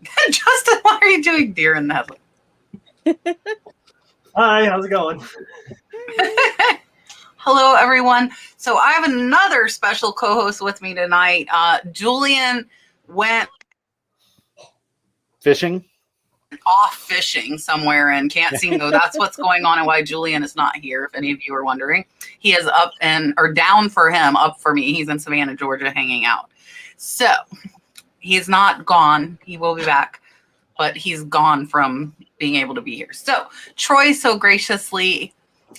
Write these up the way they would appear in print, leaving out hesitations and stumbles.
Justin, why are you doing deer in the headlights? Hi, how's it going? Hello, everyone. So I have another special co-host with me tonight. Julian went fishing off fishing somewhere and can't seem to. That's what's going on and why Julian is not here. If any of you are wondering, he is up or down for him, up for me. He's in Savannah, Georgia, hanging out. So he's not gone. He will be back, but he's gone from being able to be here. So Troy so graciously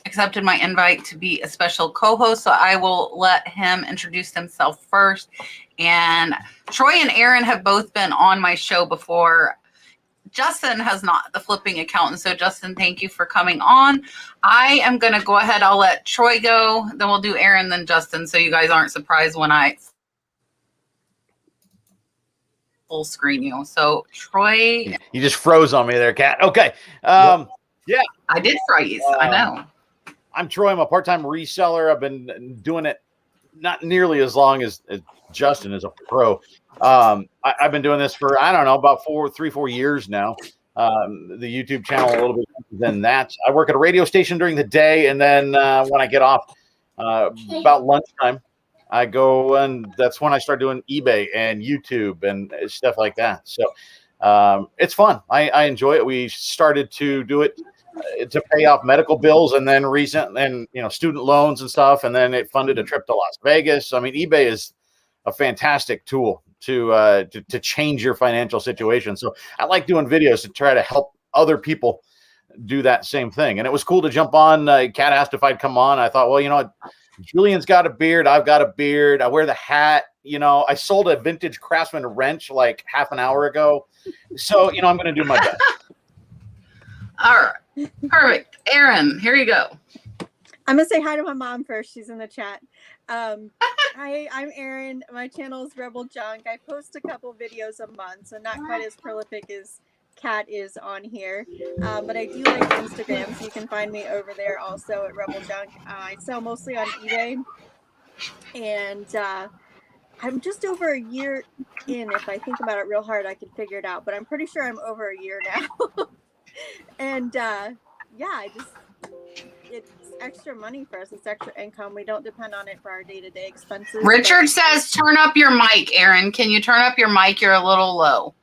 accepted my invite to be a special co-host, so I will let him introduce himself first. And Troy and Erin have both been on my show before. Justin has not, the flipping accountant. So Justin, thank you for coming on. I am going to go ahead. I'll let Troy go. Then we'll do Erin, then Justin, so you guys aren't surprised when I full screen you. So Troy. You just froze on me there, Kat. Okay. Yeah. I did freeze. I know. I'm Troy. I'm a part-time reseller. I've been doing it not nearly as long as Justin is a pro. I've been doing this for, I don't know, about 4 years now. The YouTube channel a little bit than that. I work at a radio station during the day, and then when I get off about lunchtime, I go, and that's when I start doing eBay and YouTube and stuff like that. So it's fun. I enjoy it. We started to do it to pay off medical bills, and then student loans and stuff, and then it funded a trip to Las Vegas. I mean, eBay is a fantastic tool to change your financial situation. So I like doing videos to try to help other people do that same thing. And it was cool to jump on. Kat asked if I'd come on. I thought, well, you know what? Julian's got a beard. I've got a beard. I wear the hat. You know, I sold a vintage Craftsman wrench like half an hour ago. So, you know, I'm going to do my best. All right. Perfect. Erin, here you go. I'm going to say hi to my mom first. She's in the chat. Hi, I'm Erin. My channel is Rebel Junk. I post a couple videos a month, so not quite as prolific as Kat is on here. But I do like Instagram, so you can find me over there also at Rebel Junk. I sell mostly on eBay. And I'm just over a year in. If I think about it real hard, I can figure it out. But I'm pretty sure I'm over a year now. And it's extra money for us. It's extra income. We don't depend on it for our day-to-day expenses. Richard says, turn up your mic, Erin. Can you turn up your mic? You're a little low.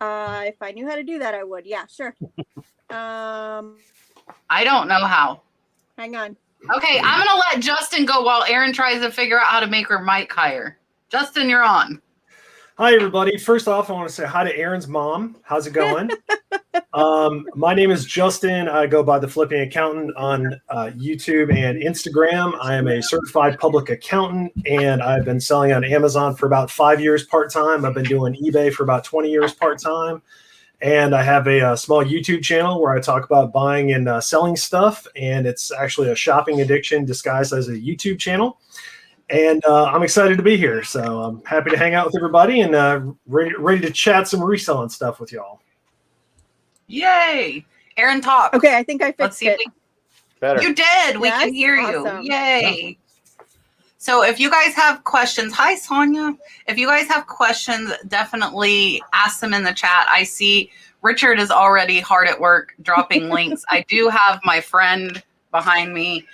If I knew how to do that, I would. Yeah, sure. I don't know how. Hang on. Okay, I'm going to let Justin go while Erin tries to figure out how to make her mic higher. Justin, you're on. Hi, everybody. First off, I want to say hi to Erin's mom. How's it going? My name is Justin. I go by the Flipping Accountant on YouTube and Instagram. I am a certified public accountant, and I've been selling on Amazon for about 5 years part-time. I've been doing eBay for about 20 years part-time. And I have a small YouTube channel where I talk about buying and selling stuff. And it's actually a shopping addiction disguised as a YouTube channel. And I'm excited to be here. So I'm happy to hang out with everybody and ready to chat some reselling stuff with y'all. Yay. Erin, talk. Okay, I think I fixed it. Better. You did. We Yes? can hear Awesome. you. Yay. So if you guys have questions, hi, Sonia. If you guys have questions, definitely ask them in the chat. I see Richard is already hard at work dropping links. I do have my friend behind me.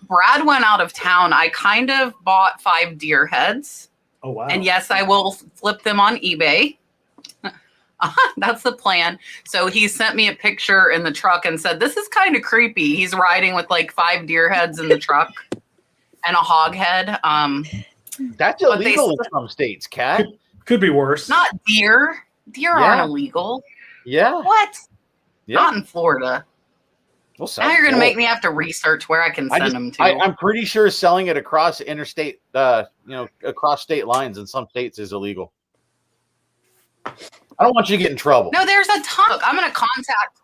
Brad went out of town. I kind of bought 5 deer heads. Oh, wow. And yes, I will flip them on eBay. That's the plan. So he sent me a picture in the truck and said, this is kind of creepy. He's riding with like 5 deer heads in the truck and a hog head. That's illegal in some states, Kat. Could be worse. Not deer. Deer aren't illegal. Yeah. What? Yeah. Not in Florida. Well, now you're going to make me have to research where I can send them to. I'm pretty sure selling it across interstate, across state lines in some states is illegal. I don't want you to get in trouble. No, there's a ton. Look, I'm going to contact.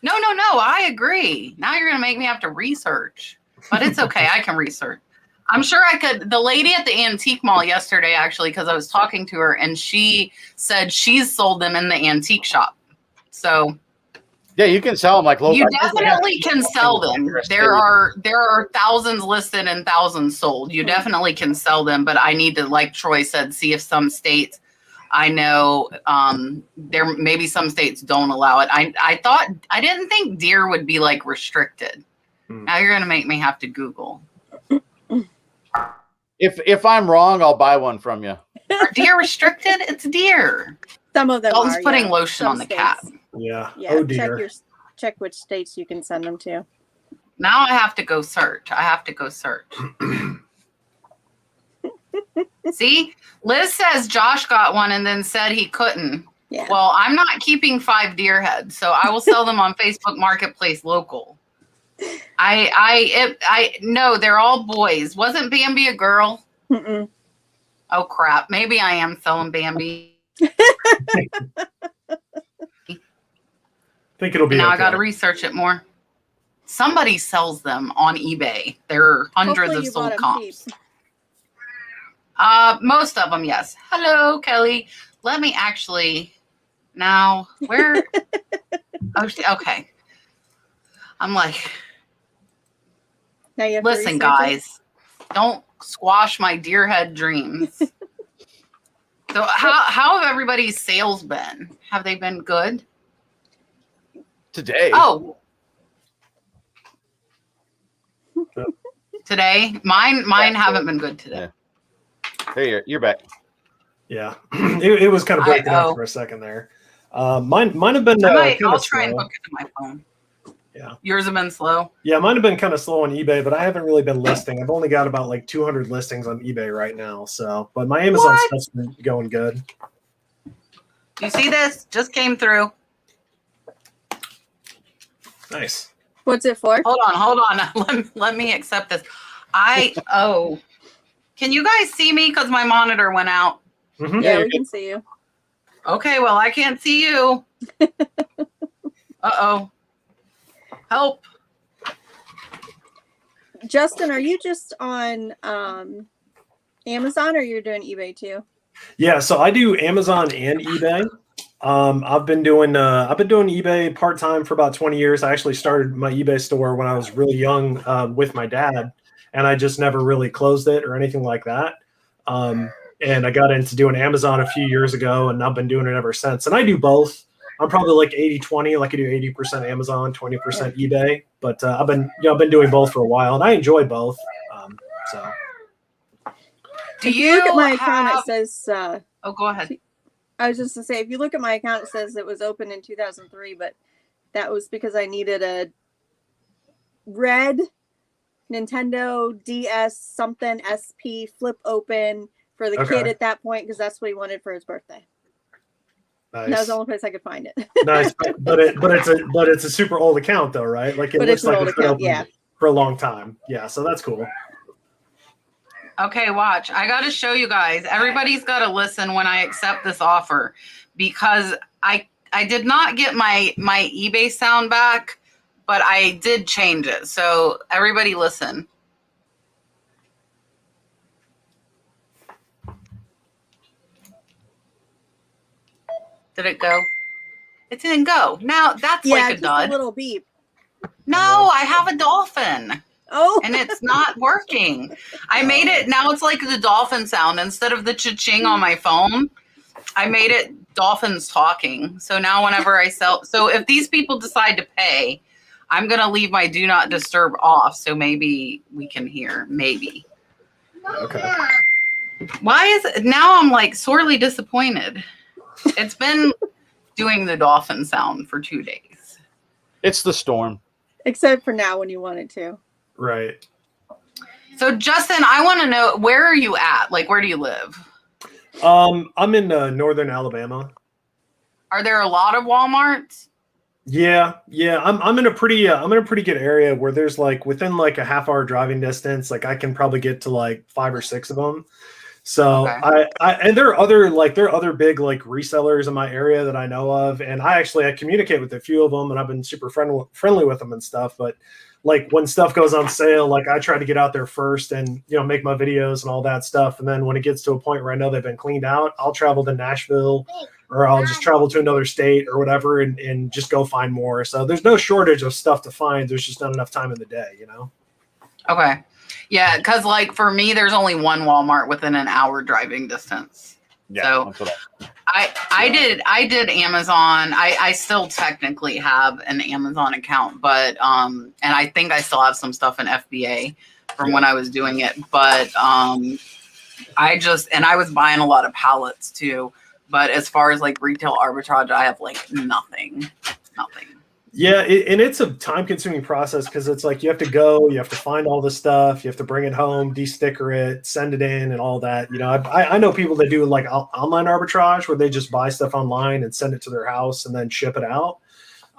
No. I agree. Now you're going to make me have to research. But it's okay. I can research. I'm sure I could. The lady at the antique mall yesterday, actually, because I was talking to her, and she said she's sold them in the antique shop. So yeah, you can sell them like local. You definitely can sell them. There are thousands listed and thousands sold. You definitely can sell them, but I need to, like Troy said, see if some states I know there maybe some states don't allow it. I didn't think deer would be like restricted. Now you're gonna make me have to Google. If I'm wrong, I'll buy one from you. Are deer restricted? It's deer. Some of them Dalton's are. putting Yeah. lotion Some on the states. cat. Yeah. Yeah. Oh dear. Check which states you can send them to. Now I have to go search. See, Liz says Josh got one and then said he couldn't. Yeah. Well, I'm not keeping 5 deer heads, so I will sell them on Facebook Marketplace local. No, they're all boys. Wasn't Bambi a girl? Mm-mm. Oh crap! Maybe I am selling Bambi. Think it'll be. Now okay. I got to research it more. Somebody sells them on eBay. There are hundreds Hopefully of you sold bought 'em comps. cheap. Most of them, yes. Hello, Kelly. Let me actually now where. Oh, okay. I'm like, Now you have to listen, research guys, don't squash my deer head dreams. So how have everybody's sales been? Have they been good? Today. Oh. Today? Mine haven't been good today. Yeah. Hey, you're back. Yeah, it was kind of breaking up for a second there. Mine have been. I'll try and hook it to my phone. Yeah. Yours have been slow. Yeah, mine have been kind of slow on eBay, but I haven't really been listing. I've only got about like 200 listings on eBay right now. So, but my Amazon stuff's been going good. You see this? Just came through. Nice. What's it for? Hold on. Let me accept this. Can you guys see me? Because my monitor went out. Mm-hmm. Yeah, we can see you. Okay, well, I can't see you. Uh-oh. Help. Justin, are you just on Amazon or you're doing eBay too? Yeah, so I do Amazon and eBay. I've been doing eBay part-time for about 20 years. I actually started my eBay store when I was really young with my dad, and I just never really closed it or anything like that. And I got into doing Amazon a few years ago, and I've been doing it ever since. And I do both. I'm probably like 80-20, like I do 80% Amazon, 20% eBay. But I've been doing both for a while, and I enjoy both. So. If you look at my account, it says. Go ahead. I was just to say, if you look at my account, it says it was opened in 2003, but that was because I needed a red Nintendo DS something SP flip open for the kid at that point, because that's what he wanted for his birthday. Nice. And that was the only place I could find it. Nice, but it's a super old account though, right? Like it looks like it's been open for a long time. Yeah, so that's cool. Okay, watch. I got to show you guys. Everybody's got to listen when I accept this offer, because I did not get my eBay sound back, but I did change it. So everybody listen. Did it go? It didn't go. Now that's like a dud. A little beep. No, I have a dolphin. Oh. And it's not working. I made it. Now it's like the dolphin sound. Instead of the cha-ching on my phone, I made it dolphins talking. So now whenever I sell, so if these people decide to pay, I'm going to leave my do not disturb off. So maybe we can hear. Maybe. Okay. Why is it? Now I'm like sorely disappointed. It's been doing the dolphin sound for 2 days. It's the storm. Except for now when you want it to. Right. So Justin, I want to know, where are you at? Like, where do you live? I'm in northern Alabama. Are there a lot of Walmarts? Yeah. I'm in a pretty good area where there's like within like a half-hour driving distance. Like I can probably get to like 5 or 6 of them. So okay. And there are other big like resellers in my area that I know of, and I communicate with a few of them, and I've been super friendly with them and stuff. But like when stuff goes on sale, like I try to get out there first and make my videos and all that stuff. And then when it gets to a point where I know they've been cleaned out, I'll travel to Nashville, or I'll just travel to another state or whatever, and just go find more. So there's no shortage of stuff to find. There's just not enough time in the day, Okay. Yeah, because like for me, there's only one Walmart within an hour driving distance. Yeah, So that's what I did Amazon. I still technically have an Amazon account, but and I think I still have some stuff in FBA from when I was doing it. But I was buying a lot of pallets too. But as far as like retail arbitrage, I have like nothing. Yeah, and it's a time-consuming process because it's like you have to find all the stuff, you have to bring it home, de-sticker it, send it in, and all that. You know, I know people that do like online arbitrage where they just buy stuff online and send it to their house and then ship it out.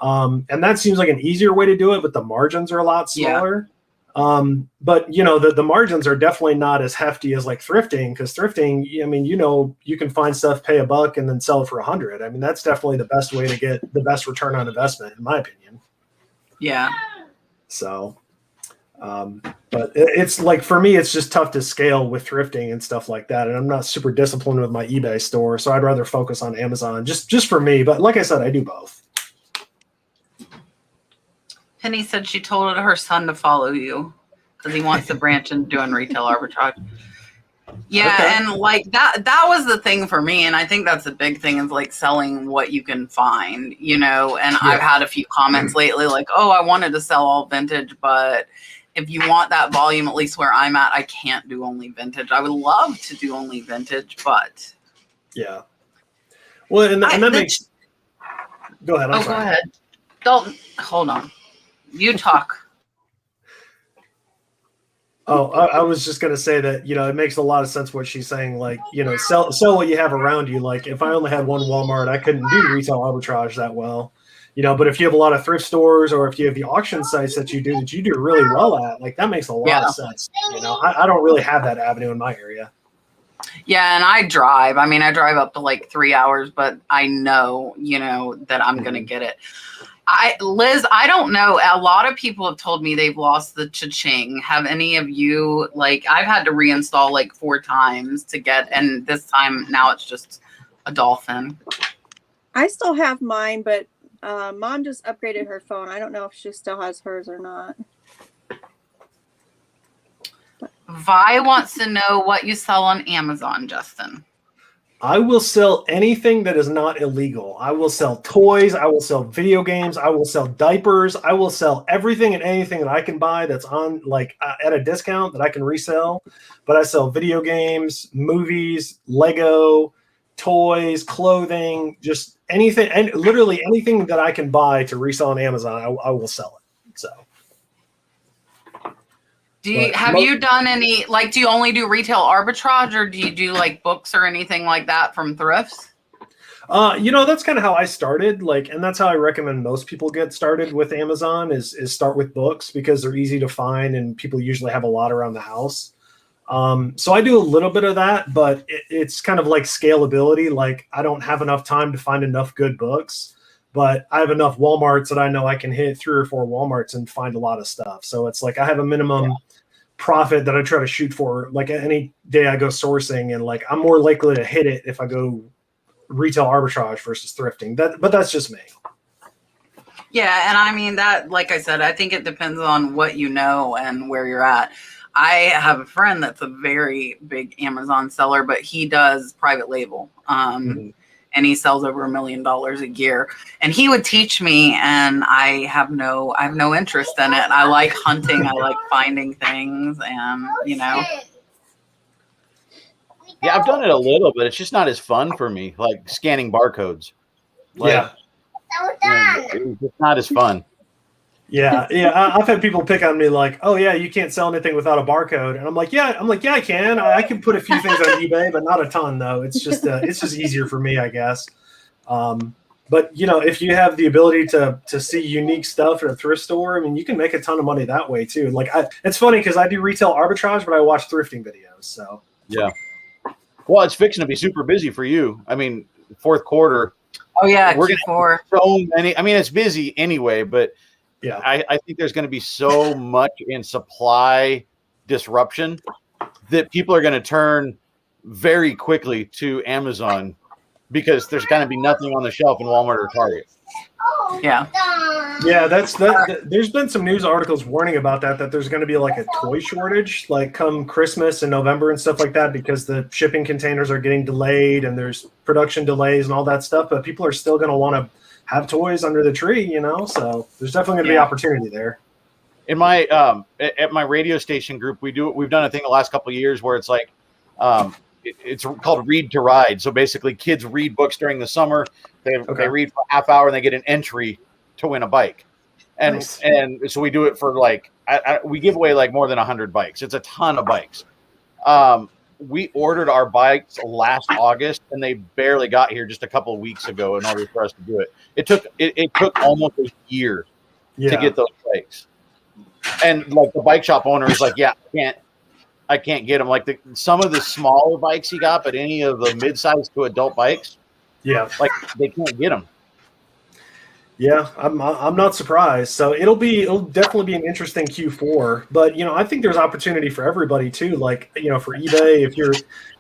And that seems like an easier way to do it, but the margins are a lot smaller. But you know, the margins are definitely not as hefty as like thrifting, because thrifting, I mean, you know, you can find stuff, pay $1 and then sell it for $100. I mean, that's definitely the best way to get the best return on investment, in my opinion. Yeah. So, but it's like, for me, it's just tough to scale with thrifting and stuff like that. And I'm not super disciplined with my eBay store, so I'd rather focus on Amazon just for me. But like I said, I do both. Penny said she told her son to follow you because he wants to branch into doing retail arbitrage. Yeah, Okay. and like that was the thing for me, and I think that's a big thing, is like selling what you can find, you know. And I've had a few comments lately like, oh, I wanted to sell all vintage, but if you want that volume, at least where I'm at, I can't do only vintage. I would love to do only vintage, but yeah. Well, and that makes. Go ahead. I'm sorry. Go ahead. Don't hold on. You talk. Oh, I was just going to say that, you know, it makes a lot of sense what she's saying. Like, you know, sell what you have around you. Like, if I only had one Walmart, I couldn't do retail arbitrage that well, you know. But if you have a lot of thrift stores, or if you have the auction sites that you do really well at, like, that makes a lot of sense. You know, I don't really have that avenue in my area. Yeah, and I drive. I mean, I drive up to like 3 hours, but I know, you know, that I'm going to get it. Liz, I don't know. A lot of people have told me they've lost the cha-ching. Have any of you, like, I've had to reinstall like 4 times to get, and this time now it's just a dolphin. I still have mine, but Mom just upgraded her phone. I don't know if she still has hers or not. Vi wants to know what you sell on Amazon, Justin. I will sell anything that is not illegal. I will sell toys. I will sell video games. I will sell diapers. I will sell everything and anything that I can buy that's on like at a discount that I can resell. But I sell video games, movies, Lego, toys, clothing, just anything, and literally anything that I can buy to resell on Amazon, I will sell it. So. Have you done any, like, do you only do retail arbitrage, or do you do like books or anything like that from thrifts? You know, that's kind of how I started, like, and that's how I recommend most people get started with Amazon is start with books, because they're easy to find and people usually have a lot around the house. So I do a little bit of that, but it's kind of like scalability. Like, I don't have enough time to find enough good books, but I have enough Walmarts that I know I can hit 3 or 4 Walmarts and find a lot of stuff. So it's like I have a minimum profit that I try to shoot for, like any day I go sourcing, and like I'm more likely to hit it if I go retail arbitrage versus thrifting. But that's just me. Yeah, and I mean that, like I said, I think it depends on what you know and where you're at. I have a friend that's a very big Amazon seller, but he does private label. And he sells over $1 million a year. And he would teach me, and I have no interest in it. I like hunting. I like finding things, and you know. Yeah, I've done it a little, but it's just not as fun for me. Like scanning barcodes. Like, it's just not as fun. Yeah. I've had people pick on me like, "Oh yeah, you can't sell anything without a barcode," and I'm like, "Yeah, I can. I can put a few things on eBay, but not a ton, though. It's just easier for me, I guess." But you know, if you have the ability to see unique stuff at a thrift store, I mean, you can make a ton of money that way too. Like, it's funny because I do retail arbitrage, but I watch thrifting videos. So yeah. Well, it's fixing to be super busy for you. I mean, fourth quarter. Oh yeah, we're Q4. So many. I mean, it's busy anyway, but. Yeah, I think there's going to be so much in supply disruption that people are going to turn very quickly to Amazon, because there's going to be nothing on the shelf in Walmart or Target. Yeah. Yeah, there's been some news articles warning about that there's going to be like a toy shortage, like come Christmas and November and stuff like that, because the shipping containers are getting delayed and there's production delays and all that stuff. But people are still going to want to have toys under the tree, so there's definitely going to be opportunity there. In my at my radio station group, we've done a thing the last couple of years where it's like it's called Read to Ride. So basically, kids read books during the summer. They read for a half hour and they get an entry to win a bike. And Nice. and so we do it for like we give away like more than 100 bikes. It's a ton of bikes. We ordered our bikes last August and they barely got here just a couple of weeks ago in order for us to do it. It took almost a year to get those bikes. And like the bike shop owner is like, yeah, I can't get them. Like some of the smaller bikes he got, but any of the mid-sized to adult bikes, like they can't get them. Yeah, I'm not surprised. So it'll definitely be an interesting Q4. But I think there's opportunity for everybody too. Like for eBay, if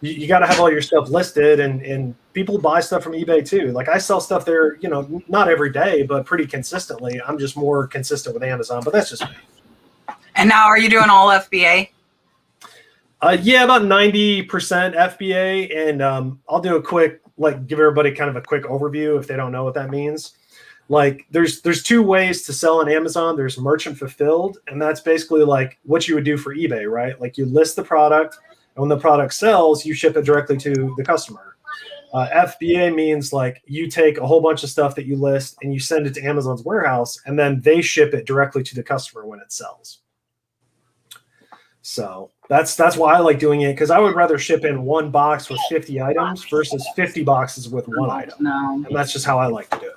you got to have all your stuff listed, and people buy stuff from eBay too. Like I sell stuff there, not every day, but pretty consistently. I'm just more consistent with Amazon, but that's just me. And now, are you doing all FBA? Yeah, about 90% FBA, and I'll do a quick, give everybody kind of a quick overview if they don't know what that means. Like, there's two ways to sell on Amazon. There's merchant fulfilled, and that's basically like what you would do for eBay, right? Like you list the product, and when the product sells, you ship it directly to the customer. FBA means like you take a whole bunch of stuff that you list and you send it to Amazon's warehouse, and then they ship it directly to the customer when it sells. So that's why I like doing it, because I would rather ship in one box with 50 items versus 50 boxes with one item. No. And that's just how I like to do it.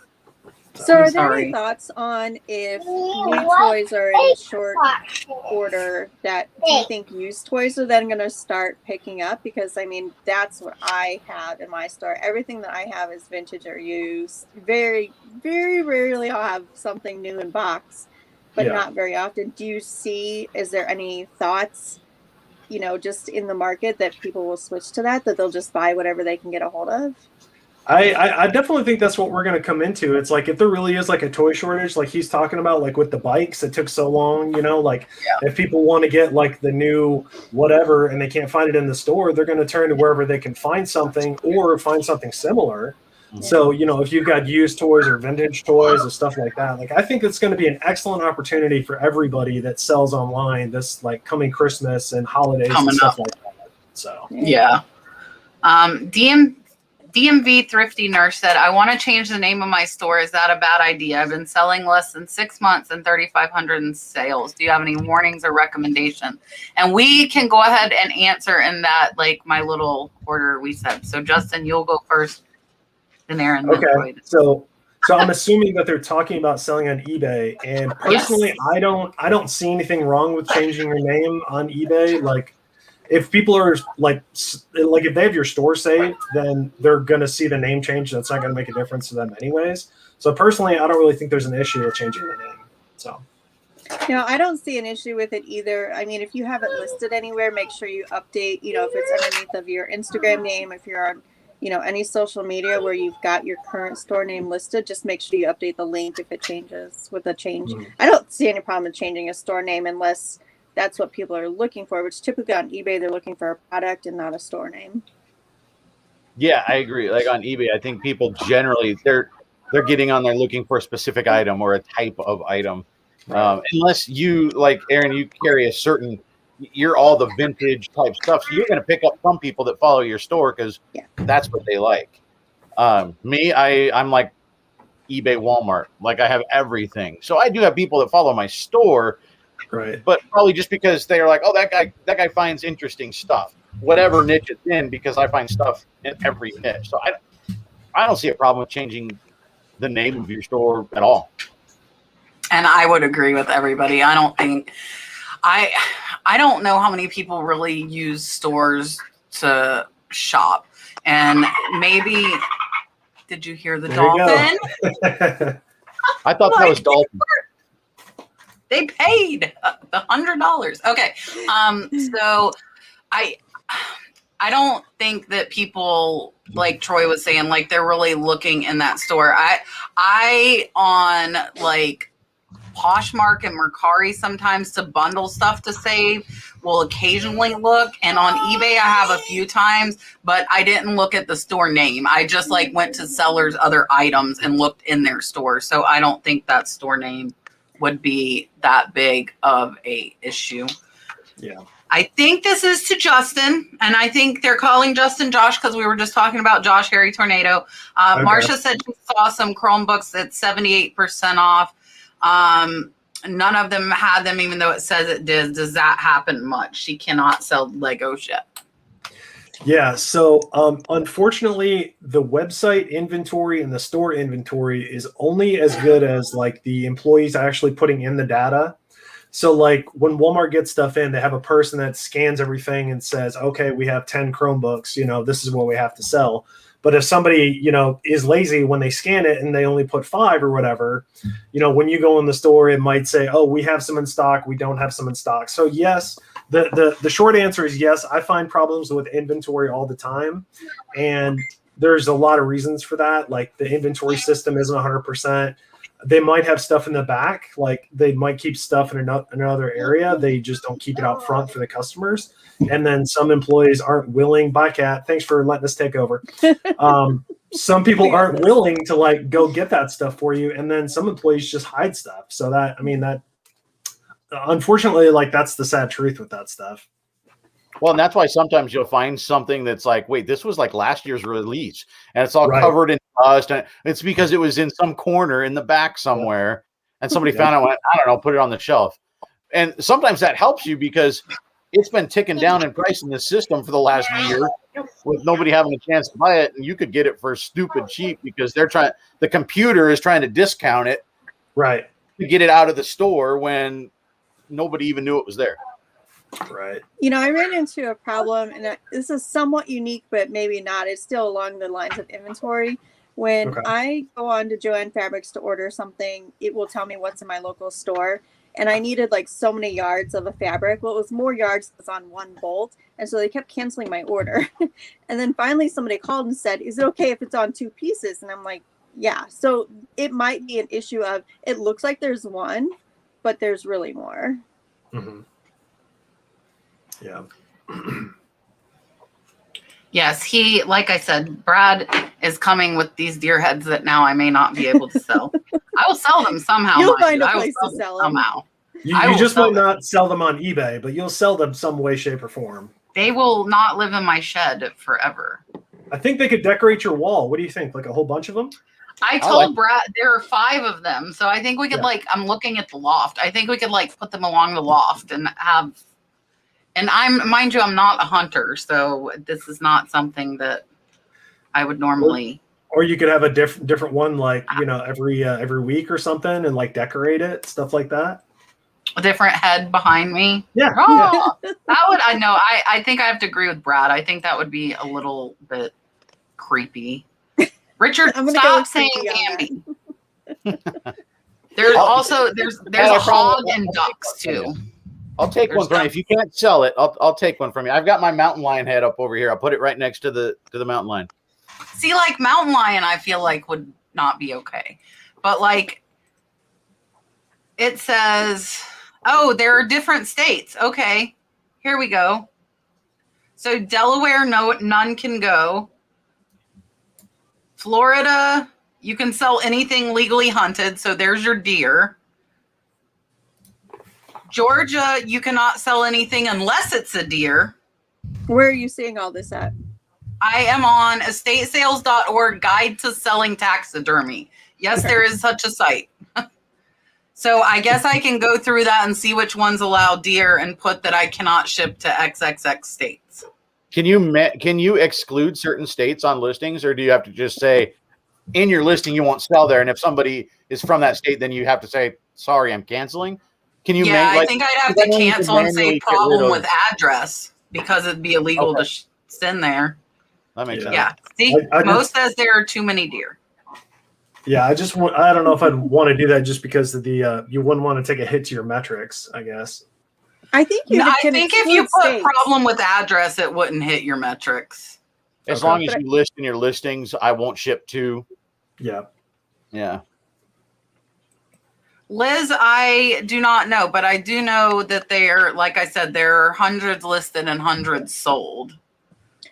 So are there any thoughts on if new toys are in short order, that do you think used toys are then going to start picking up? Because, I mean, that's what I have in my store. Everything that I have is vintage or used. Very, very rarely I'll have something new in box, but not very often. Is there any thoughts, just in the market that people will switch to that they'll just buy whatever they can get a hold of? I definitely think that's what we're going to come into. It's like if there really is like a toy shortage, like he's talking about, like with the bikes, it took so long, if people want to get like the new whatever and they can't find it in the store, they're going to turn to wherever they can find something or find something similar. Mm-hmm. So, if you've got used toys or vintage toys or stuff like that, like I think it's going to be an excellent opportunity for everybody that sells online this like coming Christmas and holidays and stuff like that. So, yeah. DMV Thrifty Nurse said, I want to change the name of my store. Is that a bad idea? I've been selling less than 6 months and 3,500 in sales. Do you have any warnings or recommendations? And we can go ahead and answer in that, like my little order we said. So Justin, you'll go first. Then Erin. Okay. So I'm assuming that they're talking about selling on eBay. And personally, yes. I don't see anything wrong with changing your name on eBay. Like, if people are like if they have your store saved, then they're going to see the name change. That's not going to make a difference to them anyways. So personally, I don't really think there's an issue with changing the name. So. No, I don't see an issue with it either. I mean, if you have it listed anywhere, make sure you update, if it's underneath of your Instagram name, if you're on, any social media where you've got your current store name listed, just make sure you update the link if it changes with a change. Mm-hmm. I don't see any problem with changing a store name unless that's what people are looking for, which typically on eBay, they're looking for a product and not a store name. Yeah, I agree. Like on eBay, I think people generally, they're getting on there looking for a specific item or a type of item. Right. Unless you, like Erin, you carry you're all the vintage type stuff. So you're going to pick up some people that follow your store because that's what they like. Me, I'm like eBay, Walmart. Like I have everything. So I do have people that follow my store. Right. But probably just because they're like, oh, that guy finds interesting stuff, whatever niche it's in, because I find stuff in every niche. So I don't see a problem with changing the name of your store at all. And I would agree with everybody. I don't think I don't know how many people really use stores to shop. And maybe, did you hear the dolphin? I thought that was dolphin. They paid the $100. Okay. So I don't think that people, like Troy was saying, like they're really looking in that store. I on like Poshmark and Mercari sometimes to bundle stuff to save will occasionally look, and on eBay I have a few times, but I didn't look at the store name. I just like went to sellers' other items and looked in their store. So I don't think that store name would be that big of a issue. Yeah. I think this is to Justin, and I think they're calling Justin Josh because we were just talking about Josh Harry Tornado. Okay. Marcia said she saw some Chromebooks at 78% off. None of them had them, even though it says it did. Does that happen much? She cannot sell Legos yet. Yeah. So unfortunately, the website inventory and the store inventory is only as good as like the employees actually putting in the data. So like when Walmart gets stuff in, they have a person that scans everything and says, okay, we have 10 Chromebooks, this is what we have to sell. But if somebody, is lazy when they scan it and they only put 5 or whatever, when you go in the store, it might say, oh, we have some in stock. We don't have some in stock. So yes, the short answer is yes. I find problems with inventory all the time. And there's a lot of reasons for that. Like the inventory system isn't 100%. They might have stuff in the back, like they might keep stuff in another area. They just don't keep it out front for the customers. And then some employees aren't willing. Bye, Kat. Thanks for letting us take over. Some people aren't willing to like go get that stuff for you. And then some employees just hide stuff. So that unfortunately, like that's the sad truth with that stuff. Well, and that's why sometimes you'll find something that's like, wait, this was like last year's release, and it's all covered in dust. And it's because it was in some corner in the back somewhere, and somebody found it. Went, I don't know, put it on the shelf. And sometimes that helps you because it's been ticking down in price in the system for the last year, with nobody having a chance to buy it, and you could get it for stupid cheap because the computer is trying to discount it, right, to get it out of the store when nobody even knew it was there. Right. I ran into a problem, and this is somewhat unique, but maybe not. It's still along the lines of inventory. When I go on to Joann Fabrics to order something, it will tell me what's in my local store. And I needed like so many yards of a fabric. Well, it was more yards than was on one bolt. And so they kept canceling my order. And then finally somebody called and said, is it okay if it's on 2 pieces? And I'm like, yeah. So it might be an issue of, it looks like there's one, but there's really more. Mm-hmm. Yeah. Yes, like I said, Brad is coming with these deer heads that now I may not be able to sell. I will sell them somehow. You'll find a place to sell them. Somehow. You just might not sell them on eBay, but you'll sell them some way, shape, or form. They will not live in my shed forever. I think they could decorate your wall. What do you think? Like a whole bunch of them? I told Brad there are 5 of them. So I think we could I'm looking at the loft. I think we could put them along the loft and have. And mind you, I'm not a hunter, so this is not something that I would normally. Or you could have a different one, every week or something, and decorate it, stuff like that. A different head behind me. Yeah. Oh, that would. I know. I think I have to agree with Brad. I think that would be a little bit creepy. Richard, stop saying Bambi. There's a hog and ducks too. I'll take one from you. If you can't sell it, I'll take one from you. I've got my mountain lion head up over here. I'll put it right next to the mountain lion. See, mountain lion, I feel like would not be okay. But it says, oh, there are different states. Okay, here we go. So Delaware, none can go. Florida, you can sell anything legally hunted. So there's your deer. Georgia, you cannot sell anything unless it's a deer. Where are you seeing all this at? I am on estatesales.org guide to selling taxidermy. Yes, there is such a site. So I guess I can go through that and see which ones allow deer and put that I cannot ship to XXX states. Can you exclude certain states on listings, or do you have to just say in your listing you won't sell there, and if somebody is from that state, then you have to say, sorry, I'm canceling? Can you I think I'd have to cancel and say problem with address because it'd be illegal to send there. That makes sense. Yeah. See, most says there are too many deer. Yeah, I don't know if I'd want to do that just because of the you wouldn't want to take a hit to your metrics, I guess. I think you I can think if you exclude put states. problem with address, it wouldn't hit your metrics. As Okay. long as you list in your listings, I won't ship to. Yeah. Yeah. Liz, I do not know, but I do know that there, like I said, there are hundreds listed and hundreds sold.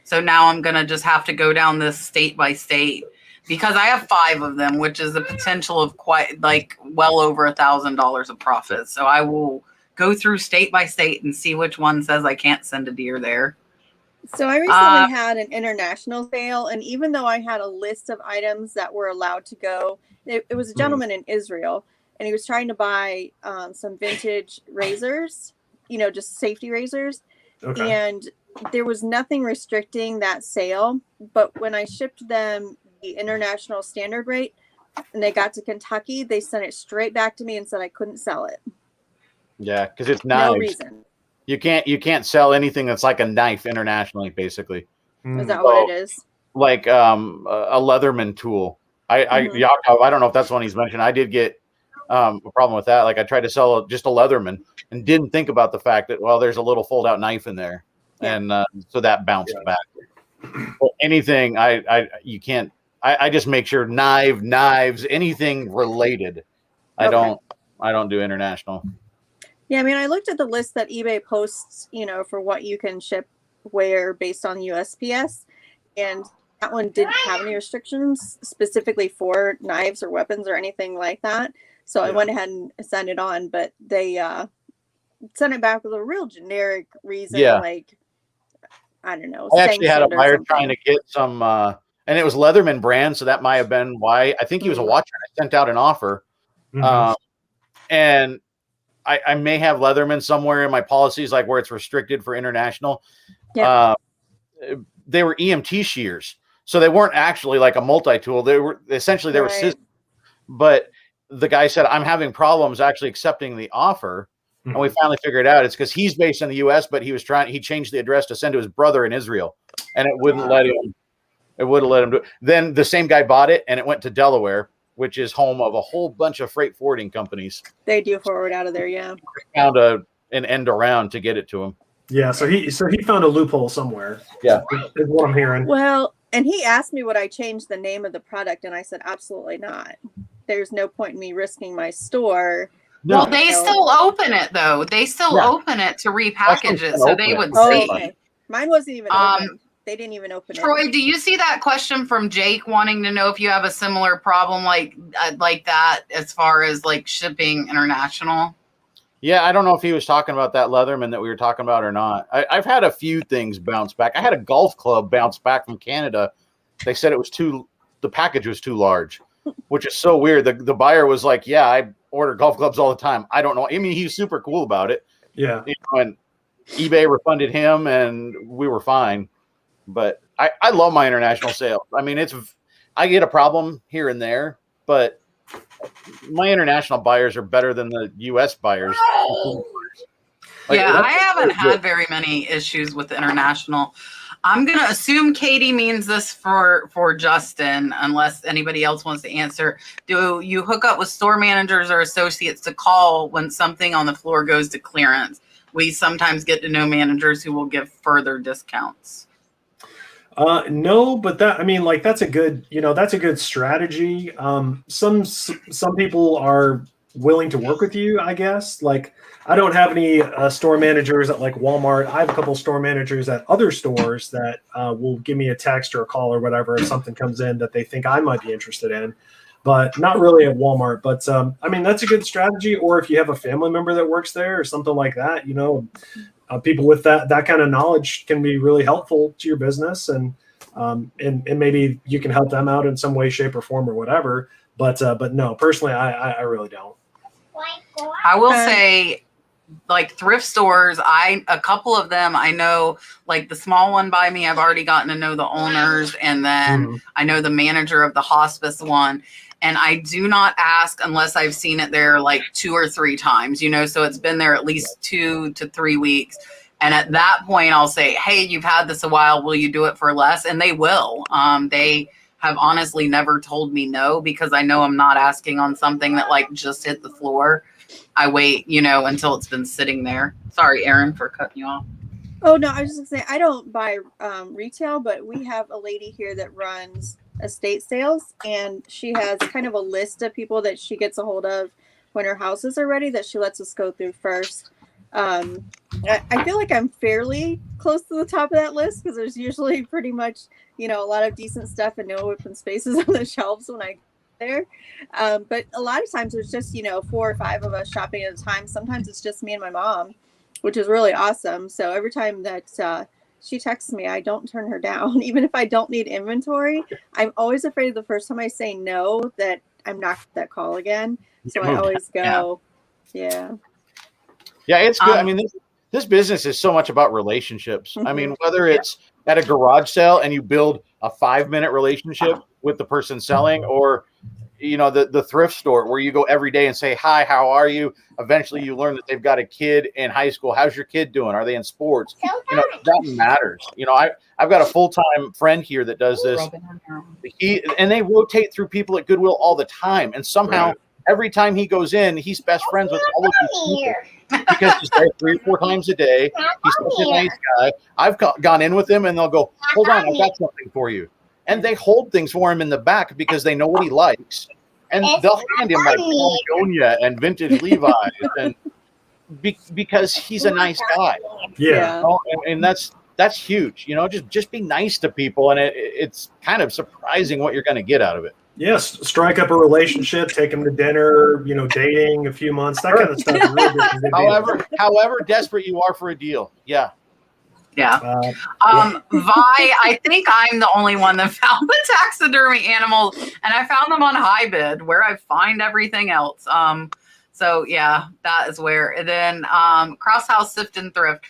So now I'm going to just have to go down this state by state because I have 5 of them, which is the potential of quite like well over $1,000 of profit. So I will go through state by state and see which one says I can't send a deer there. So I recently had an international sale, and even though I had a list of items that were allowed to go, it was a gentleman in Israel, and he was trying to buy some vintage razors, just safety razors. Okay. And there was nothing restricting that sale. But when I shipped them the international standard rate and they got to Kentucky, they sent it straight back to me and said I couldn't sell it. Yeah, because it's knives. No reason. You can't sell anything that's like a knife internationally, basically. Is that what it is? Like a Leatherman tool. Yakov, I don't know if that's one he's mentioned. I did get a problem with that. Like I tried to sell just a Leatherman and didn't think about the fact that, well, there's a little fold out knife in there. Yeah. And so that bounced back. But anything you can't, I just make sure knives, anything related. I don't do international. Yeah, I mean, I looked at the list that eBay posts, for what you can ship where based on USPS, and that one didn't have any restrictions specifically for knives or weapons or anything like that. So I went ahead and sent it on, but they sent it back with a real generic reason, like, I don't know. I actually had a buyer trying to get some, and it was Leatherman brand, so that might have been why. I think he was a watcher. I sent out an offer, and I may have Leatherman somewhere in my policies, like where it's restricted for international. Yeah. They were EMT shears, so they weren't actually like a multi-tool. They were essentially were scissors. But the guy said, "I'm having problems actually accepting the offer." And we finally figured out it's because he's based in the U.S., but he changed the address to send to his brother in Israel, and it wouldn't let him. It wouldn't let him do it. Then the same guy bought it, and it went to Delaware, which is home of a whole bunch of freight forwarding companies. They do forward out of there, yeah. Found an end around to get it to him. Yeah, so he found a loophole somewhere. Yeah, is what I'm hearing. Well, and he asked me would I change the name of the product, and I said absolutely not. There's no point in me risking my store. No. Well, they still open it though. They still open it to repackage it, so they would see. Okay. Mine wasn't even open. They didn't even open it. Troy, do you see that question from Jake wanting to know if you have a similar problem like that as far as like shipping international? Yeah, I don't know if he was talking about that Leatherman that we were talking about or not. I've had a few things bounce back. I had a golf club bounce back from Canada. They said the package was too large, which is so weird. The buyer was like, "Yeah, I order golf clubs all the time. I don't know." I mean, he's super cool about it. Yeah. And eBay refunded him, and we were fine. But I love my international sales. I mean, I get a problem here and there, but my international buyers are better than the U.S. buyers. I haven't had very many issues with international. I'm going to assume Katie means this for Justin, unless anybody else wants to answer. Do you hook up with store managers or associates to call when something on the floor goes to clearance? We sometimes get to know managers who will give further discounts. No, but that's a good strategy. Some people are willing to work with you, I guess. Like, I don't have any store managers at like Walmart. I have a couple store managers at other stores that will give me a text or a call or whatever if something comes in that they think I might be interested in, but not really at Walmart. But that's a good strategy. Or if you have a family member that works there or something like that, people with that kind of knowledge can be really helpful to your business, and maybe you can help them out in some way, shape, or form, or whatever. But no, personally, I really don't. I will say, like thrift stores, a couple of them I know, like the small one by me, I've already gotten to know the owners, and then I know the manager of the hospice one. And I do not ask unless I've seen it there like 2 or 3 times, so it's been there at least 2 to 3 weeks. And at that point, I'll say, "Hey, you've had this a while. Will you do it for less?" And they will. They have honestly never told me no, because I know I'm not asking on something that like just hit the floor. I wait, until it's been sitting there. Sorry, Erin, for cutting you off. Oh no, I was just gonna say I don't buy retail, but we have a lady here that runs estate sales, and she has kind of a list of people that she gets a hold of when her houses are ready that she lets us go through first. I feel like I'm fairly close to the top of that list because there's usually pretty much a lot of decent stuff and no open spaces on the shelves when I get there. But a lot of times there's just 4 or 5 of us shopping at a time. Sometimes it's just me and my mom, which is really awesome. So every time that she texts me, I don't turn her down. Even if I don't need inventory, I'm always afraid the first time I say no that I'm not that call again. So I always go, yeah. Yeah, it's good. I mean, this business is so much about relationships. I mean, whether it's at a garage sale and you build a 5-minute relationship with the person selling, or the thrift store where you go every day and say, hi, how are you? Eventually you learn that they've got a kid in high school. How's your kid doing? Are they in sports? That matters. I've got a full-time friend here that does this. And they rotate through people at Goodwill all the time. And somehow every time he goes in, he's best friends with all of these people because he's there 3 or 4 times a day. He's such a nice guy. I've gone in with him and they'll go, hold on, I've got something for you. And they hold things for him in the back because they know what he likes. And they'll hand him like Patagonia and vintage Levi's, and because he's a nice guy. Yeah. And that's huge. Just be nice to people, and it's kind of surprising what you're going to get out of it. Yes, strike up a relationship, take them to dinner, dating a few months, that kind of stuff. However desperate you are for a deal. Yeah. Yeah. Vi, I think I'm the only one that found the taxidermy animals, and I found them on HiBid, where I find everything else. So yeah, that is where. And then Crosshouse, Sift, and Thrift.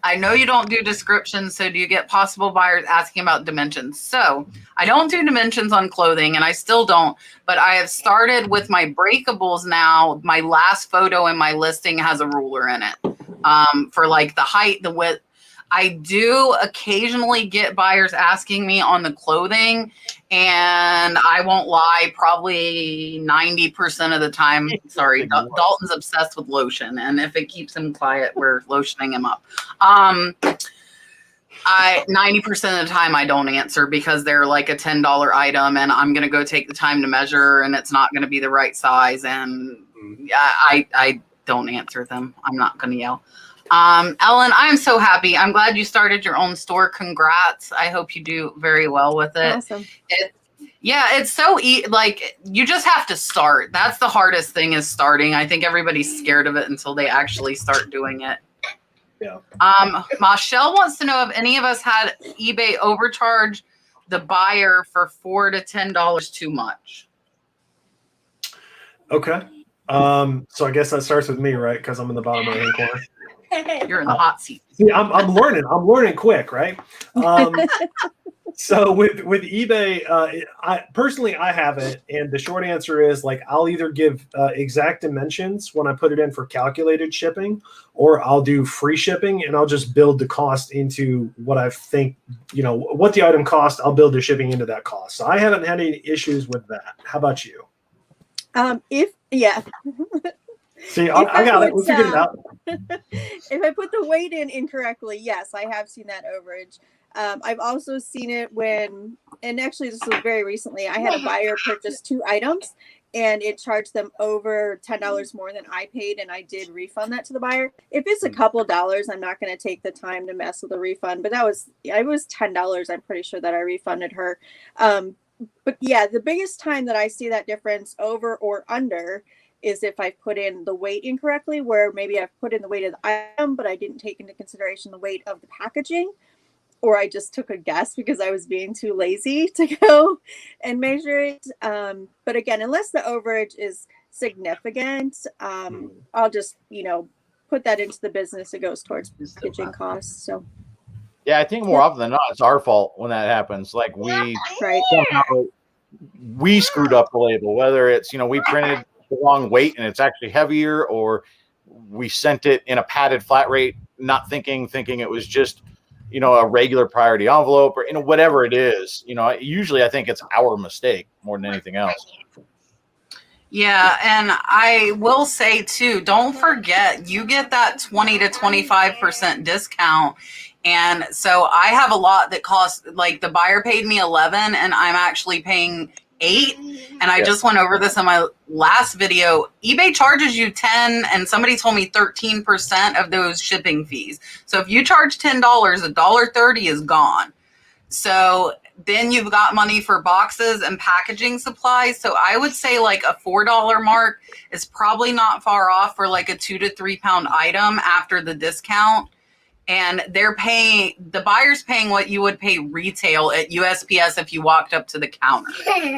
I know you don't do descriptions, so do you get possible buyers asking about dimensions? So I don't do dimensions on clothing, and I still don't, but I have started with my breakables now. My last photo in my listing has a ruler in it for like the height, the width. I do occasionally get buyers asking me on the clothing, and I won't lie, probably 90% of the time, sorry, Dalton's obsessed with lotion, and if it keeps him quiet, we're lotioning him up. 90% of the time I don't answer because they're like a $10 item, and I'm going to go take the time to measure, and it's not going to be the right size, and I don't answer them. I'm not going to yell. Ellen, I'm so happy. I'm glad you started your own store. Congrats. I hope you do very well with it. Awesome. It's so like you just have to start. That's the hardest thing, is starting. I think everybody's scared of it until they actually start doing it. Yeah. Michelle wants to know if any of us had eBay overcharge the buyer for $4 to $10 too much. Okay. So I guess that starts with me, right? Because I'm in the bottom right hand corner. You're in the hot seat. See, I'm learning. I'm learning quick, right? So with eBay, I have it, and the short answer is like I'll either give exact dimensions when I put it in for calculated shipping, or I'll do free shipping, and I'll just build the cost into what I think, what the item cost. I'll build the shipping into that cost. So I haven't had any issues with that. How about you? See, I got it. We'll figure it out. If I put the weight in incorrectly, yes, I have seen that overage. I've also seen it when, and actually this was very recently, I had a buyer purchase 2 items and it charged them over $10 more than I paid, and I did refund that to the buyer. If it's a couple dollars, I'm not going to take the time to mess with a refund, but it was $10. I'm pretty sure that I refunded her. But yeah, the biggest time that I see that difference over or under is if I put in the weight incorrectly, where maybe I've put in the weight of the item, but I didn't take into consideration the weight of the packaging, or I just took a guess because I was being too lazy to go and measure it. But again, unless the overage is significant, I'll just, put that into the business. It goes towards packaging costs. So. Yeah, I think more often than not, it's our fault when that happens. Like we screwed up the label, whether it's, we printed the wrong weight and it's actually heavier, or we sent it in a padded flat rate, not thinking it was just, a regular priority envelope or, whatever it is, usually I think it's our mistake more than anything else. Yeah, and I will say too, don't forget you get that 20 to 25% discount. And so I have a lot that costs, like the buyer paid me 11 and I'm actually paying 8. And I just went over this in my last video. eBay charges you 10 and somebody told me 13% of those shipping fees. So if you charge $10, $1.30 is gone. So then you've got money for boxes and packaging supplies. So I would say like a $4 mark is probably not far off for like a 2 to 3 pound item after the discount. And the buyer's paying what you would pay retail at USPS if you walked up to the counter.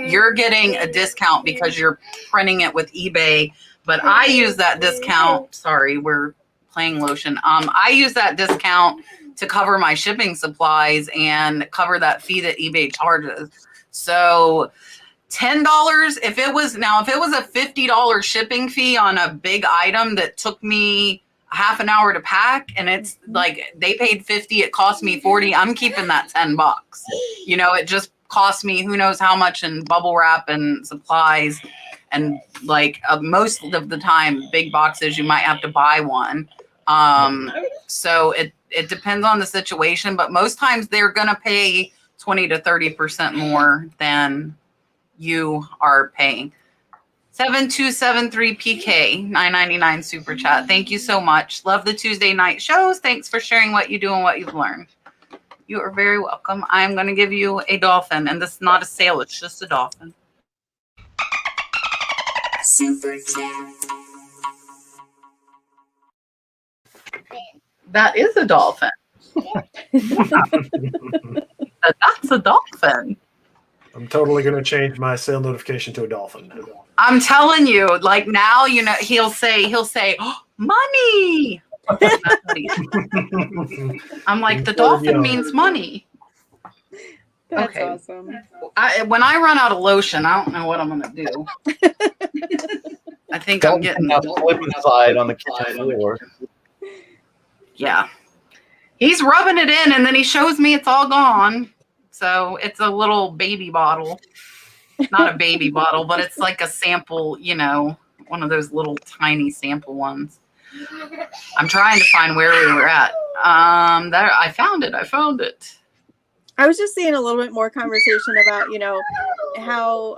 You're getting a discount because you're printing it with eBay. But I use that discount. Sorry, we're playing lotion. I use that discount to cover my shipping supplies and cover that fee that eBay charges. So $10, if it was a $50 shipping fee on a big item that took me half an hour to pack, and it's like they paid 50, it cost me 40, I'm keeping that $10. It just cost me who knows how much in bubble wrap and supplies. And like most of the time, big boxes, you might have to buy one. So it depends on the situation, but most times they're going to pay 20 to 30% more than you are paying. 7273PK, $9.99 super chat. Thank you so much. Love the Tuesday night shows. Thanks for sharing what you do and what you've learned. You are very welcome. I'm going to give you a dolphin, and this is not a sale. It's just a dolphin. Super chat. That is a dolphin. That's a dolphin. I'm totally going to change my sale notification to a dolphin. I'm telling you, like now, he'll say, oh, money. I'm like, the dolphin means money. That's awesome. When I run out of lotion, I don't know what I'm going to do. I think I'm getting a slip and slide on the kitchen floor. Yeah. He's rubbing it in and then he shows me it's all gone. So it's a little baby bottle. Not a baby bottle, but it's like a sample, one of those little tiny sample ones. I'm trying to find where we were at. There, I found it. I was just seeing a little bit more conversation about, how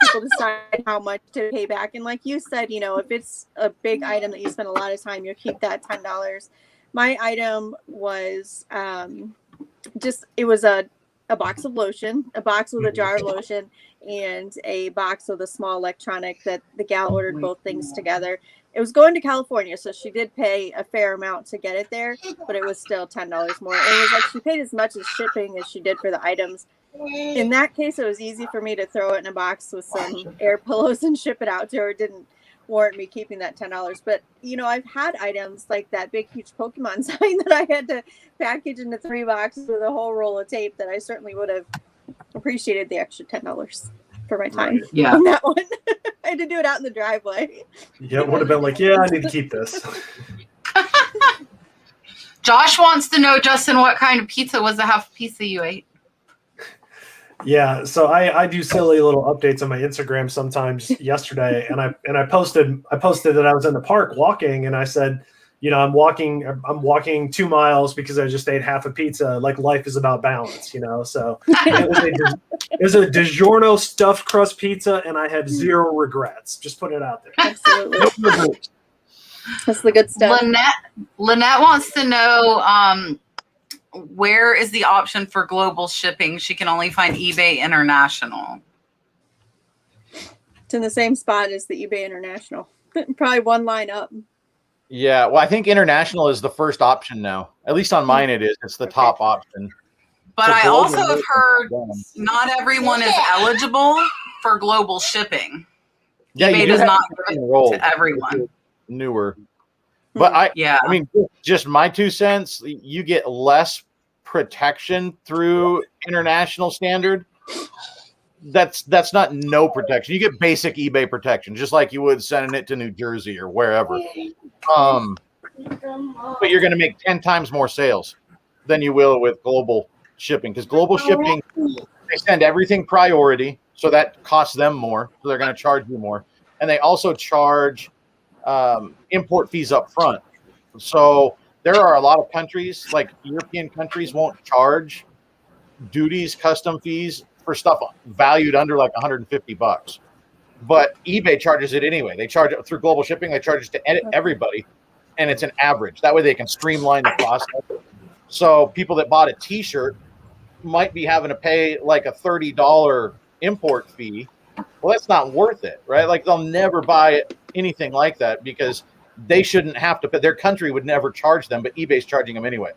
people decide how much to pay back. And like you said, if it's a big item that you spend a lot of time, you'll keep that $10. My item was it was a box of lotion, a box with a jar of lotion, and a box with a small electronic that the gal ordered both things together. It was going to California, so she did pay a fair amount to get it there, but it was still $10 more. And it was like she paid as much as shipping as she did for the items. In that case, it was easy for me to throw it in a box with some air pillows and ship it out to her. It didn't warrant me keeping that $10. But, I've had items like that big, huge Pokemon sign that I had to package into 3 boxes with a whole roll of tape that I certainly would have appreciated the extra $10 for my time on that one. I had to do it out in the driveway. Yeah, it would have been like, yeah, I need to keep this. Josh wants to know, Justin, what kind of pizza was the half pizza you ate? Yeah, so I do silly little updates on my Instagram sometimes yesterday, and I posted that I was in the park walking, and I said, I'm walking 2 miles because I just ate half a pizza. Like life is about balance, So it was a DiGiorno stuffed crust pizza, and I have 0 regrets. Just put it out there. Absolutely. That's the good stuff. Lynette wants to know where is the option for global shipping? She can only find eBay International. It's in the same spot as the eBay International. Probably one line up. Yeah, well, I think international is the first option now. At least on mine it is. It's the top option. But I also have heard not everyone is eligible for global shipping. Yeah, eBay does not give it to everyone. Newer. But I mean, just my 2 cents, you get less protection through international standard. That's not no protection. You get basic eBay protection, just like you would sending it to New Jersey or wherever. But you're going to make 10 times more sales. than you will with global shipping, because global shipping, they send everything priority, so that costs them more, so they're going to charge you more, and they also charge import fees up front. So there are a lot of countries, like European countries, won't charge duties, custom fees for stuff valued under like $150, but eBay charges it anyway. They charge it through global shipping. They charge it to everybody, and it's an average. That way they can streamline the process. So people that bought a T-shirt might be having to pay like a $30 import fee. Well, that's not worth it, right? Like they'll never buy anything like that because they shouldn't have to pay. Their country would never charge them, but eBay's charging them anyway.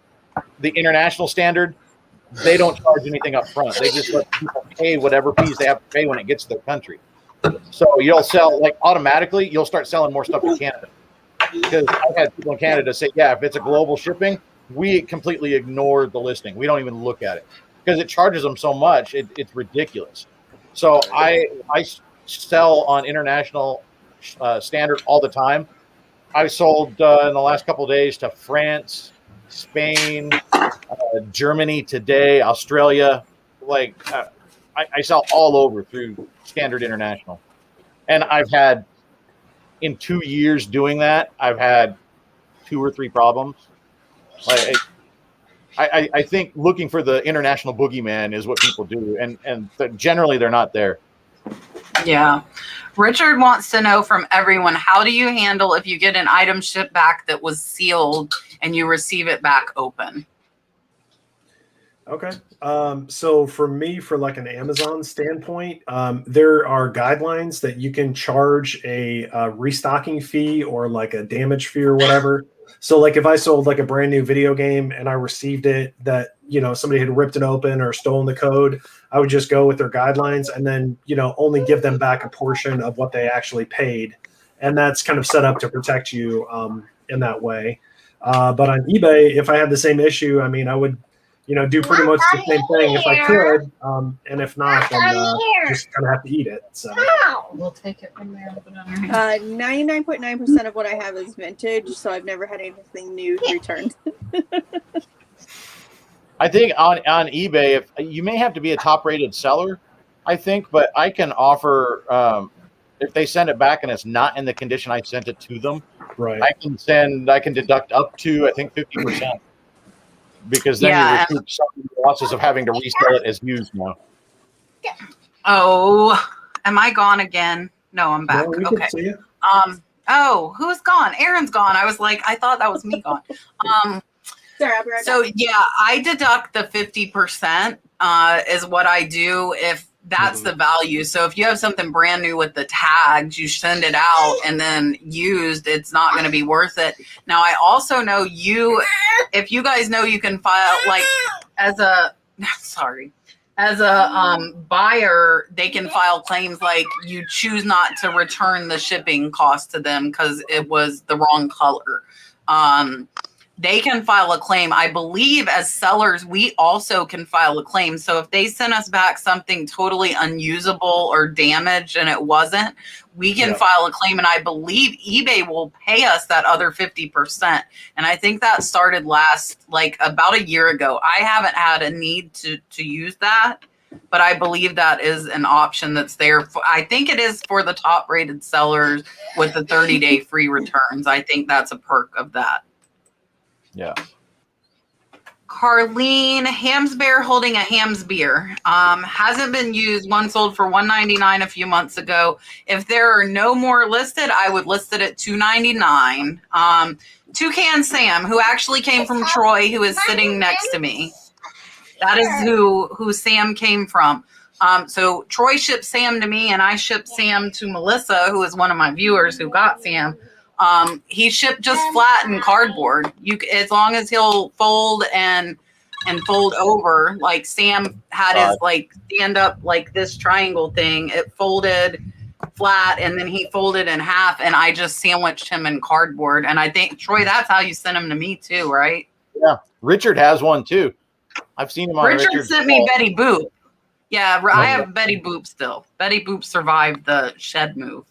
The international standard, they don't charge anything up front. They just let people pay whatever fees they have to pay when it gets to their country. So you'll sell, like automatically, you'll start selling more stuff in Canada. Because I've had people in Canada say, yeah, if it's a global shipping, we completely ignore the listing. We don't even look at it because it charges them so much. It's ridiculous. So I sell on international standard all the time. I sold in the last couple of days to France, Spain, Germany today, Australia. Like I sell all over through Standard International. And I've had, in 2 years doing that, I've had 2 or 3 problems. Like, I think looking for the international boogeyman is what people do. And generally they're not there. Yeah. Richard wants to know from everyone, how do you handle if you get an item shipped back that was sealed and you receive it back open? Okay. So for me, for like an Amazon standpoint, there are guidelines that you can charge a restocking fee or like a damage fee or whatever. So like if I sold like a brand new video game and I received it that, somebody had ripped it open or stolen the code, I would just go with their guidelines and then, only give them back a portion of what they actually paid. And that's kind of set up to protect you in that way. But on eBay, if I had the same issue, I mean, I would, do pretty much the same thing if I could. And if not, then just kind of have to eat it. So We'll take it from there. 99.9% of what I have is vintage, so I've never had anything new returned. I think on eBay, if you may have to be a top-rated seller, I think, but I can offer if they send it back and it's not in the condition I sent it to them, right, I can deduct up to, I think, 50%, because then you recoup some of the losses of having to resell it as used now. Oh, am I gone again? No, I'm back. No, we okay. can see it. Oh, who's gone? Erin's gone. I was like, I thought that was me gone. Sorry, I'll be right So back. yeah, I deduct the 50% is what I do if that's the value. So if you have something brand new with the tags, you send it out and then used, it's not going to be worth it. Now, I also know if you guys know, you can file like as a buyer, they can file claims like you choose not to return the shipping cost to them because it was the wrong color. They can file a claim. I believe as sellers, we also can file a claim. So if they send us back something totally unusable or damaged and it wasn't, we can file a claim. And I believe eBay will pay us that other 50%. And I think that started like about a year ago. I haven't had a need to use that, but I believe that is an option that's there. I think it is for the top rated sellers with the 30-day free returns. I think that's a perk of that. Yeah. Carlene, Ham's Bear holding a Ham's beer. Hasn't been used. One sold for $1.99 a few months ago. If there are no more listed, I would list it at $2.99. Toucan Sam, who actually came from Troy, who is sitting next to me. That is who Sam came from. So Troy shipped Sam to me, and I shipped Sam to Melissa, who is one of my viewers who got Sam. He shipped just flat in cardboard. As long as he'll fold and fold over, like Sam had his like stand up like this triangle thing. It folded flat and then he folded in half, and I just sandwiched him in cardboard. And I think, Troy, that's how you sent him to me too, right? Yeah. Richard has one too. I've seen him on Richard sent me Betty Boop. Yeah, I have Betty Boop still. Betty Boop survived the shed move.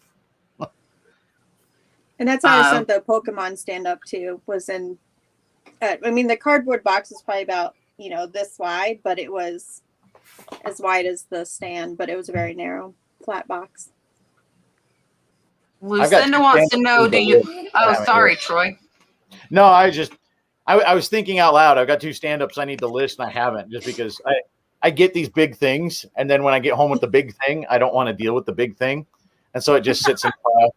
And that's how I sent the Pokemon stand up too, was in I mean, the cardboard box was probably about, this wide, but it was as wide as the stand, but it was a very narrow, flat box. Lucinda wants to know, do you? Oh, sorry, Troy. No, I was thinking out loud. I've got 2 stand-ups I need to list, and I haven't, just because I get these big things, and then when I get home with the big thing, I don't want to deal with the big thing, and so it just sits in file.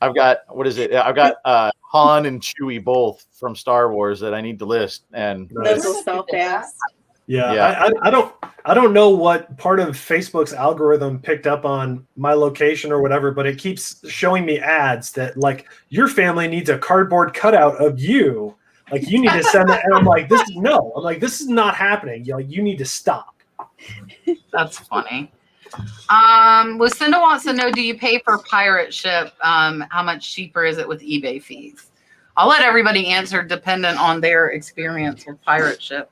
I've got, what is it? I've got Han and Chewie both from Star Wars that I need to list, and those will sell fast. Yeah. I don't know what part of Facebook's algorithm picked up on my location or whatever, but it keeps showing me ads that like your family needs a cardboard cutout of you. Like you need to send it, and I'm like, this is not happening. You need to stop. That's funny. Lucinda wants to know, do you pay for pirate ship? How much cheaper is it with eBay fees? I'll let everybody answer dependent on their experience with pirate ship.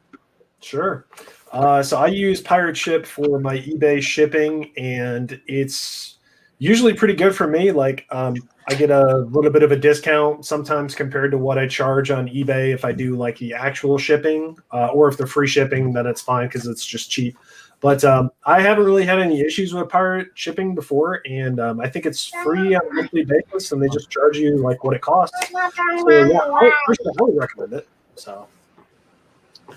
Sure. So I use pirate ship for my eBay shipping, and it's usually pretty good for me. Like I get a little bit of a discount sometimes compared to what I charge on eBay if I do like the actual shipping, or if they're free shipping, then it's fine because it's just cheap. But I haven't really had any issues with pirate shipping before, and I think it's free on a monthly basis, and they just charge you like what it costs. So yeah, I would recommend it. So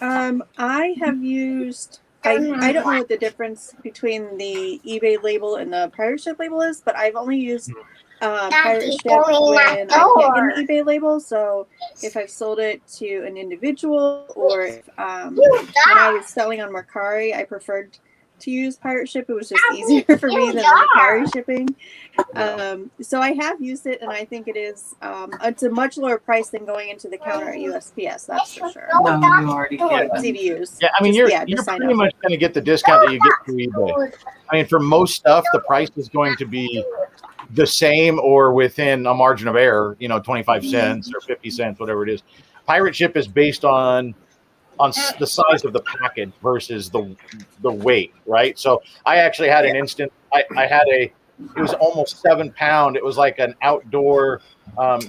I have used. I don't know what the difference between the eBay label and the pirate ship label is, but I've only used pirate ship when I can't get an eBay label. So if I've sold it to an individual, or if, when I was selling on Mercari, I preferred to use pirate ship. It was just easier for me than Mercari shipping. So I have used it, and I think it is it's a much lower price than going into the counter at USPS. That's for sure. No, you already get them. CVUs. Yeah, I mean, you're pretty much going to get the discount that you get through eBay. I mean, for most stuff, the price is going to be the same or within a margin of error, 25 cents or 50 cents, whatever it is. Pirate ship is based on the size of the package versus the weight, right? So I actually had an instant. I had it was almost 7 pound. It was like an outdoor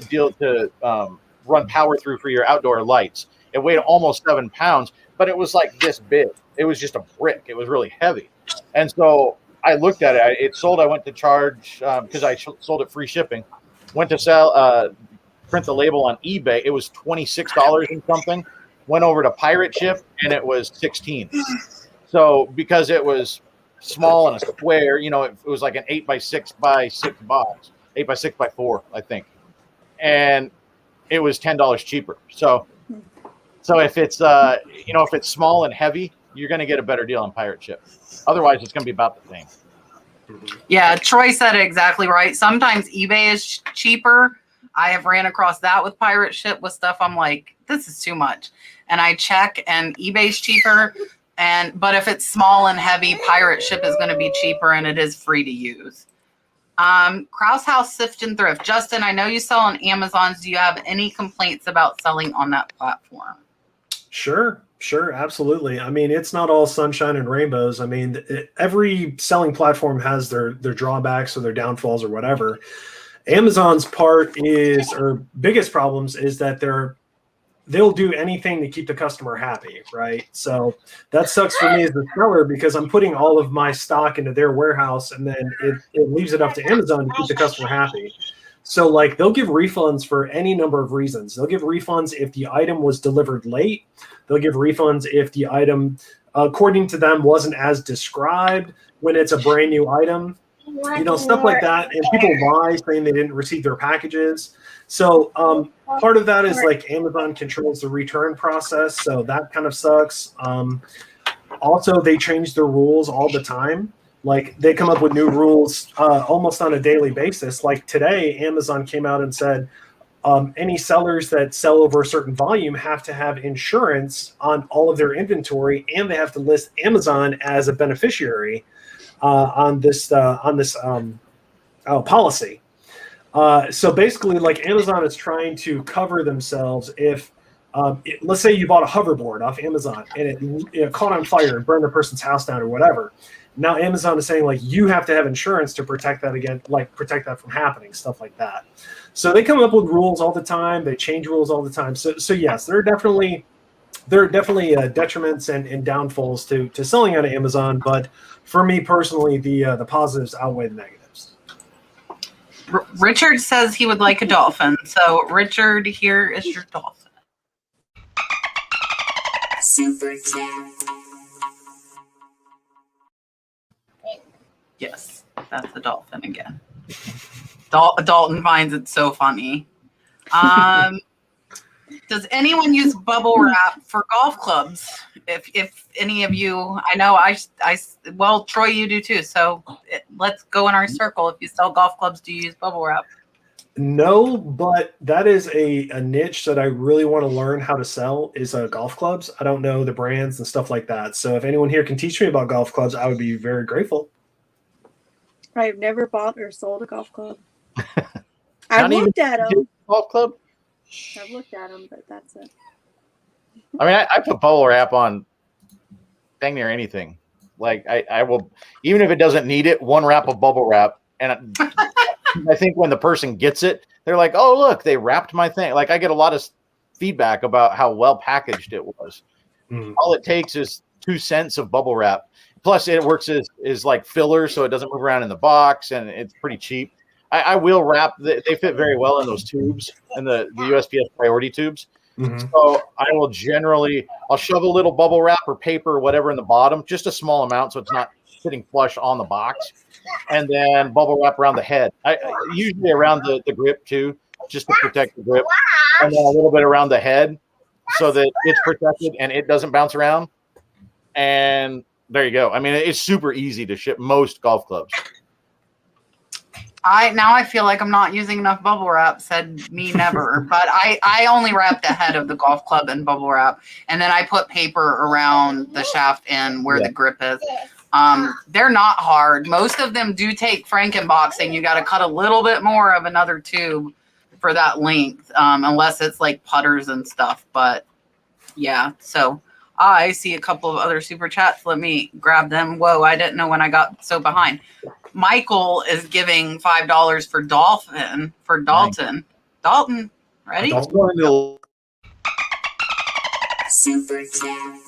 deal to run power through for your outdoor lights. It weighed almost 7 pounds, but it was like this big. It was just a brick. It was really heavy. And so I looked at it. It sold. I went to charge because I sold it free shipping. Went to sell, print the label on eBay. It was $26 and something. Went over to pirate ship and it was $16. So because it was small and a square, it was like an 8x6 by 6 box, 8x6 by 4, I think, and it was $10 cheaper. So if it's if it's small and heavy, you're going to get a better deal on pirate ship. Otherwise, it's going to be about the same. Yeah, Troy said it exactly right. Sometimes eBay is cheaper. I have ran across that with pirate ship with stuff. I'm like, this is too much. And I check and eBay's cheaper. But if it's small and heavy, pirate ship is going to be cheaper, and it is free to use. Krause House Sift and Thrift. Justin, I know you sell on Amazon. Do you have any complaints about selling on that platform? Sure, absolutely. I mean, it's not all sunshine and rainbows. I mean, every selling platform has their drawbacks or their downfalls or whatever. Amazon's biggest problems is that they'll do anything to keep the customer happy, right? So that sucks for me as the seller because I'm putting all of my stock into their warehouse, and then it leaves it up to Amazon to keep the customer happy. So like they'll give refunds for any number of reasons. They'll give refunds if the item was delivered late. They'll give refunds if the item, according to them, wasn't as described when it's a brand new item. Stuff like that. And people lie saying they didn't receive their packages. So part of that is like Amazon controls the return process. So that kind of sucks. Also, they change their rules all the time. Like they come up with new rules almost on a daily basis. Like today, Amazon came out and said any sellers that sell over a certain volume have to have insurance on all of their inventory, and they have to list Amazon as a beneficiary on this policy. So basically, like Amazon is trying to cover themselves if let's say you bought a hoverboard off Amazon and it caught on fire and burned the person's house down or whatever. Now Amazon is saying like you have to have insurance to protect that against, like protect that from happening, stuff like that. So they come up with rules all the time. They change rules all the time. So yes, there are definitely detriments and downfalls to selling on Amazon. But for me personally, the positives outweigh the negatives. Richard says he would like a dolphin. So Richard, here is your dolphin. Super chat. Yes, that's the dolphin again. Dalton finds it so funny. Does anyone use bubble wrap for golf clubs? If any of you, I know well, Troy, you do too. So let's go in our circle. If you sell golf clubs, do you use bubble wrap? No, but that is a niche that I really want to learn how to sell is golf clubs. I don't know the brands and stuff like that. So if anyone here can teach me about golf clubs, I would be very grateful. I've never bought or sold a golf club. I've looked at them. Golf club? I've looked at them, but that's it. I mean, I put bubble wrap on dang near anything. Like I will, even if it doesn't need it, one wrap of bubble wrap. And I think when the person gets it, they're like, oh, look, they wrapped my thing. Like I get a lot of feedback about how well packaged it was. All it takes is 2 cents of bubble wrap. Plus it works as like filler, so it doesn't move around in the box, and it's pretty cheap. I will wrap. They fit very well in those tubes, in the USPS priority tubes. So I will I'll shove a little bubble wrap or paper or whatever in the bottom, just a small amount so it's not sitting flush on the box, and then bubble wrap around the head. I usually around the grip too, just to protect the grip, and then a little bit around the head so that it's protected and it doesn't bounce around. And there you go. I mean, it's super easy to ship most golf clubs. Now I feel like I'm not using enough bubble wrap. Said me never, but I only wrap the head of the golf club in bubble wrap, and then I put paper around the shaft and where the grip is. They're not hard. Most of them do take Frankenboxing. You got to cut a little bit more of another tube for that length, unless it's like putters and stuff. But yeah, so I see a couple of other super chats. Let me grab them. Whoa, I didn't know when I got so behind. Michael is giving $5 for Dalton. Nice. Dalton, ready? Super chat.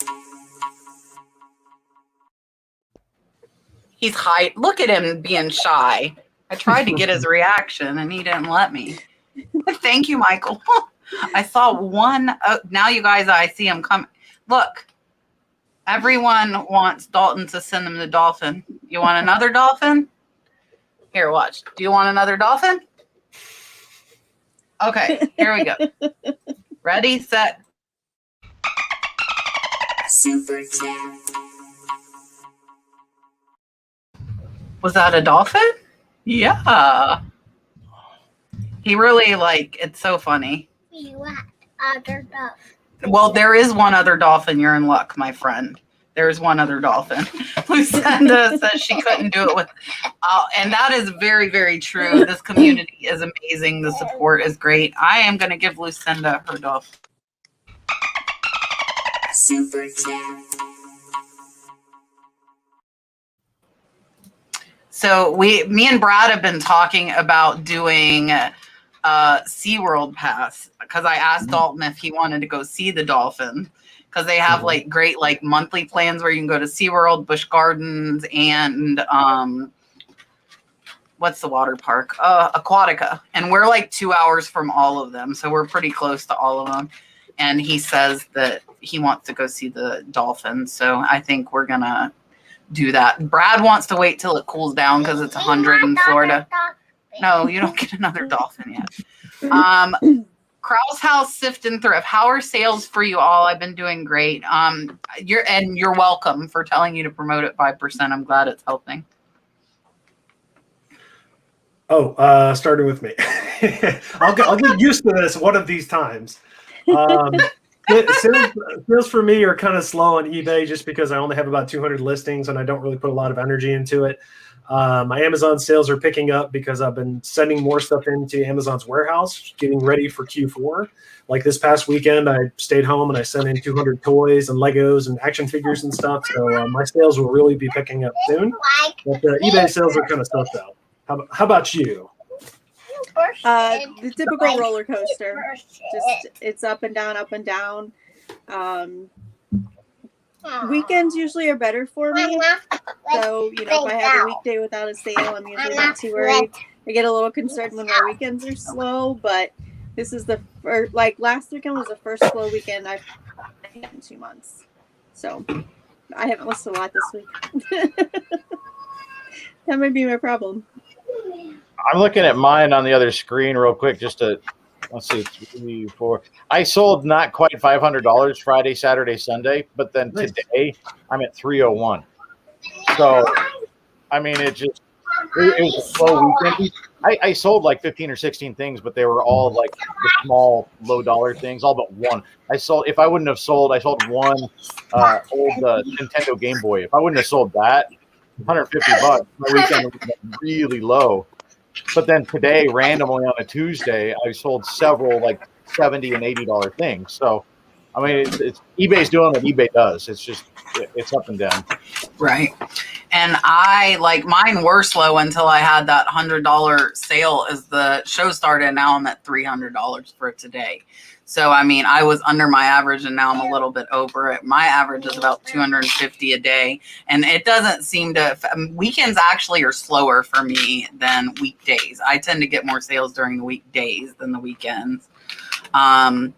He's high. Look at him being shy. I tried to get his reaction and he didn't let me. Thank you, Michael. I saw one. Now you guys, I see him coming. Look, everyone wants Dalton to send them the dolphin. You want another dolphin? Here, watch. Do you want another dolphin? Okay, here we go. Ready, set. Super chat. Was that a dolphin? Yeah. He really it's so funny. We want other dolphin. Well, there is one other dolphin. You're in luck, my friend. There's one other dolphin. Lucinda says she couldn't do it with, and that is very, very true. This community is amazing. The support is great. I am going to give Lucinda her dolphin. Super chat. So me and Brad have been talking about doing SeaWorld Pass, because I asked Dalton if he wanted to go see the dolphin, because they have great monthly plans where you can go to SeaWorld, Busch Gardens, and what's the water park? Aquatica. And we're 2 hours from all of them, so we're pretty close to all of them. And he says that he wants to go see the dolphin, so I think we're gonna do that. Brad wants to wait till it cools down because it's 100 in Florida. No, you don't get another dolphin yet. Krause House, Sift, and Thrift. How are sales for you all? I've been doing great. You're welcome for telling you to promote it 5%. I'm glad it's helping. Oh, starting with me. I'll get used to this one of these times. Sales for me are kind of slow on eBay just because I only have about 200 listings and I don't really put a lot of energy into it. My Amazon sales are picking up because I've been sending more stuff into Amazon's warehouse, getting ready for Q4. Like this past weekend, I stayed home and I sent in 200 toys and Legos and action figures and stuff. So my sales will really be picking up soon. But the eBay sales are kind of stuffed out. How about you? The typical roller coaster. Just it's up and down, up and down. Weekends usually are better for me. So, if I have a weekday without a sale, I'm usually not too worried. I get a little concerned when my weekends are slow, but this is the first, last weekend was the first slow weekend I've had in 2 months. So I haven't listed a lot this week. That might be my problem. I'm looking at mine on the other screen real quick just to, let's see, 3, 4. I sold not quite $500 Friday, Saturday, Sunday, but then today I'm at 301. So, I mean, it was a slow weekend. I sold like 15 or 16 things, but they were all like the small, low dollar things, all but one. If I wouldn't have sold, I sold one old Nintendo Game Boy. If I wouldn't have sold that, $150, my weekend would have been really low. But then today, randomly on a Tuesday, I sold several like $70 and $80 things. So, I mean, it's eBay's doing what eBay does. It's just it's up and down. Right. And mine were slow until I had that $100 sale as the show started. Now I'm at $300 for today. So, I mean, I was under my average and now I'm a little bit over it. My average is about $250 a day. And it doesn't seem to, weekends actually are slower for me than weekdays. I tend to get more sales during the weekdays than the weekends. And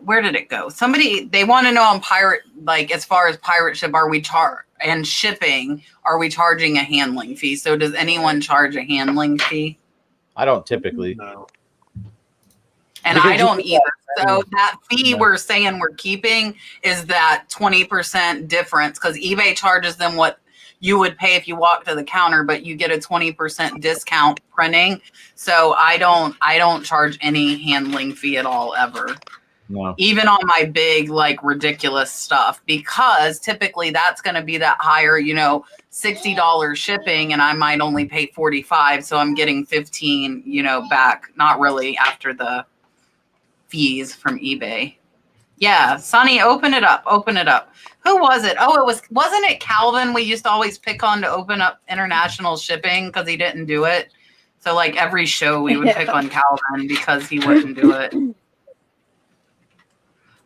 where did it go? They want to know on pirate, as far as pirate ship, and shipping, are we charging a handling fee? So does anyone charge a handling fee? I don't typically. No. And I don't either. So that fee we're saying we're keeping is that 20% difference, because eBay charges them what you would pay if you walk to the counter, but you get a 20% discount printing. So I don't charge any handling fee at all ever. No. Even on my big, ridiculous stuff, because typically that's going to be that higher, $60 shipping, and I might only pay $45. So I'm getting $15, back. Not really after the fees from eBay. Yeah, Sonny, open it up. Who was it? Oh, wasn't it Calvin? We used to always pick on to open up international shipping because he didn't do it. So every show we would pick on Calvin because he wouldn't do it.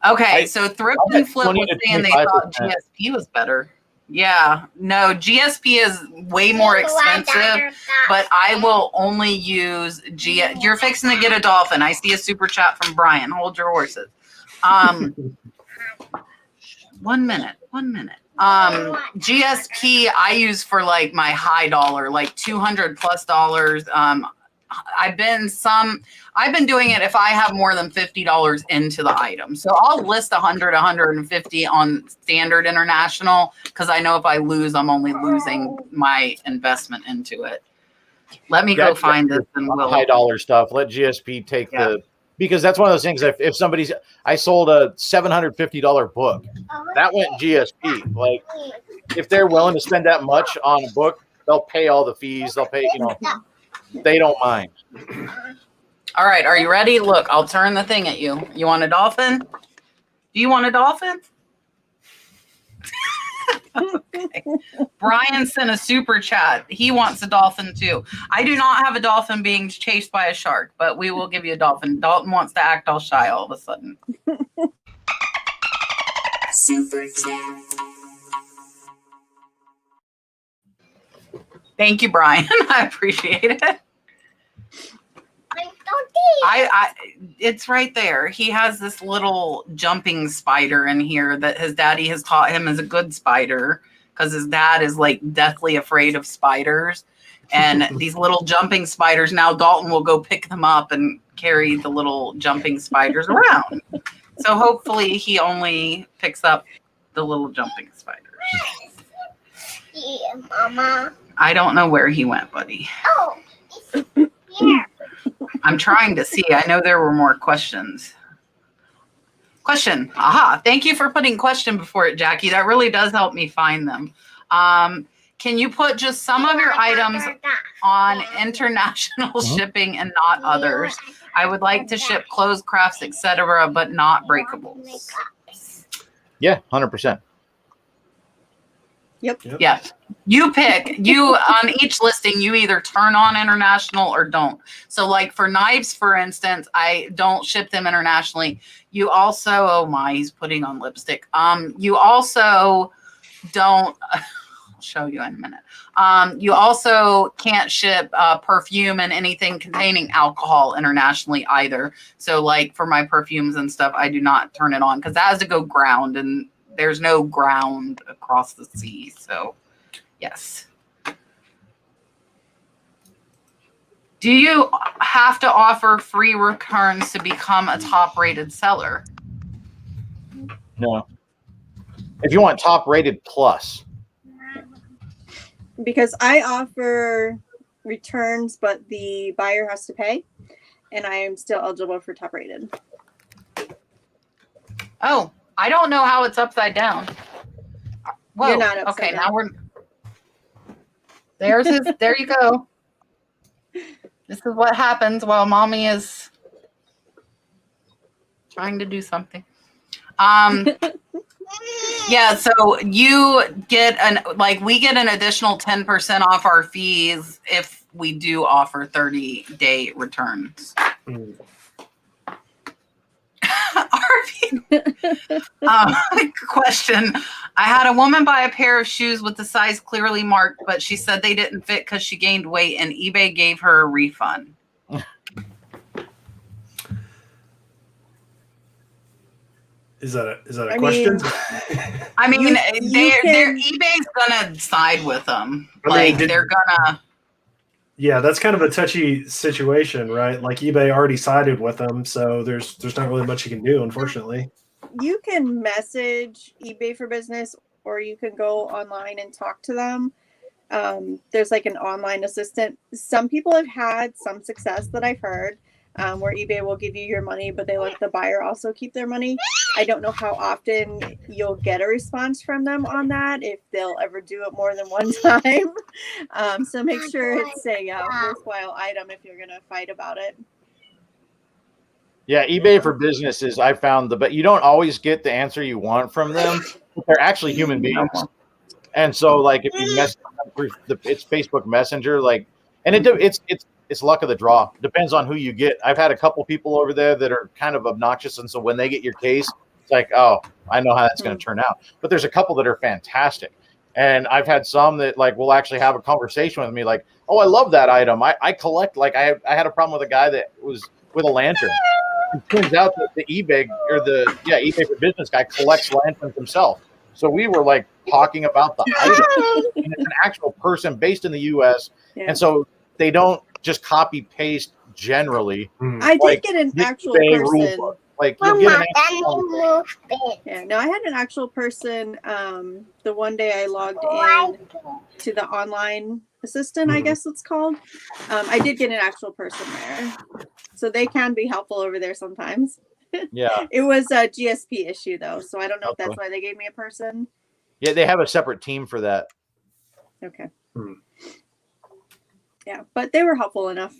Okay, so Thrift and Flip was saying they thought GSP was better. Yeah, no, GSP is way more expensive, but I will only use You're fixing to get a dolphin. I see a super chat from Brian. Hold your horses. 1 minute. GSP I use for my high dollar, $200+. I've been doing it if I have more than $50 into the item. So I'll list 100, 150 on standard international, because I know if I lose, I'm only losing my investment into it. Let me go find this and we'll high dollar stuff. Let GSP take because that's one of those things. If I sold a $750 book, that went GSP. If they're willing to spend that much on a book, they'll pay all the fees. They'll pay, they don't mind. All right. Are you ready? Look, I'll turn the thing at you. You want a dolphin? Do you want a dolphin? Okay. Brian sent a super chat. He wants a dolphin too. I do not have a dolphin being chased by a shark, but we will give you a dolphin. Dalton wants to act all shy all of a sudden. Super chat. Thank you, Brian. I appreciate it. It's right there. He has this little jumping spider in here that his daddy has taught him is a good spider, because his dad is deathly afraid of spiders. And these little jumping spiders, now Dalton will go pick them up and carry the little jumping spiders around. So hopefully he only picks up the little jumping spiders. Yeah, Mama. I don't know where he went, buddy. Oh, it's here. I'm trying to see. I know there were more questions. Question. Aha. Thank you for putting question before it, Jackie. That really does help me find them. can you put just some of your items on international shipping and not others? I would like to ship clothes, crafts, etc., but not breakables. Yeah, 100%. Yep. Yeah. You pick. You on each listing, you either turn on international or don't. So like for knives, for instance, I don't ship them internationally. You also, oh my, he's putting on lipstick. You also don't, I'll show you in a minute. You also can't ship perfume and anything containing alcohol internationally either. So like for my perfumes and stuff, I do not turn it on because that has to go ground, and there's no ground across the sea. So yes. Do you have to offer free returns to become a top rated seller? No. If you want top rated plus. Because I offer returns, but the buyer has to pay, and I am still eligible for top rated. Oh, I don't know how it's upside down. Whoa. You're not upside okay, down. now we're there's his there you go. This is what happens while mommy is trying to do something. Yeah, so you get we get an additional 10% off our fees if we do offer 30-day returns. Question. I had a woman buy a pair of shoes with the size clearly marked, but she said they didn't fit because she gained weight, and eBay gave her a refund. Is that a question? I mean, can- eBay's gonna side with them. I mean, they're gonna. Yeah, that's kind of a touchy situation, right? Like eBay already sided with them, so there's not really much you can do, unfortunately. You can message eBay for Business, or you can go online and talk to them. There's like an online assistant. Some people have had some success that I've heard, where eBay will give you your money, but they let the buyer also keep their money. I don't know how often you'll get a response from them on that, if they'll ever do it more than one time. So make sure it's a worthwhile item if you're going to fight about it. Yeah, eBay for businesses, I found but you don't always get the answer you want from them. They're actually human beings. And so like if you mess it's Facebook Messenger, and it's luck of the draw. Depends on who you get. I've had a couple people over there that are kind of obnoxious, and so when they get your case, it's like, oh, I know how that's going to turn out. But there's a couple that are fantastic, and I've had some that will actually have a conversation with me, like, oh, I love that item. I collect. I had a problem with a guy that was with a lantern. It turns out that the eBay eBay for Business guy collects lanterns himself. So we were talking about the item, and it's an actual person based in the U.S. Yeah. And so they don't just copy paste generally. I did get an actual person. You get an actual. Yeah, no, I had an actual person. The one day I logged in to the online assistant, I guess it's called. I did get an actual person there, so they can be helpful over there sometimes. Yeah, it was a GSP issue though, so I don't know if that's why they gave me a person. Yeah, they have a separate team for that. Okay. Yeah, but they were helpful enough.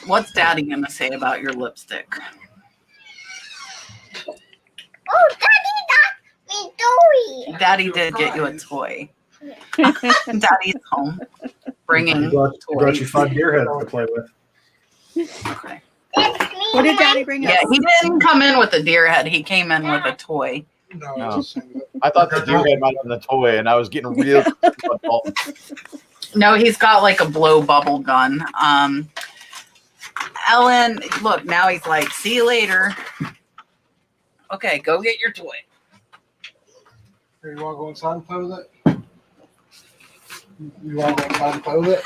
What's Daddy gonna say about your lipstick? Oh, Daddy got me toy. Daddy did get you a toy. Daddy's home, bringing brought you 5 deer heads to play with. Okay. What did Daddy bring us? Yeah, he didn't come in with a deer head. He came in with a toy. No. I thought the deer head might have been the toy, and I was getting real. No, he's got a blow bubble gun. Ellen, look, now he's like, see you later. Okay, go get your toy. You want to go inside and play with it? You want to go inside and play with it?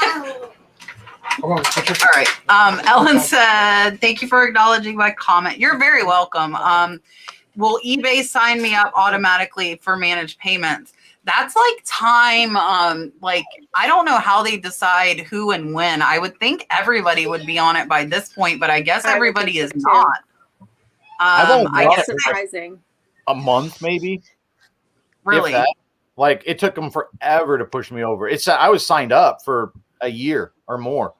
Come on, put your... All right. Ellen said, thank you for acknowledging my comment. You're very welcome. Will eBay sign me up automatically for managed payments? That's time. I don't know how they decide who and when. I would think everybody would be on it by this point, but I guess everybody is not. I've only I bought guess it Surprising. a month, maybe. Really? If that. Like, it took them forever to push me over. I was signed up for a year or more.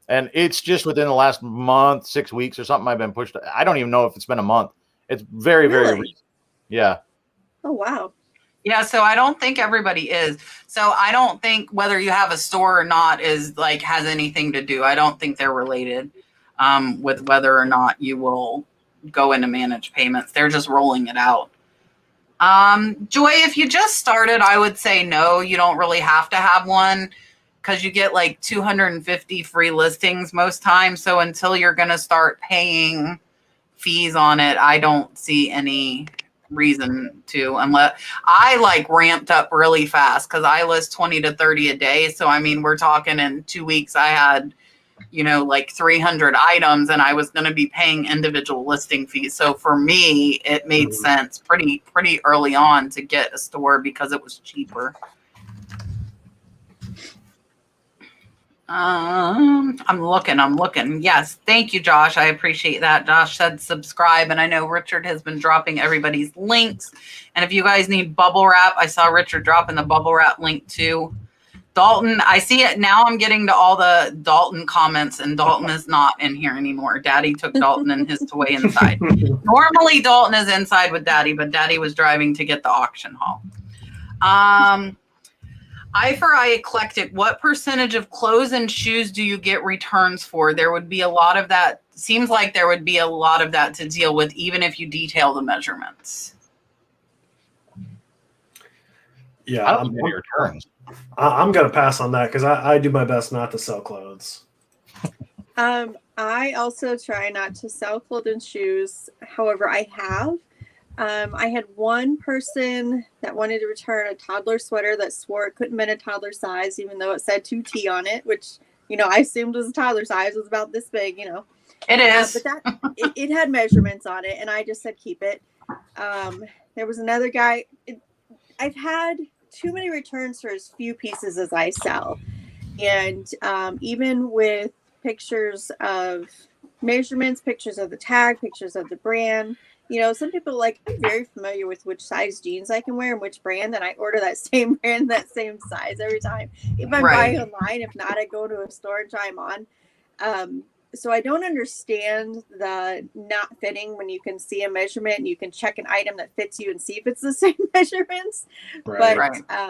And it's just within the last month, 6 weeks or something, I've been pushed. I don't even know if it's been a month. It's very, very recent. Yeah. Oh, wow. Yeah, so I don't think everybody is. So I don't think whether you have a store or not is like has anything to do. I don't think they're related with whether or not you will go into managed payments. They're just rolling it out. Joy, if you just started, I would say no, you don't really have to have one because you get like 250 free listings most times. So until you're going to start paying fees on it, I don't see any reason to, unless I like ramped up really fast because I list 20 to 30 a day. So, I mean, we're talking in 2 weeks, I had, like 300 items and I was going to be paying individual listing fees. So for me, it made sense pretty early on to get a store because it was cheaper. I'm looking. Yes. Thank you, Josh. I appreciate that. Josh said subscribe. And I know Richard has been dropping everybody's links. And if you guys need bubble wrap, I saw Richard dropping the bubble wrap link too. Dalton, I see it now. I'm getting to all the Dalton comments, and Dalton is not in here anymore. Daddy took Dalton and his toy inside. Normally, Dalton is inside with Daddy, but Daddy was driving to get the auction haul. Eye for Eye Eclectic, what percentage of clothes and shoes do you get returns for? There would be a lot of that. Seems like there would be a lot of that to deal with, even if you detail the measurements. Yeah, I don't get any returns. I'm going to pass on that because I do my best not to sell clothes. I also try not to sell clothes and shoes. However, I have. I had one person that wanted to return a toddler sweater that swore it couldn't have been a toddler size, even though it said 2T on it, which, I assumed was a toddler size. It was about this big, It is. But it had measurements on it, and I just said keep it. There was another guy. I've had too many returns for as few pieces as I sell. And even with pictures of measurements, pictures of the tag, pictures of the brand, some people I'm very familiar with which size jeans I can wear and which brand, and I order that same brand, that same size every time. If I'm buying online, if not, I go to a store and try them on. So I don't understand the not fitting when you can see a measurement and you can check an item that fits you and see if it's the same measurements. Right. But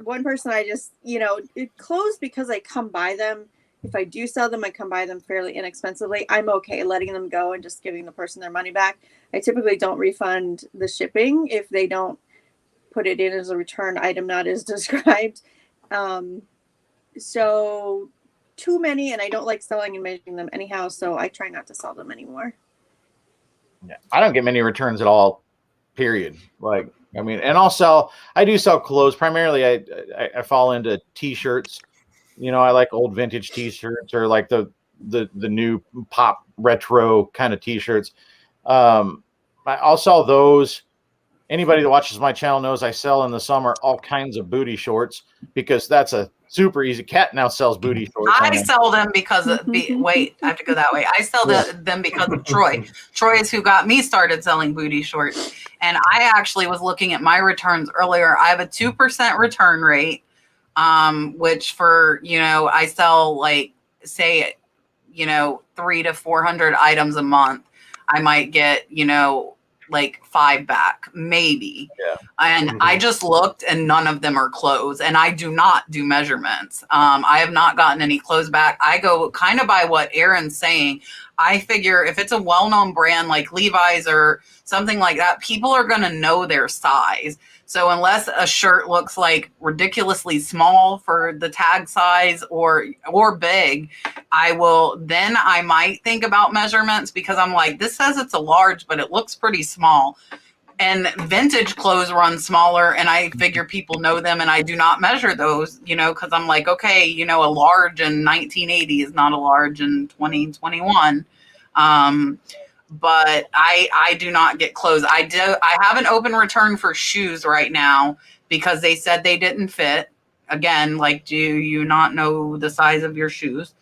one person I just, it closed because I come by them. If I do sell them, I come by them fairly inexpensively. I'm okay letting them go and just giving the person their money back. I typically don't refund the shipping if they don't put it in as a return item, not as described. So too many, and I don't like selling and measuring them anyhow, so I try not to sell them anymore. Yeah, I don't get many returns at all, period. And I do sell clothes. Primarily, I fall into T-shirts. I like old vintage T-shirts or like the new pop retro kind of T-shirts. I'll sell those. Anybody that watches my channel knows I sell in the summer all kinds of booty shorts because that's a super easy. Kat now sells booty shorts. I sell them because of wait, I have to go that way. I sell them because of Troy. Troy is who got me started selling booty shorts. And I actually was looking at my returns earlier. I have a 2% return rate, which for, I sell say, 300 to 400 items a month. I might get, 5 back, maybe. Yeah. And I just looked and none of them are clothes. And I do not do measurements. I have not gotten any clothes back. I go kind of by what Erin's saying. I figure if it's a well-known brand like Levi's or something like that, people are going to know their size. So unless a shirt looks ridiculously small for the tag size or big, I might think about measurements because I'm like, this says it's a large, but it looks pretty small. And vintage clothes run smaller, and I figure people know them, and I do not measure those, because I'm like, okay, a large in 1980 is not a large in 2021. But I do not get clothes. I have an open return for shoes right now because they said they didn't fit. Again, do you not know the size of your shoes?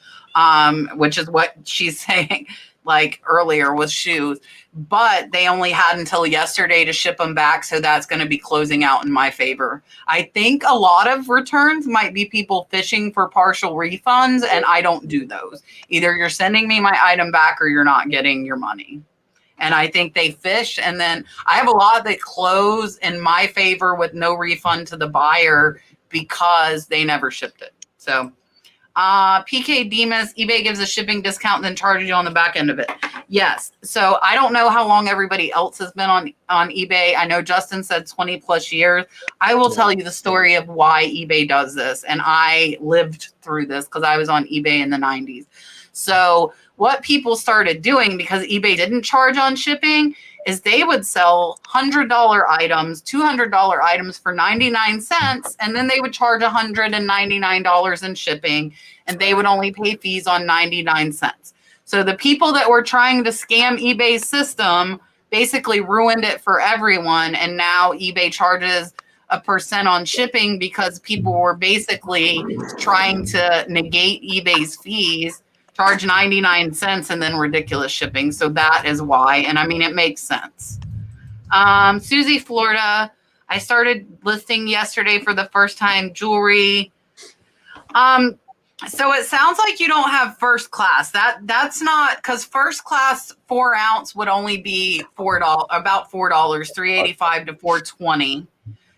Which is what she's saying. like earlier with shoes, but they only had until yesterday to ship them back. So that's going to be closing out in my favor. I think a lot of returns might be people fishing for partial refunds, and I don't do those. Either you're sending me my item back or you're not getting your money. And I think they fish. And then I have a lot that close in my favor with no refund to the buyer because they never shipped it. So PK Demas, eBay gives a shipping discount and then charges you on the back end of it. Yes. So I don't know how long everybody else has been on eBay. I know Justin said 20 plus years. I will tell you the story of why eBay does this. And I lived through this because I was on eBay in the 90s. So what people started doing, because eBay didn't charge on shipping, is they would sell $100 items, $200 items for 99 cents, and then they would charge $199 in shipping, and they would only pay fees on 99 cents. So the people that were trying to scam eBay's system basically ruined it for everyone, and now eBay charges a % on shipping because people were basically trying to negate eBay's fees, charge 99 cents and then ridiculous shipping. So that is why. And I mean, it makes sense. Susie, Florida. I started listing yesterday for the first time jewelry. So it sounds like you don't have first class. That's not, because first class 4 ounce would only be about $4, $3.85 to $4.20.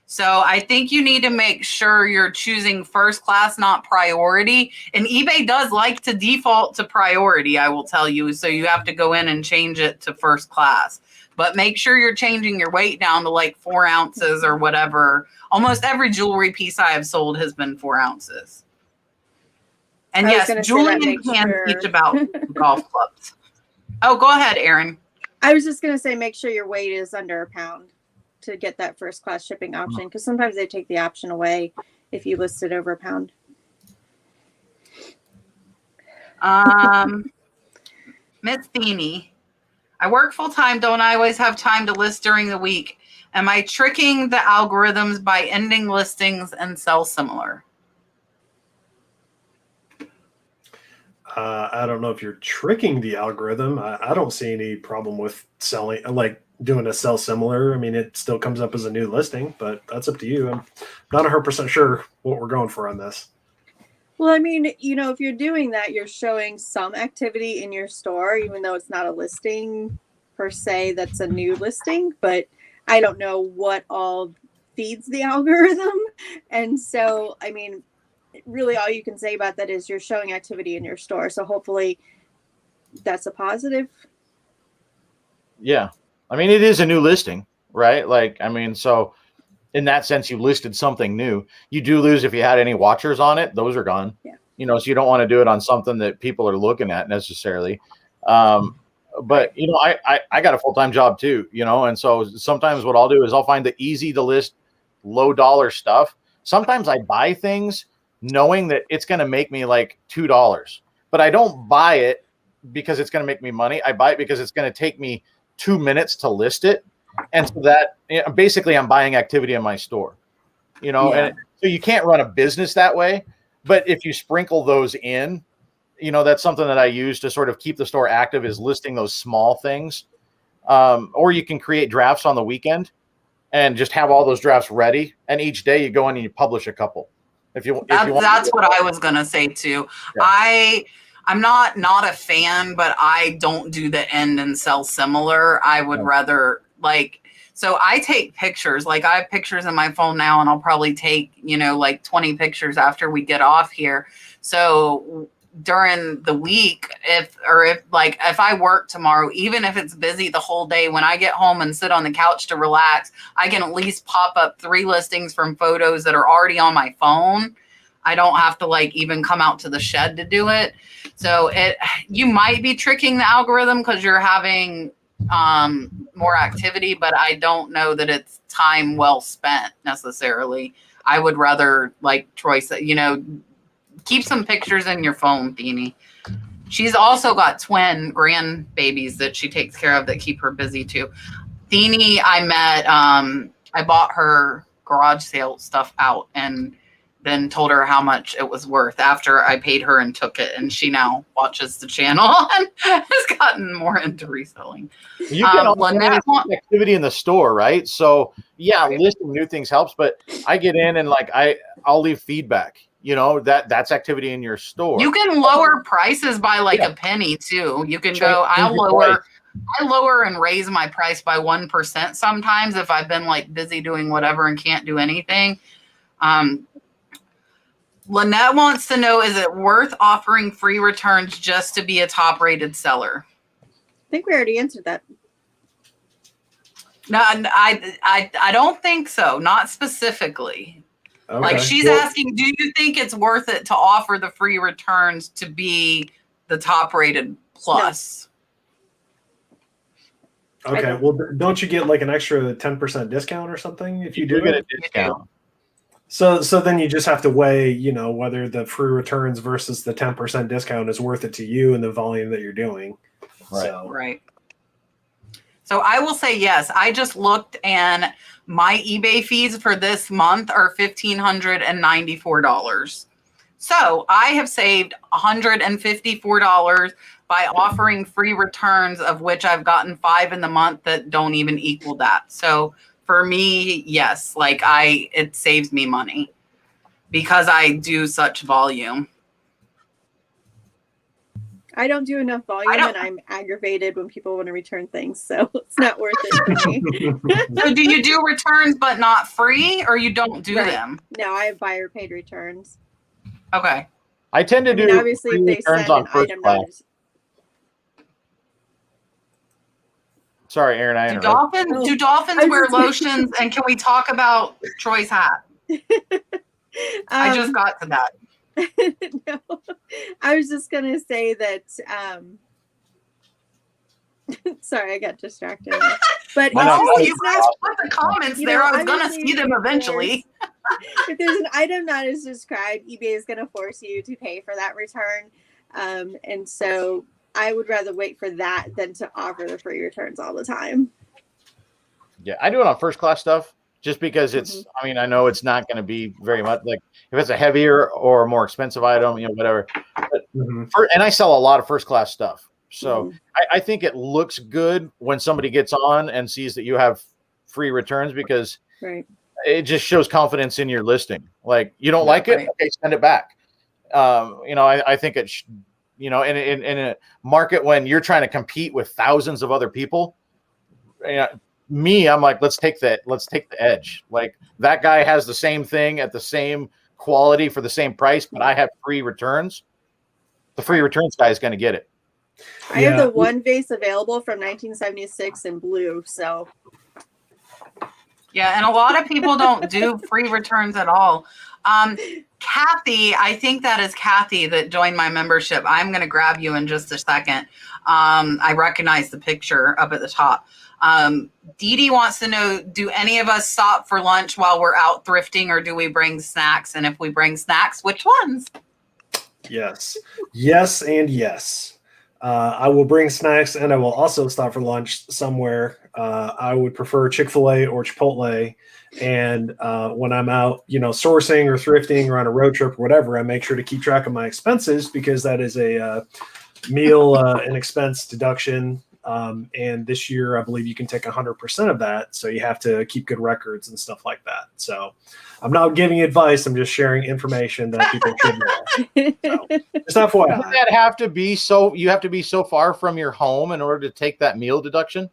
So I think you need to make sure you're choosing first class, not priority. And eBay does like to default to priority, I will tell you. So you have to go in and change it to first class. But make sure you're changing your weight down to like 4 ounces or whatever. Almost every jewelry piece I have sold has been 4 ounces. And yes, Julian can teach about golf clubs. Oh, go ahead, Erin. I was just going to say, make sure your weight is under a pound to get that first class shipping option, because sometimes they take the option away if you list it over a pound. Miss Beanie, I work full time. Don't I always have time to list during the week? Am I tricking the algorithms by ending listings and sell similar? I don't know if you're tricking the algorithm. I don't see any problem with selling, like doing a sell similar. I mean, it still comes up as a new listing, but that's up to you. I'm not 100% sure what we're going for on this. Well, I mean, if you're doing that, you're showing some activity in your store, even though it's not a listing per se, that's a new listing, but I don't know what all feeds the algorithm. And so, I mean, really all you can say about that is you're showing activity in your store. So hopefully that's a positive. Yeah. I mean, it is a new listing, right? Like, I mean, so in that sense, you listed something new. You do lose if you had any watchers on it. Those are gone. Yeah. So you don't want to do it on something that people are looking at necessarily. But, I got a full-time job too, and so sometimes what I'll do is I'll find the easy to list low dollar stuff. Sometimes I buy things knowing that it's going to make me like $2, but I don't buy it because it's going to make me money. I buy it because it's going to take me 2 minutes to list it. And so that basically I'm buying activity in my store, and so you can't run a business that way. But if you sprinkle those in, that's something that I use to sort of keep the store active, is listing those small things. Or you can create drafts on the weekend and just have all those drafts ready. And each day you go in and you publish a couple. That's what I was going to say too. Yeah. I'm not a fan, but I don't do the end and sell similar. I would rather so I take pictures. Like I have pictures in my phone now, and I'll probably take, like 20 pictures after we get off here. So during the week, if I work tomorrow, even if it's busy the whole day, when I get home and sit on the couch to relax, I can at least pop up 3 listings from photos that are already on my phone. I don't have to even come out to the shed to do it. So you might be tricking the algorithm because you're having more activity, but I don't know that it's time well spent necessarily. I would rather, like Troy said, keep some pictures in your phone, Beanie. She's also got twin grandbabies that she takes care of that keep her busy too. Beanie, I met, I bought her garage sale stuff out, and then told her how much it was worth after I paid her and took it. And she now watches the channel and has gotten more into reselling. You can Lynette activity in the store, right? So yeah, Right. listing new things helps, but I get in and like I'll leave feedback. You know, that's activity in your store. You can lower prices by like a penny too. You can go, I lower and raise my price by 1% sometimes if I've been like busy doing whatever and can't do anything. Lynette wants to know, is it worth offering free returns just to be a top rated seller? I think we already answered that. No, I don't think so. Not specifically. Okay. Like she's asking, do you think it's worth it to offer the free returns to be the top rated plus? Okay. Well, don't you get like an extra 10% discount or something if you do get it? a discount. So then you just have to weigh, you know, whether the free returns versus the 10% discount is worth it to you and the volume that you're doing. Right. So. Right. So I will say yes. I just looked and my eBay fees for this month are $1,594. So I have saved $154 by offering free returns, of which I've gotten 5 in the month that don't even equal that. So for me, yes, like it saves me money because I do such volume. I don't do enough volume, and I'm aggravated when people want to return things, so it's not worth it for me. So do you do returns but not free, or you don't do them? No, I have buyer paid returns. Okay. I tend to do obviously if they returns send on an first item class. notice. Sorry, Erin, I Do interrupted. dolphins wear lotions? And can we talk about Troy's hat? I just got to that. No, I was just gonna say that. Sorry, I got distracted. But you guys put the comments there. I was gonna see them eventually. If there's an item not as described, eBay is gonna force you to pay for that return, and so I would rather wait for that than to offer the free returns all the time. Yeah, I do it on first class stuff. Just because it's, I mean, I know it's not going to be very much like if it's a heavier or more expensive item, you know, whatever. But and I sell a lot of first class stuff. So I think it looks good when somebody gets on and sees that you have free returns because it just shows confidence in your listing. Like you don't like it, okay, send it back. You know, I think it, you know, in a market when you're trying to compete with thousands of other people, you know, I'm like, let's take the edge. Like that guy has the same thing at the same quality for the same price, but I have free returns. The free returns guy is going to get it. I have the one vase available from 1976 in blue. So yeah, and a lot of people don't do free returns at all. Kathy, I think that is Kathy that joined my membership. I'm going to grab you in just a second. I recognize the picture up at the top. Dee Dee wants to know, do any of us stop for lunch while we're out thrifting, or do we bring snacks? And if we bring snacks, which ones? Yes. Yes and yes. I will bring snacks, and I will also stop for lunch somewhere. I would prefer Chick-fil-A or Chipotle. And when I'm out, you know, sourcing or thrifting or on a road trip or whatever, I make sure to keep track of my expenses because that is a meal and expense deduction. And this year, I believe you can take 100% of that. So you have to keep good records and stuff like that. So I'm not giving advice. I'm just sharing information that people should know. So, just FYI. Doesn't that have to be so? You have to be so far from your home in order to take that meal deduction?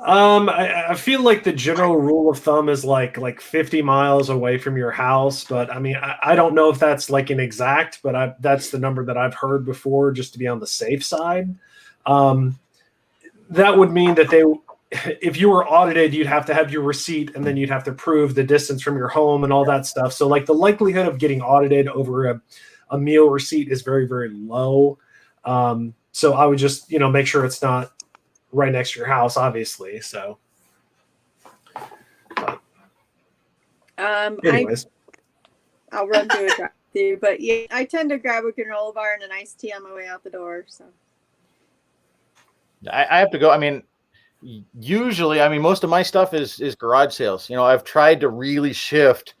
I feel like the general rule of thumb is like 50 miles away from your house. But I mean, I don't know if that's like an exact, but that's the number that I've heard before just to be on the safe side. That would mean that if you were audited, you'd have to have your receipt and then you'd have to prove the distance from your home and all that stuff. So like the likelihood of getting audited over a meal receipt is very, very low. So I would just, you know, make sure it's not right next to your house, obviously. So anyways. I'll run through a drive-through, but yeah, I tend to grab a granola bar and an iced tea on my way out the door. So I have to go. I mean, usually, most of my stuff is garage sales. You know, I've tried to really shift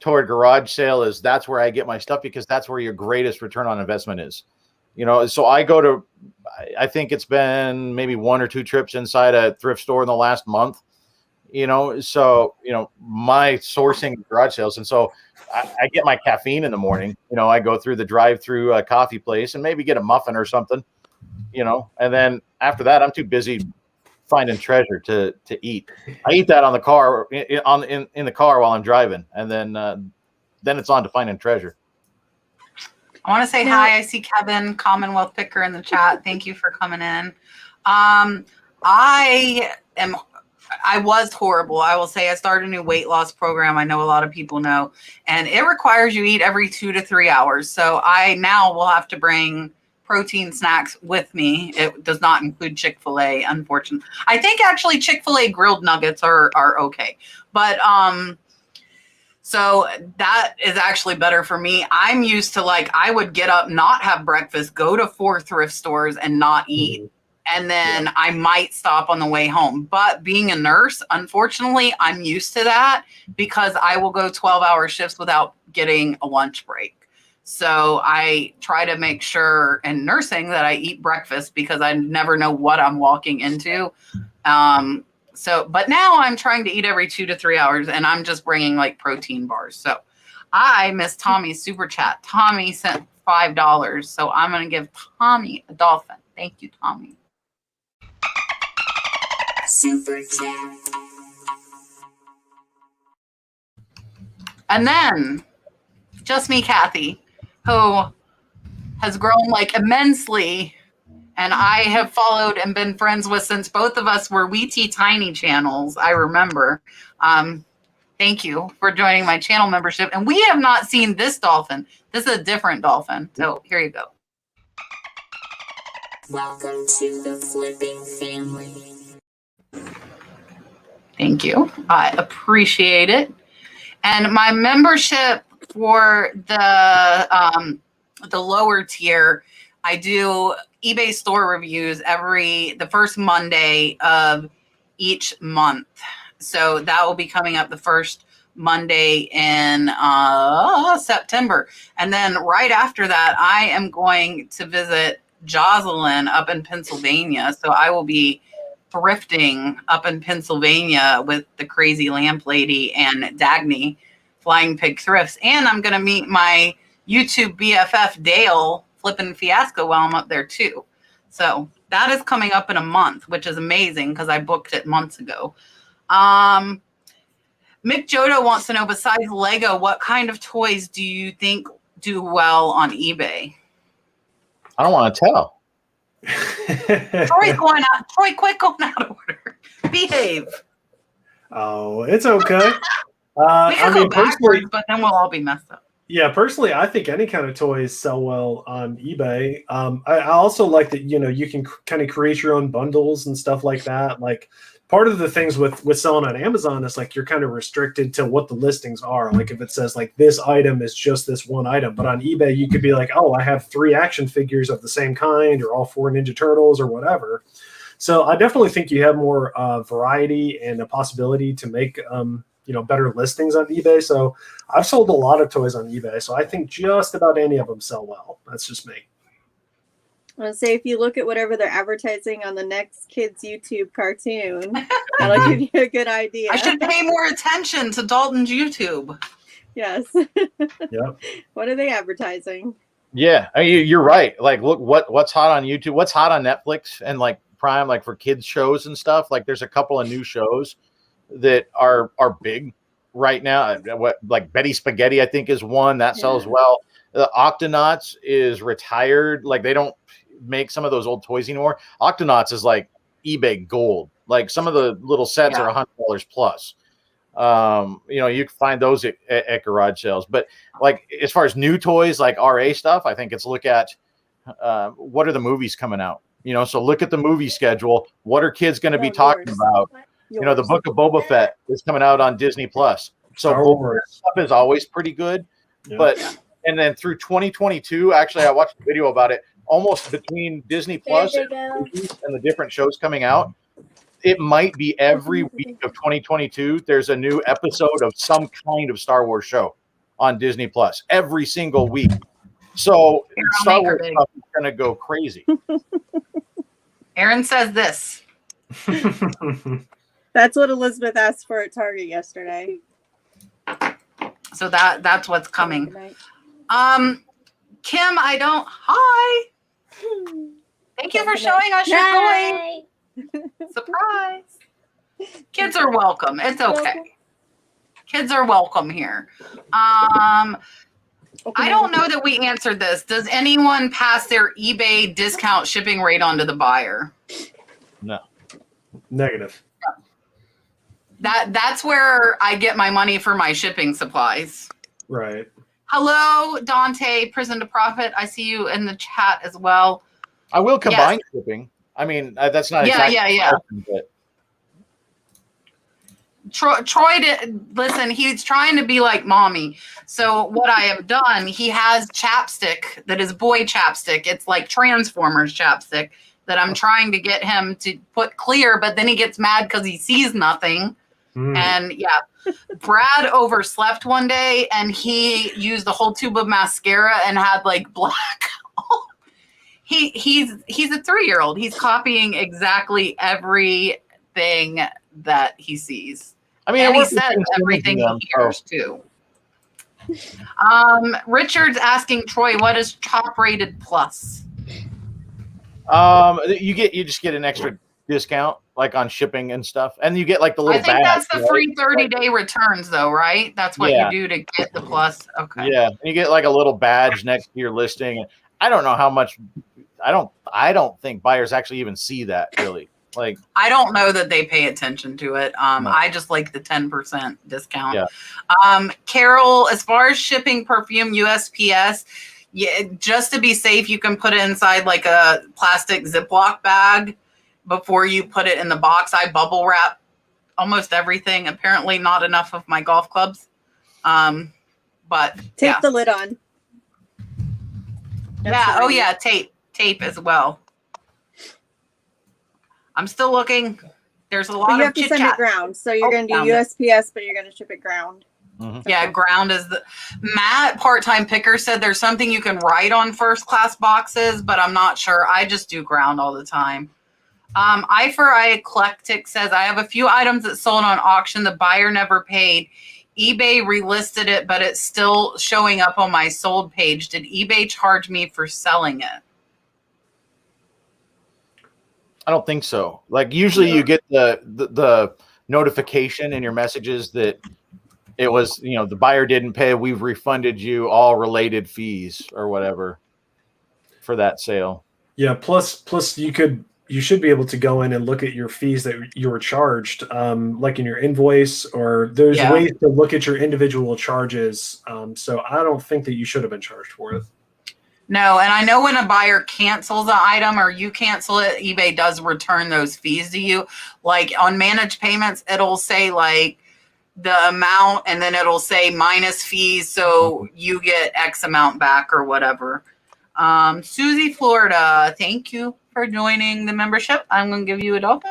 toward garage sale is that's where I get my stuff, because that's where your greatest return on investment is. You know, so I go to, I think it's been maybe 1 or 2 trips inside a thrift store in the last month, you know, so, you know, my sourcing garage sales. And so I get my caffeine in the morning, you know, I go through the drive-through coffee place and maybe get a muffin or something, you know, and then after that, I'm too busy finding treasure to eat. I eat that on the car, in the car while I'm driving. And then it's on to finding treasure. I want to say hi. I see Kevin, Commonwealth Picker, in the chat. Thank you for coming in. I was horrible. I will say I started a new weight loss program. I know a lot of people know, and it requires you eat every 2 to 3 hours. So I now will have to bring protein snacks with me. It does not include Chick-fil-A, unfortunately. I think actually Chick-fil-A grilled nuggets are okay. But so that is actually better for me. I'm used to, like, I would get up, not have breakfast, go to 4 thrift stores and not eat. And then I might stop on the way home. But being a nurse, unfortunately, I'm used to that because I will go 12-hour shifts without getting a lunch break. So I try to make sure in nursing that I eat breakfast because I never know what I'm walking into. But now I'm trying to eat every 2 to 3 hours, and I'm just bringing like protein bars. So I missed Tommy's super chat. Tommy sent $5. So I'm going to give Tommy a dolphin. Thank you, Tommy. Super chat. And then just me, Kathy, who has grown like immensely, and I have followed and been friends with since both of us were Wee Tiny channels. I remember. Thank you for joining my channel membership. And we have not seen this dolphin. This is a different dolphin. So here you go. Welcome to the flipping family. Thank you. I appreciate it. And my membership for the lower tier, I do eBay store reviews the first Monday of each month. So that will be coming up the first Monday in September. And then right after that, I am going to visit Jocelyn up in Pennsylvania. So I will be thrifting up in Pennsylvania with the crazy lamp lady and Dagny Flying Pig Thrifts. And I'm going to meet my YouTube BFF Dale Flippin' Fiasco while I'm up there too. So that is coming up in a month, which is amazing because I booked it months ago. Mick Jodo wants to know, besides Lego, what kind of toys do you think do well on eBay? I don't want to tell. Troy, quit going out of order. Behave. Oh, it's okay. We can go backwards, personally, but then we'll all be messed up. Yeah, personally, I think any kind of toys sell well on eBay. I also like that, you can kind of create your own bundles and stuff like that. Like, part of the things with selling on Amazon is like you're kind of restricted to what the listings are. Like if it says like this item is just this one item, but on eBay you could be like, oh, I have 3 action figures of the same kind, or all 4 Ninja Turtles or whatever. So I definitely think you have more variety and a possibility to make better listings on eBay. So I've sold a lot of toys on eBay. So I think just about any of them sell well. That's just me. I'll say if you look at whatever they're advertising on the next kid's YouTube cartoon, that'll give you a good idea. I should pay more attention to Dalton's YouTube. Yes. Yep. What are they advertising? Yeah, you're right. Like, look what's hot on YouTube, what's hot on Netflix and like Prime, like for kids shows and stuff. Like, there's a couple of new shows that are big right now. Like Betty Spaghetti, I think, is one that sells well. The Octonauts is retired. Like, they don't make some of those old toys anymore. Octonauts is like eBay gold. Like, some of the little sets are $100 plus. You can find those at garage sales. But like, as far as new toys, like RA stuff, I think it's look at what are the movies coming out. So look at the movie schedule. What are kids going to be talking about? The Book of Boba Fett is coming out on Disney Plus. So stuff is always pretty good. Yeah. But and then through 2022, actually, I watched a video about it. Almost between Disney Plus and the different shows coming out, it might be every week of 2022. There's a new episode of some kind of Star Wars show. on Disney Plus every single week. So Here, I'll Star make her Wars big. stuff is going to go crazy. Erin says this. That's what Elizabeth asked for at Target yesterday. So that's what's coming. Good night. Kim, hi. Thank you for showing us your toy. Hi. Surprise. Kids are welcome. It's okay. Kids are welcome here. I don't know that we answered this. Does anyone pass their eBay discount shipping rate on to the buyer? No. Negative. That's where I get my money for my shipping supplies. Right. Hello, Dante, Prison to Profit. I see you in the chat as well. I will combine shipping. I mean, that's not exactly but Troy listen, he's trying to be like mommy. So what I have done, he has chapstick that is boy chapstick. It's like Transformers chapstick that I'm trying to get him to put clear, but then he gets mad because he sees nothing. And Brad overslept one day and he used the whole tube of mascara and had like black. He's a 3-year-old. He's copying exactly everything that he sees. I mean, and he says everything he hears too. Richard's asking Troy, what is top rated plus? You just get an extra discount like on shipping and stuff, and you get like the little. I think badge, that's the free 30-day returns, though, right? That's what you do to get the plus. Okay. Yeah, and you get like a little badge next to your listing. I don't know how much. I don't think buyers actually even see that really. Like, I don't know that they pay attention to it. I just like the 10% discount. Yeah. Carol, as far as shipping perfume USPS, just to be safe, you can put it inside like a plastic Ziploc bag before you put it in the box. I bubble wrap almost everything. Apparently not enough of my golf clubs. But tape the lid on. That's tape as well. I'm still looking. There's a lot you of have to send it ground. So you're going to do USPS, but you're going to ship it ground. Mm-hmm. Yeah, ground is the Matt, part-time picker, said there's something you can write on first class boxes, but I'm not sure. I just do ground all the time. I for I Eclectic says I have a few items that sold on auction. The buyer never paid. eBay relisted it, but it's still showing up on my sold page. Did eBay charge me for selling it? I don't think so. Like usually you get the notification in your messages that it was, the buyer didn't pay. We've refunded you all related fees or whatever for that sale. Yeah. Plus you should be able to go in and look at your fees that you were charged, like in your invoice, or there's ways to look at your individual charges. So I don't think that you should have been charged for it. No, and I know when a buyer cancels an item or you cancel it, eBay does return those fees to you. Like on managed payments, it'll say like the amount and then it'll say minus fees. So you get X amount back or whatever. Susie, Florida, thank you for joining the membership. I'm going to give you a dollar.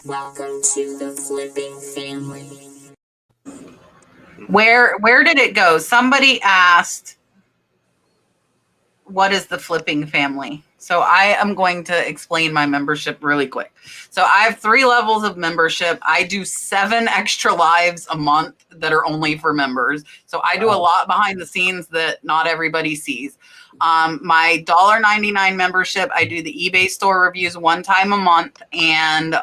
Welcome to the flipping family. Where did it go? Somebody asked, what is the flipping family? So I am going to explain my membership really quick. So I have 3 levels of membership. I do 7 extra lives a month that are only for members. So I do a lot behind the scenes that not everybody sees. My $1.99 membership, I do the eBay store reviews 1 time a month. And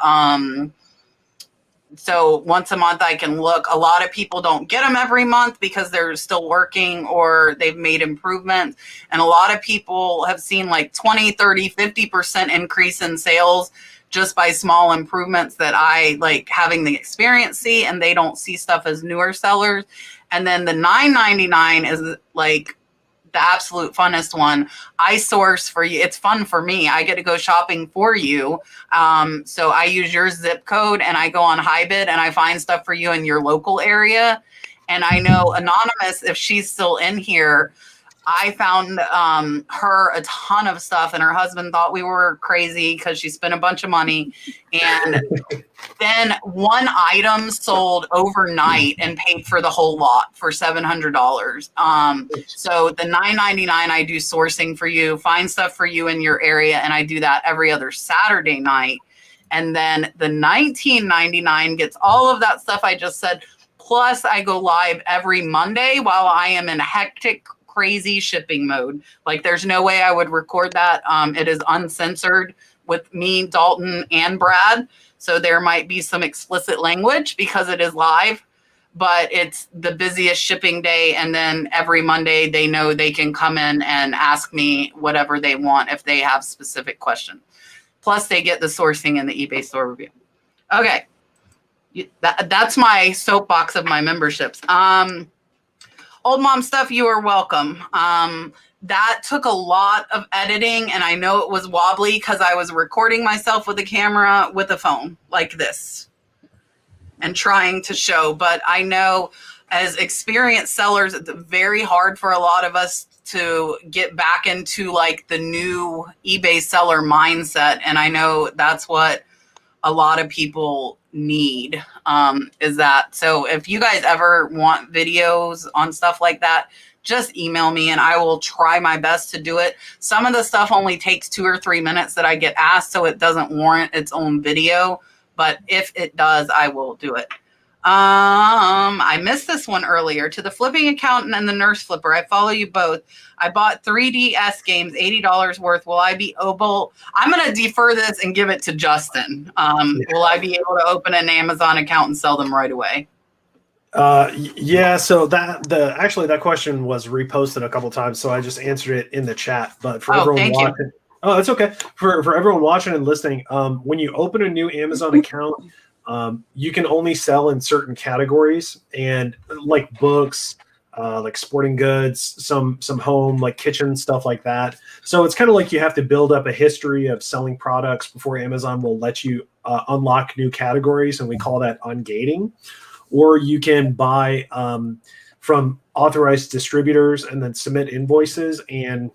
so once a month I can look. A lot of people don't get them every month because they're still working or they've made improvements. And a lot of people have seen like 20, 30, 50% increase in sales just by small improvements that I like having the experience see, and they don't see stuff as newer sellers. And then the $9.99 is like the absolute funnest one. I source for you. It's fun for me. I get to go shopping for you. So I use your zip code and I go on HiBid and I find stuff for you in your local area. And I know Anonymous, if she's still in here, I found her a ton of stuff, and her husband thought we were crazy because she spent a bunch of money. And then one item sold overnight and paid for the whole lot for $700. So the $9.99, I do sourcing for you, find stuff for you in your area, and I do that every other Saturday night. And then the $19.99 gets all of that stuff I just said. Plus, I go live every Monday while I am in hectic, crazy shipping mode. Like, there's no way I would record that. It is uncensored with me, Dalton, and Brad. So there might be some explicit language because it is live, but it's the busiest shipping day. And then every Monday, they know they can come in and ask me whatever they want if they have specific questions. Plus, they get the sourcing and the eBay store review. Okay. That's my soapbox of my memberships. Old Mom Stuff, you are welcome. That took a lot of editing, and I know it was wobbly because I was recording myself with a camera with a phone like this and trying to show. But I know as experienced sellers, it's very hard for a lot of us to get back into like the new eBay seller mindset. And I know that's what a lot of people need, is that. So if you guys ever want videos on stuff like that, just email me and I will try my best to do it. Some of the stuff only takes 2 or 3 minutes that I get asked, so it doesn't warrant its own video. But if it does, I will do it. I missed this one earlier. To the flipping accountant and the nurse flipper, I follow you both. I bought 3DS games, $80 worth. Will I be able? I'm going to defer this and give it to Justin. Will I be able to open an Amazon account and sell them right away? Yeah. So that question was reposted a couple times, so I just answered it in the chat. But for everyone watching, it's okay. For everyone watching and listening, when you open a new Amazon account, you can only sell in certain categories, and like books, like sporting goods, some home, like kitchen stuff like that. So it's kind of like you have to build up a history of selling products before Amazon will let you unlock new categories, and we call that ungating. Or you can buy from authorized distributors and then submit invoices and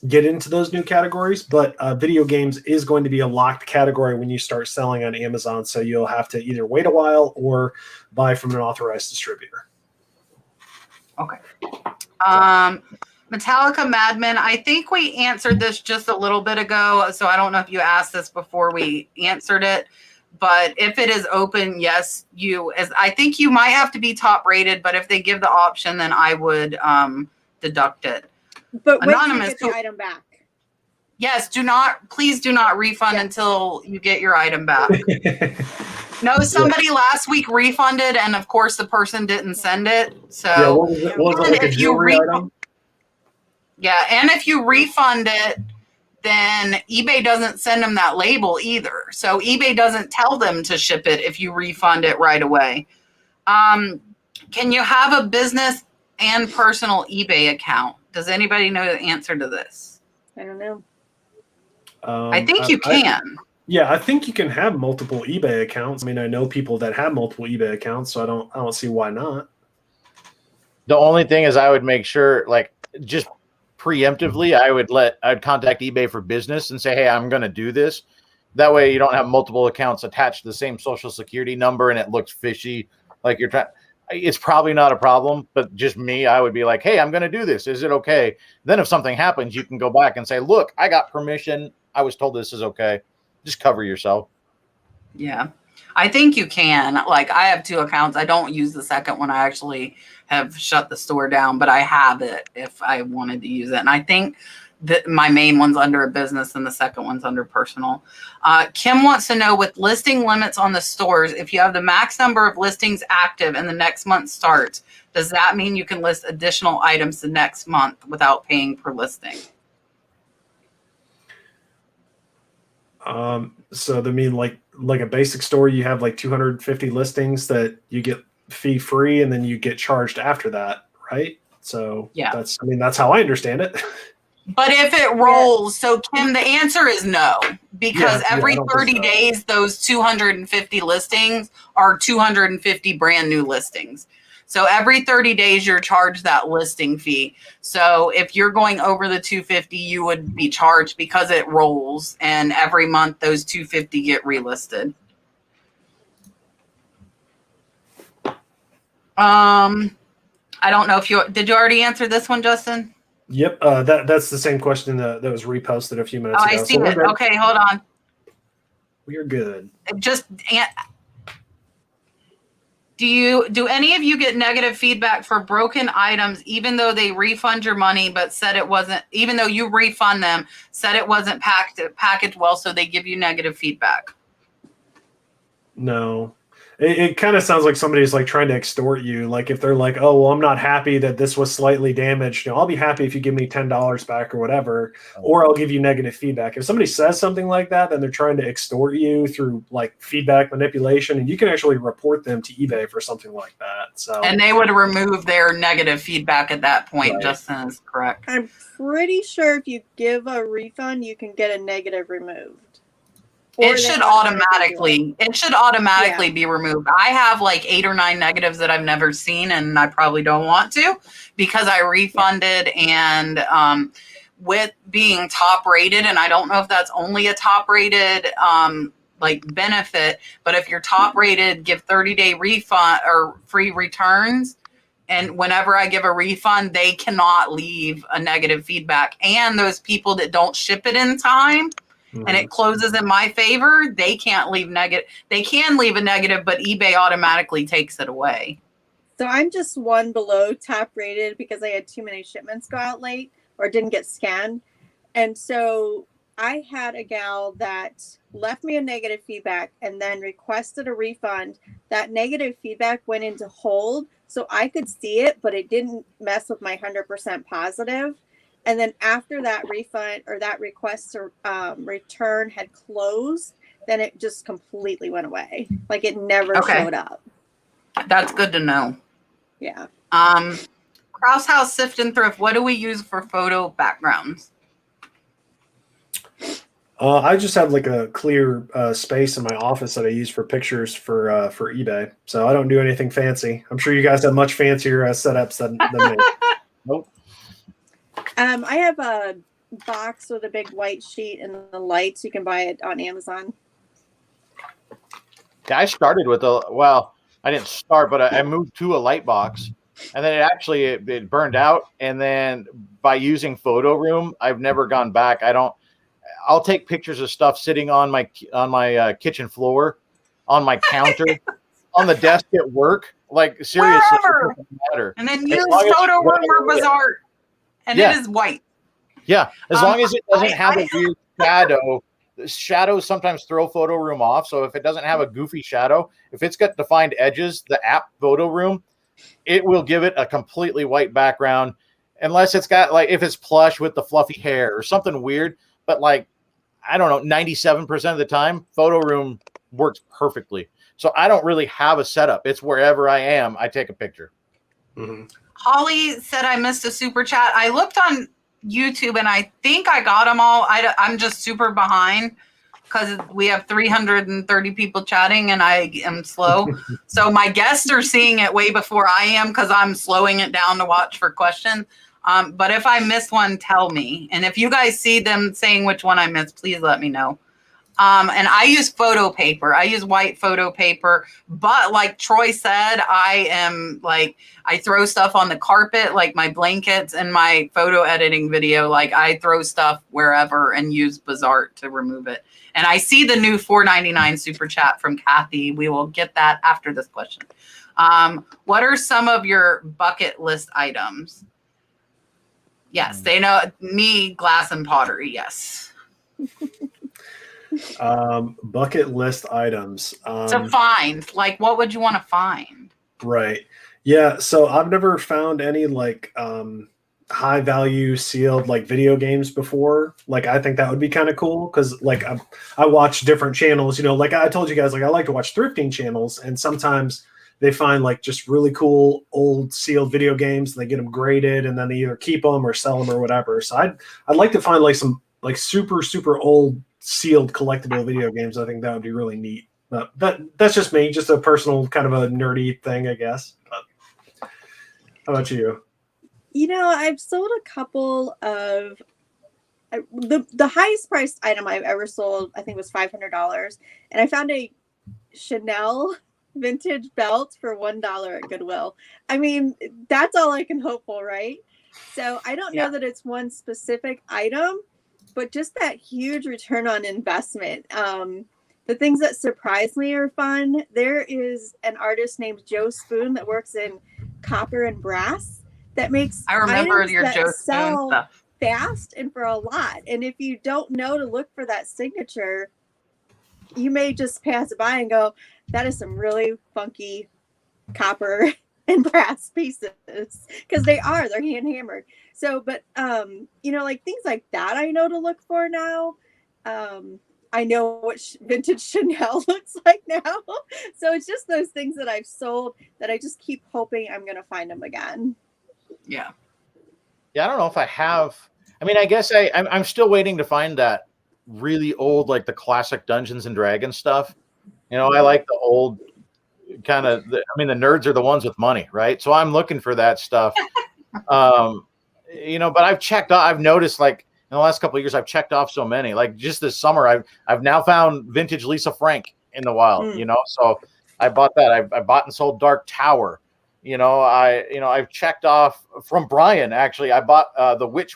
get into those new categories. But video games is going to be a locked category when you start selling on Amazon. So you'll have to either wait a while or buy from an authorized distributor. Okay. Metallica Madman, I think we answered this just a little bit ago. So I don't know if you asked this before we answered it. But if it is open, yes, I think you might have to be top rated, but if they give the option, then I would deduct it. But Anonymous, get the item back. Yes, please do not refund until you get your item back. No, somebody last week refunded, and of course the person didn't send it. So yeah, what was it like a jewelry item? Yeah, and if you refund it, then eBay doesn't send them that label either. So eBay doesn't tell them to ship it if you refund it right away. Can you have a business and personal eBay account? Does anybody know the answer to this? I don't know. I think you can. I think you can have multiple eBay accounts. I mean, I know people that have multiple eBay accounts, so I don't see why not. The only thing is I would make sure, like, just preemptively, I'd contact eBay for business and say, hey, I'm going to do this. That way you don't have multiple accounts attached to the same social security number and it looks fishy. Like you're trying, it's probably not a problem, but just me, I would be like, hey, I'm going to do this. Is it okay? Then if something happens, you can go back and say, look, I got permission. I was told this is okay. Just cover yourself. Yeah, I think you can. Like, I have 2 accounts. I don't use the second one. I actually have shut the store down, but I have it if I wanted to use it. And I think that my main one's under a business and the second one's under personal. Kim wants to know, with listing limits on the stores, if you have the max number of listings active and the next month starts, does that mean you can list additional items the next month without paying per listing? So they mean like a basic store, you have like 250 listings that you get fee free and then you get charged after that, right? So yeah, that's how I understand it. But if it rolls, so Kim, the answer is no, because every 30 days, those 250 listings are 250 brand new listings. So every 30 days, you're charged that listing fee. So if you're going over the 250, you would be charged because it rolls, and every month those 250 get relisted. I don't know if did you already answer this one, Justin? Yep, that's the same question that was reposted a few minutes Oh, ago. I see it. Okay, hold on. We're good. Do any of you get negative feedback for broken items, even though they refund your money, but said it wasn't, even though you refund them, said it wasn't packaged well, so they give you negative feedback? No. It kind of sounds like somebody's like trying to extort you. Like if they're like, oh, well, I'm not happy that this was slightly damaged. You know, I'll be happy if you give me $10 back or whatever, or I'll give you negative feedback. If somebody says something like that, then they're trying to extort you through like feedback manipulation, and you can actually report them to eBay for something like that. So, and they would remove their negative feedback at that point. Right. Justin is correct. I'm pretty sure if you give a refund, you can get a negative removed. It should automatically be removed. I have like 8 or 9 negatives that I've never seen, and I probably don't want to because I refunded. And with being top rated, and I don't know if that's only a top rated like benefit, but if you're top rated, give 30-day refund or free returns. And whenever I give a refund, they cannot leave a negative feedback. And those people that don't ship it in time, and it closes in my favor, they can't leave negative. They can leave a negative, but eBay automatically takes it away. So I'm just one below top rated because I had too many shipments go out late or didn't get scanned. And so I had a gal that left me a negative feedback and then requested a refund. That negative feedback went into hold, so I could see it, but it didn't mess with my 100% positive. And then after that refund or that request to return had closed, then it just completely went away. Like it never showed up. That's good to know. Yeah. Cross House, Sift, and Thrift. What do we use for photo backgrounds? I just have like a clear space in my office that I use for pictures for eBay. So I don't do anything fancy. I'm sure you guys have much fancier setups than me. Nope. I have a box with a big white sheet and the lights. You can buy it on Amazon. Yeah, I started with I didn't start, but I moved to a light box, and then it burned out. And then by using Photo Room, I've never gone back. I'll take pictures of stuff sitting on my kitchen floor, on my counter, on the desk at work. Like seriously, wherever. It doesn't matter. And then use Photo Room or Bazaar. And it is white. Yeah, as long as it doesn't have a weird shadow. Shadows sometimes throw Photo Room off. So if it doesn't have a goofy shadow, if it's got defined edges, the app Photo Room, it will give it a completely white background, unless it's got like if it's plush with the fluffy hair or something weird. But like, I don't know, 97% of the time, Photo Room works perfectly. So I don't really have a setup. It's wherever I am, I take a picture. Mm-hmm. Holly said I missed a super chat. I looked on YouTube and I think I got them all. I'm just super behind because we have 330 people chatting and I am slow. So my guests are seeing it way before I am because I'm slowing it down to watch for questions. But if I missed one, tell me. And if you guys see them saying which one I missed, please let me know. And I use photo paper. I use white photo paper. But like Troy said, I throw stuff on the carpet, like my blankets and my photo editing video. Like I throw stuff wherever and use Bazaar to remove it. And I see the new $4.99 super chat from Kathy. We will get that after this question. What are some of your bucket list items? Yes, they know me, glass and pottery. Yes. Bucket list items To find, like, what would you want to find? Right. Yeah. So I've never found any like high value sealed like video games before. Like I think that would be kind of cool because like I watch different channels. You know, like I told you guys, like I like to watch thrifting channels, and sometimes they find like just really cool old sealed video games. And they get them graded, and then they either keep them or sell them or whatever. So I'd like to find like some like super old sealed collectible video games. I think that would be really neat. That's just me, just a personal kind of a nerdy thing, I guess. But. How about you? I've sold a couple of the highest priced item I've ever sold, I think, was $500, and I found a Chanel vintage belt for $1 at Goodwill. I mean, that's all I can hope for, right? So I don't know that it's one specific item, but just that huge return on investment. The things that surprise me are fun. There is an artist named Joe Spoon that works in copper and brass that makes I remember items your that Joe Spoon sell stuff. fast and for a lot. And if you don't know to look for that signature, you may just pass it by and go, that is some really funky copper and brass pieces, because they're hand hammered. So, but like things like that, I know to look for now. I know what vintage Chanel looks like now. So it's just those things that I've sold that I just keep hoping I'm going to find them again. Yeah. Yeah, I don't know if I have. I mean, I guess I'm still waiting to find that really old, like the classic Dungeons and Dragons stuff. I like the old kind of. The nerds are the ones with money, right? So I'm looking for that stuff. But I've noticed, like, in the last couple of years, I've checked off so many. Like just this summer, I've now found vintage Lisa Frank in the wild. So I bought that. I bought and sold Dark Tower. I've checked off from Brian. Actually, I bought the Witch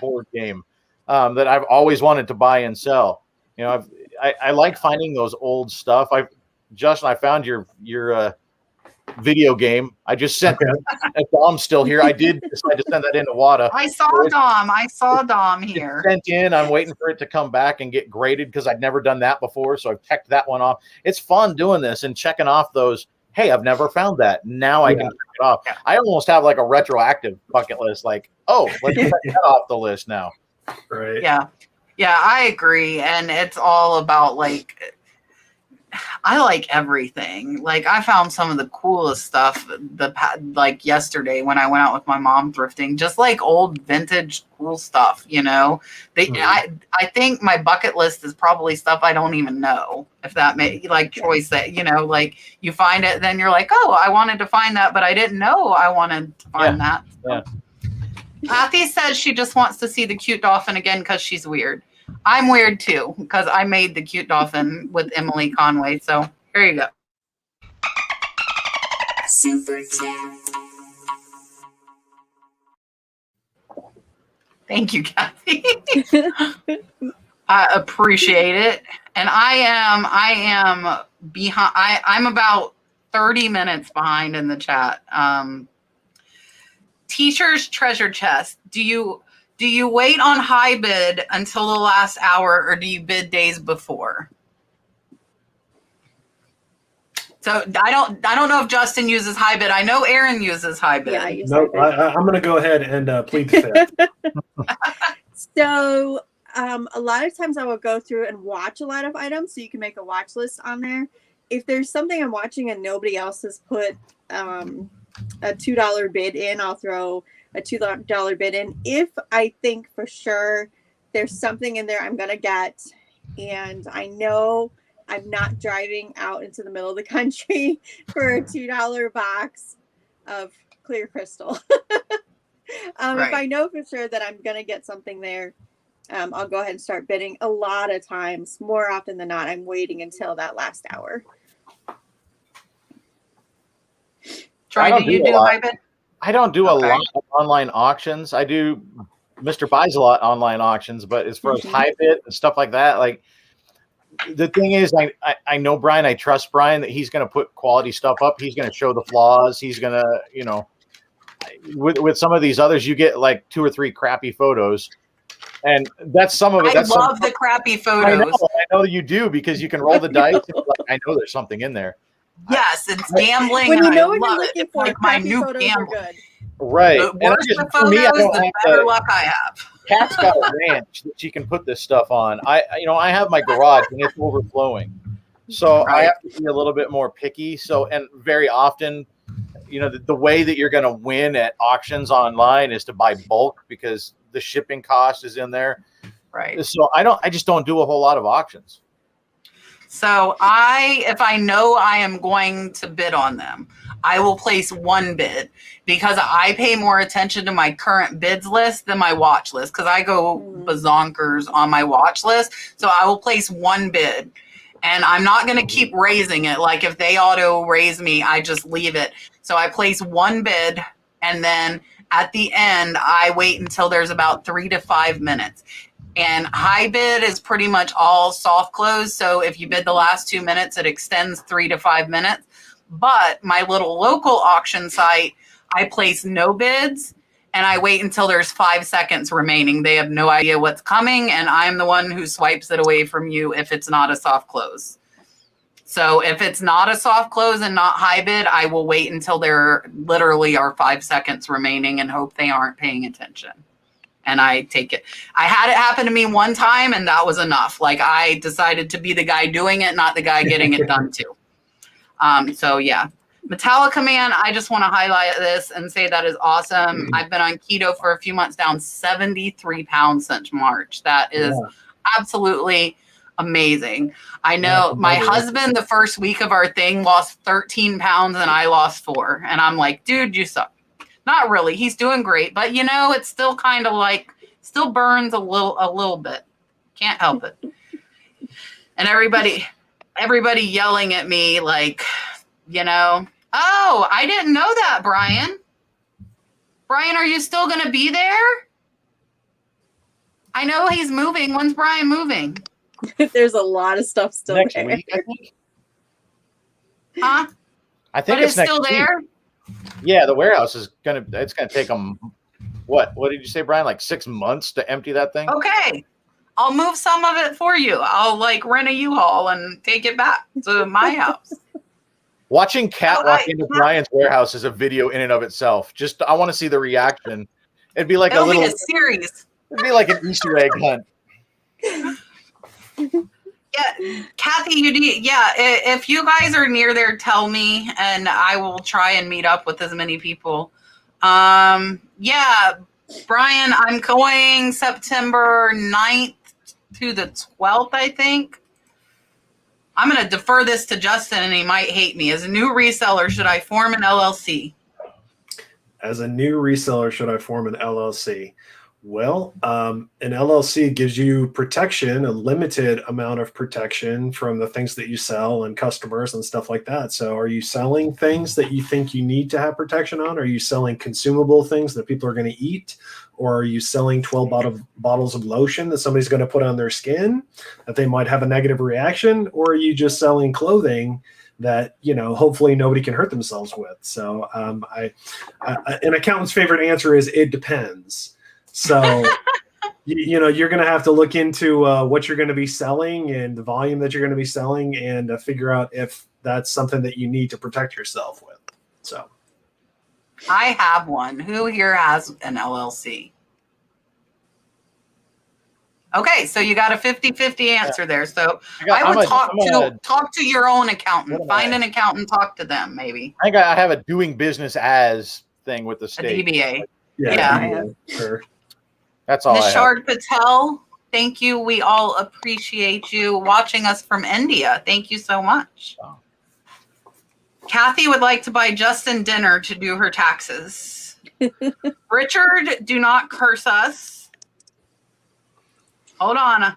board game that I've always wanted to buy and sell. I like finding those old stuff. Justin, I found your video game. I just sent Dom's still here. I did decide to send that into WADA. I saw Dom here. Sent in. I'm waiting for it to come back and get graded because I'd never done that before. So I've checked that one off. It's fun doing this and checking off those. Hey, I've never found that. Now I can check it off. I almost have like a retroactive bucket list. Like, let's check that off the list now. Right. Yeah. Yeah, I agree. And it's all about I like everything. Like I found some of the coolest stuff like yesterday when I went out with my mom thrifting, just like old vintage cool stuff, I think my bucket list is probably stuff I don't even know, if that may choice that, like you find it, then you're like, oh, I wanted to find that, but I didn't know I wanted to find that. So. Kathy says she just wants to see the cute dolphin again because she's weird. I'm weird too, because I made the cute dolphin with Emily Conway. So here you go. Super chat. Thank you, Kathy. I appreciate it. And I am behind. I'm about 30 minutes behind in the chat. Teacher's treasure chest. Do you wait on high bid until the last hour, or do you bid days before? So I don't know if Justin uses high bid. I know Erin uses high bid. Yeah, I use No, I'm going to go ahead and plead the fifth. So a lot of times I will go through and watch a lot of items, so you can make a watch list on there. If there's something I'm watching and nobody else has put a $2 bid in, I'll throw a $2 bid in. If I think for sure there's something in there I'm going to get, and I know I'm not driving out into the middle of the country for a $2 box of clear crystal. Right. If I know for sure that I'm going to get something there, I'll go ahead and start bidding. A lot of times, more often than not, I'm waiting until that last hour. Troy, do you do high bid? I don't do a lot of online auctions. I do Mr. Buys a lot online auctions, but as far as high bid and stuff like that, like the thing is, I know Brian, I trust Brian that he's going to put quality stuff up. He's going to show the flaws. He's going to, with some of these others, you get like 2 or 3 crappy photos. And that's some of it. I love the crappy photos. I know you do, because you can roll the dice. And I know there's something in there. Yes, it's gambling. When you know what you're looking for, like my new photos are good. Right. The worse the photos, the better luck I have. Kat's got a ranch that she can put this stuff on. I have my garage and it's overflowing, so I have to be a little bit more picky. So, and very often, the way that you're going to win at auctions online is to buy bulk, because the shipping cost is in there. Right. So I just don't do a whole lot of auctions. So if I know I am going to bid on them, I will place one bid because I pay more attention to my current bids list than my watch list because I go bazonkers on my watch list. So I will place one bid. And I'm not going to keep raising it. Like if they auto raise me, I just leave it. So I place one bid, and then at the end, I wait until there's about 3 to 5 minutes. And high bid is pretty much all soft close. So if you bid the last 2 minutes, it extends 3 to 5 minutes. But my little local auction site, I place no bids. And I wait until there's 5 seconds remaining. They have no idea what's coming, and I'm the one who swipes it away from you if it's not a soft close. So if it's not a soft close and not high bid, I will wait until there literally are 5 seconds remaining and hope they aren't paying attention. And I take it. I had it happen to me one time, and that was enough. Like I decided to be the guy doing it, not the guy getting it done too. So yeah. Metallica Man, I just want to highlight this and say that is awesome. I've been on keto for a few months, down 73 pounds since March. That is absolutely amazing. I know my husband, the first week of our thing, lost 13 pounds and I lost 4. And I'm like, dude, you suck. Not really. He's doing great. But, you know, it's still kind of like, still burns a little bit. Can't help it. And everybody yelling at me like, you know, oh, I didn't know that, Brian. Brian, are you still going to be there? I know he's moving. When's Brian moving? There's a lot of stuff still Next there. week, I think. Huh? I think But it's it's next still week. there? Yeah, the warehouse is it's gonna take them. What did you say, Brian? Like 6 months to empty that thing? Okay. I'll move some of it for you. I'll like rent a U-Haul and take it back to my house. Watching Kat walk into Brian's warehouse is a video in and of itself. Just I want to see the reaction. It'd be like It'll a little. be a series. It'd be like an Easter egg hunt. Yeah, Kathy, if you guys are near there, tell me, and I will try and meet up with as many people. Yeah, Brian, I'm going September 9th to the 12th, I think. I'm going to defer this to Justin, and he might hate me. As a new reseller, should I form an LLC? As a new reseller, should I form an LLC? Well, an LLC gives you protection, a limited amount of protection from the things that you sell and customers and stuff like that. So are you selling things that you think you need to have protection on? Are you selling consumable things that people are going to eat? Or are you selling 12 bottles of lotion that somebody's going to put on their skin that they might have a negative reaction? Or are you just selling clothing that, you know, hopefully nobody can hurt themselves with? So an accountant's favorite answer is it depends. So, you know, you're going to have to look into what you're going to be selling and the volume that you're going to be selling and figure out if that's something that you need to protect yourself with. So I have one. Who here has an LLC? Okay, so you got a 50-50 answer there. So I would talk to your own accountant. Find an accountant, talk to them maybe. I think I have a doing business as thing with the state. A DBA. yeah. Sure. That's all I have. Nishard Patel, thank you. We all appreciate you watching us from India. Thank you so much. Wow. Kathy would like to buy Justin dinner to do her taxes. Richard, do not curse us. Hold on.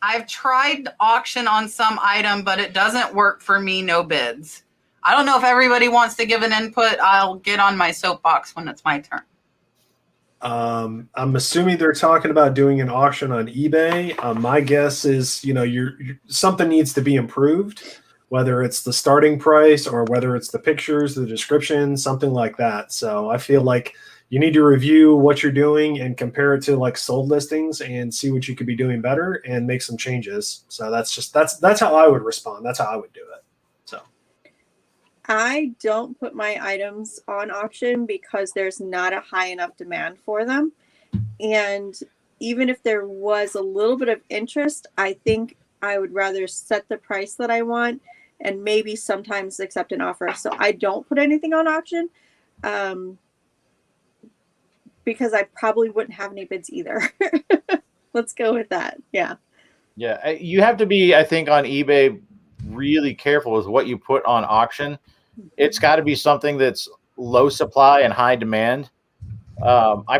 I've tried auction on some item, but it doesn't work for me. No bids. I don't know if everybody wants to give an input. I'll get on my soapbox when it's my turn. I'm assuming they're talking about doing an auction on eBay. My guess is, you know, something needs to be improved, whether it's the starting price or whether it's the pictures, the description, something like that. So I feel like you need to review what you're doing and compare it to like sold listings and see what you could be doing better and make some changes. So that's how I would respond. That's how I would do it. So I don't put my items on auction because there's not a high enough demand for them. And even if there was a little bit of interest, I think I would rather set the price that I want and maybe sometimes accept an offer. So I don't put anything on auction because I probably wouldn't have any bids either. Let's go with that. Yeah. Yeah. You have to be, I think, on eBay really careful with what you put on auction it's got to be something that's low supply and high demand. I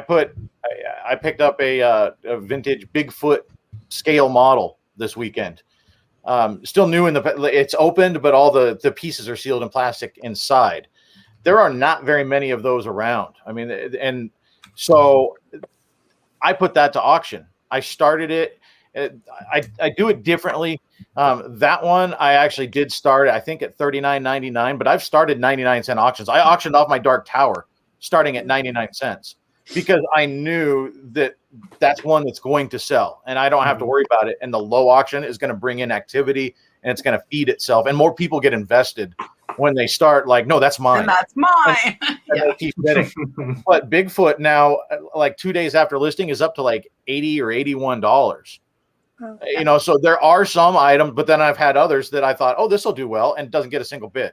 picked up a vintage Bigfoot scale model this weekend. Still new it's opened, but all the pieces are sealed in plastic inside. There are not very many of those around. I mean, and so I put that to auction. I started it. I do it differently. That one I actually did start, I think, at $39.99, but I've started 99-cent auctions. I auctioned off my Dark Tower starting at 99 cents because I knew that that's one that's going to sell and I don't have to worry about it. And the low auction is going to bring in activity and it's going to feed itself. And more people get invested when they start like, no, that's mine. And that's mine. And they keep bidding. But Bigfoot now, like 2 days after listing, is up to like $80 or $81. Okay. You know, so there are some items, but then I've had others that I thought, oh, this will do well, and doesn't get a single bid.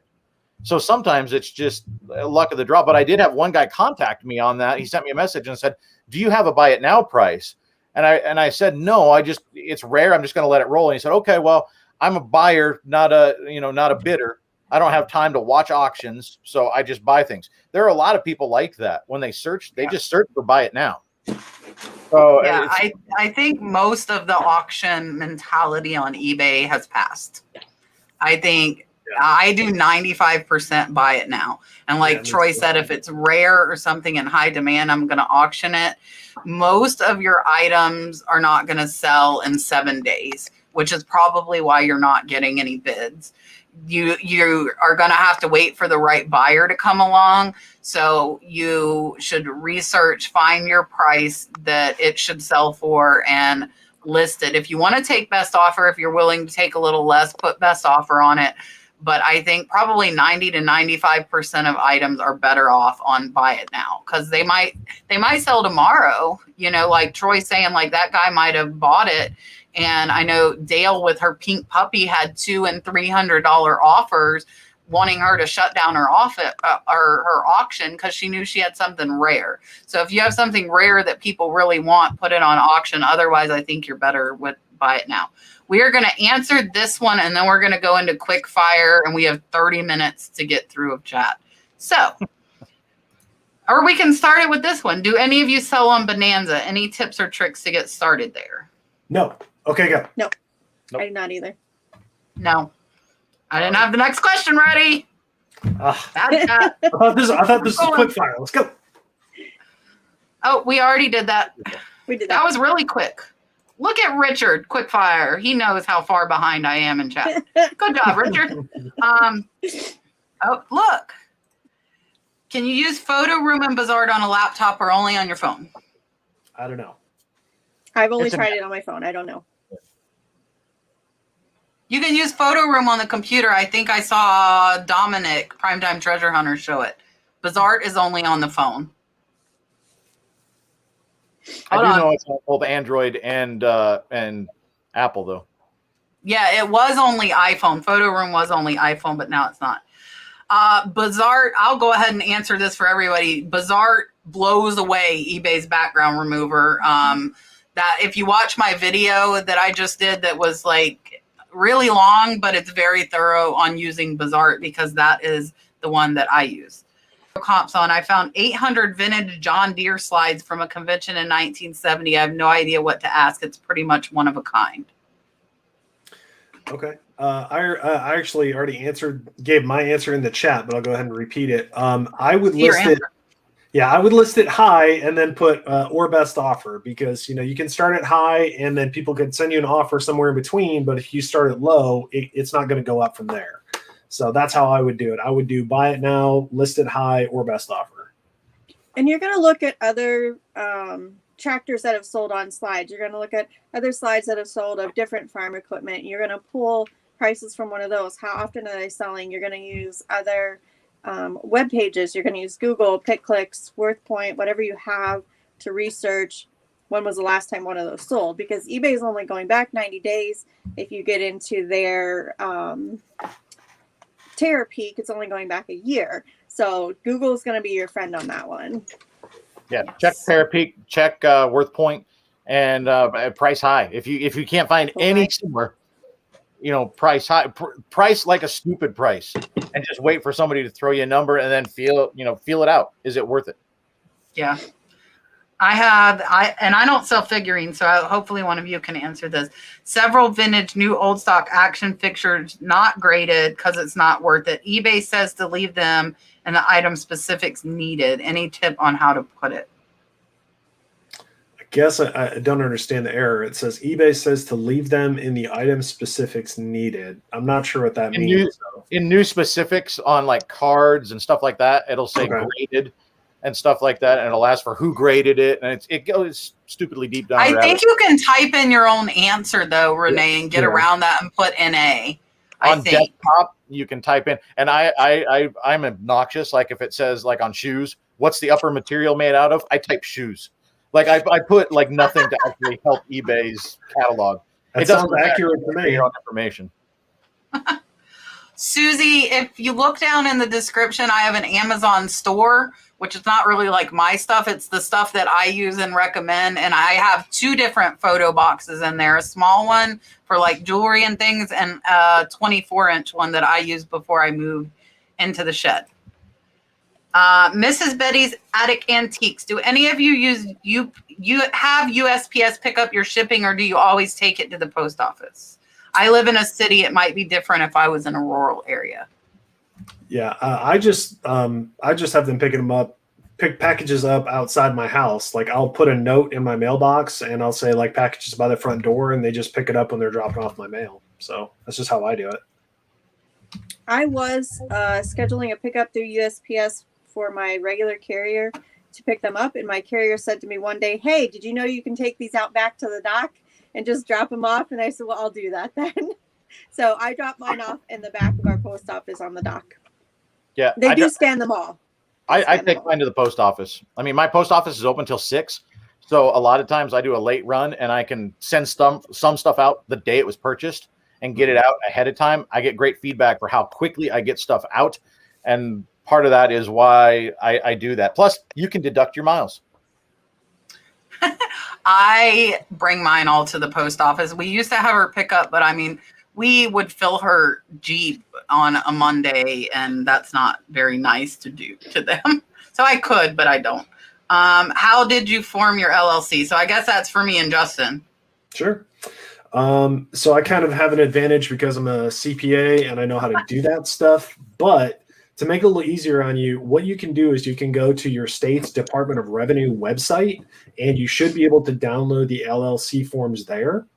So sometimes it's just luck of the draw. But I did have one guy contact me on that. He sent me a message and said, do you have a buy it now price? And I said, no, it's rare. I'm just going to let it roll. And he said, okay, well, I'm a buyer, not a bidder. I don't have time to watch auctions, so I just buy things. There are a lot of people like that. When they search, they just search for buy it now. So yeah, I think most of the auction mentality on eBay has passed. I think I do 95% buy it now. And like Troy said, if it's rare or something in high demand, I'm going to auction it. Most of your items are not going to sell in 7 days, which is probably why you're not getting any bids. You are going to have to wait for the right buyer to come along. So you should research, find your price that it should sell for and list it. If you want to take best offer, if you're willing to take a little less, put best offer on it. But I think probably 90 to 95% of items are better off on buy it now because they might sell tomorrow. You know, like Troy saying, like that guy might have bought it. And I know Dale with her pink puppy had $200 and $300 offers, wanting her to shut down her her auction because she knew she had something rare. So if you have something rare that people really want, put it on auction. Otherwise, I think you're better with buy it now. We are going to answer this one, and then we're going to go into quick fire, and we have 30 minutes to get through of chat. So, or we can start it with this one. Do any of you sell on Bonanza? Any tips or tricks to get started there? No. Okay, go. No, Nope. I do not either. No. I didn't have the next question ready. Bad chat. I thought this was quick fire. Let's go. Oh, we already did that. We did That was really quick. Look at Richard, quick fire. He knows how far behind I am in chat. Good job, Richard. Oh, look. Can you use Photo Room and Bazaar on a laptop or only on your phone? I don't know. I've only tried it on my phone. I don't know. You can use Photo Room on the computer. I think I saw Dominic, Primetime Treasure Hunter, show it. Bazaar is only on the phone. I do know it's on both Android and Apple, though. Yeah, it was only iPhone. Photo Room was only iPhone, but now it's not. Bazaar, I'll go ahead and answer this for everybody. Bazaar blows away eBay's background remover. That if you watch my video that I just did that was like really long, but it's very thorough on using Bazaar because that is the one that I use. Comps on, I found 800 vintage John Deere slides from a convention in 1970. I have no idea what to ask. It's pretty much one of a kind. Okay. I actually already gave my answer in the chat, but I'll go ahead and repeat it. I would list it. Yeah, I would list it high and then put or best offer because, you can start it high and then people can send you an offer somewhere in between. But if you start it low, it's not going to go up from there. So that's how I would do it. I would do buy it now, list it high, or best offer. And you're going to look at other tractors that have sold on slides. You're going to look at other slides that have sold of different farm equipment. You're going to pull prices from one of those. How often are they selling? You're going to use other web pages. You're going to use Google, PicClicks, WorthPoint, whatever you have to research when was the last time one of those sold, because eBay is only going back 90 days. If you get into their Terror Peak, it's only going back a year. So Google is going to be your friend on that one. Yeah, check Terror Peak, check WorthPoint, and price high. If you can't find any somewhere, price high, price like a stupid price, and just wait for somebody to throw you a number and then feel it out. Is it worth it? Yeah. I don't sell figurines, so hopefully one of you can answer this. Several vintage new old stock action fixtures not graded because it's not worth it. eBay says to leave them and the item specifics needed. Any tip on how to put it? I guess I don't understand the error. It says eBay says to leave them in the item specifics needed. I'm not sure what that means. In new specifics on like cards and stuff like that, it'll say graded and stuff like that, and it'll ask for who graded it, and it goes stupidly deep down. I think you can type in your own answer though, Renee, and get around that and put NA. On desktop, you can type in, and I'm obnoxious. Like if it says like on shoes, what's the upper material made out of? I type shoes. Like I put like nothing to actually help eBay's catalog. That sounds accurate to me. Your own information. Susie, if you look down in the description, I have an Amazon store, which is not really like my stuff. It's the stuff that I use and recommend. And I have 2 different photo boxes in there, a small one for like jewelry and things, and a 24-inch one that I used before I moved into the shed. Mrs. Betty's Attic Antiques. Do any of you you have USPS pick up your shipping, or do you always take it to the post office? I live in a city. It might be different if I was in a rural area. Yeah, I just have them pick packages up outside my house. Like I'll put a note in my mailbox and I'll say like packages by the front door, and they just pick it up when they're dropping off my mail. So that's just how I do it. I was scheduling a pickup through USPS for my regular carrier to pick them up, and my carrier said to me one day, "Hey, did you know you can take these out back to the dock and just drop them off?" And I said, "Well, I'll do that then." So I dropped mine off in the back of our post office on the dock. Yeah, they do scan them all. I take mine to the post office. I mean, my post office is open till 6, so a lot of times I do a late run, and I can send some stuff out the day it was purchased and get it out ahead of time. I get great feedback for how quickly I get stuff out, and part of that is why I do that. Plus, you can deduct your miles. I bring mine all to the post office. We used to have her pick up, but I mean, we would fill her Jeep on a Monday, and that's not very nice to do to them. So I could, but I don't. How did you form your LLC? So I guess that's for me and Justin. Sure. So I kind of have an advantage because I'm a CPA and I know how to do that stuff. But to make it a little easier on you, what you can do is you can go to your state's Department of Revenue website, and you should be able to download the LLC forms there.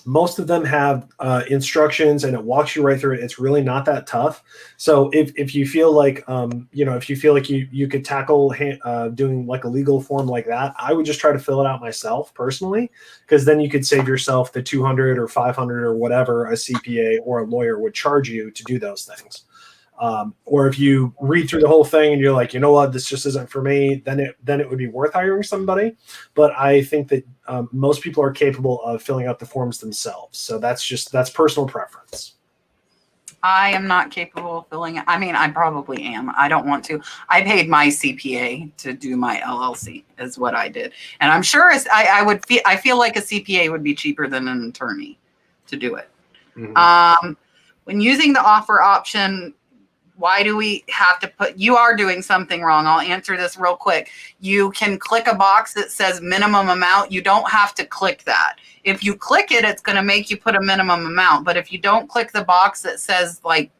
Most of them have instructions, and it walks you right through it. It's really not that tough. So if you feel like, if you feel like you could tackle doing like a legal form like that, I would just try to fill it out myself personally, because then you could save yourself the $200 or $500 or whatever a CPA or a lawyer would charge you to do those things. Or if you read through the whole thing and you're like, you know what, this just isn't for me, then it would be worth hiring somebody. But I think that most people are capable of filling out the forms themselves. So that's personal preference. I am not capable of filling it. I mean, I probably am. I don't want to. I paid my CPA to do my LLC is what I did. And I'm sure I feel like a CPA would be cheaper than an attorney to do it. Mm-hmm. When using the offer option, why do we have to you are doing something wrong. I'll answer this real quick. You can click a box that says minimum amount. You don't have to click that. If you click it, it's going to make you put a minimum amount. But if you don't click the box that says like,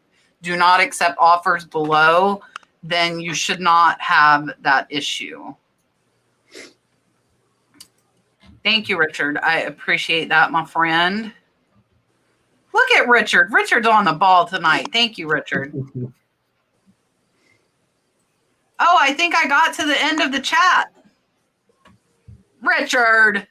do not accept offers below, then you should not have that issue. Thank you, Richard. I appreciate that, my friend. Look at Richard. Richard's on the ball tonight. Thank you, Richard. Oh, I think I got to the end of the chat. Richard.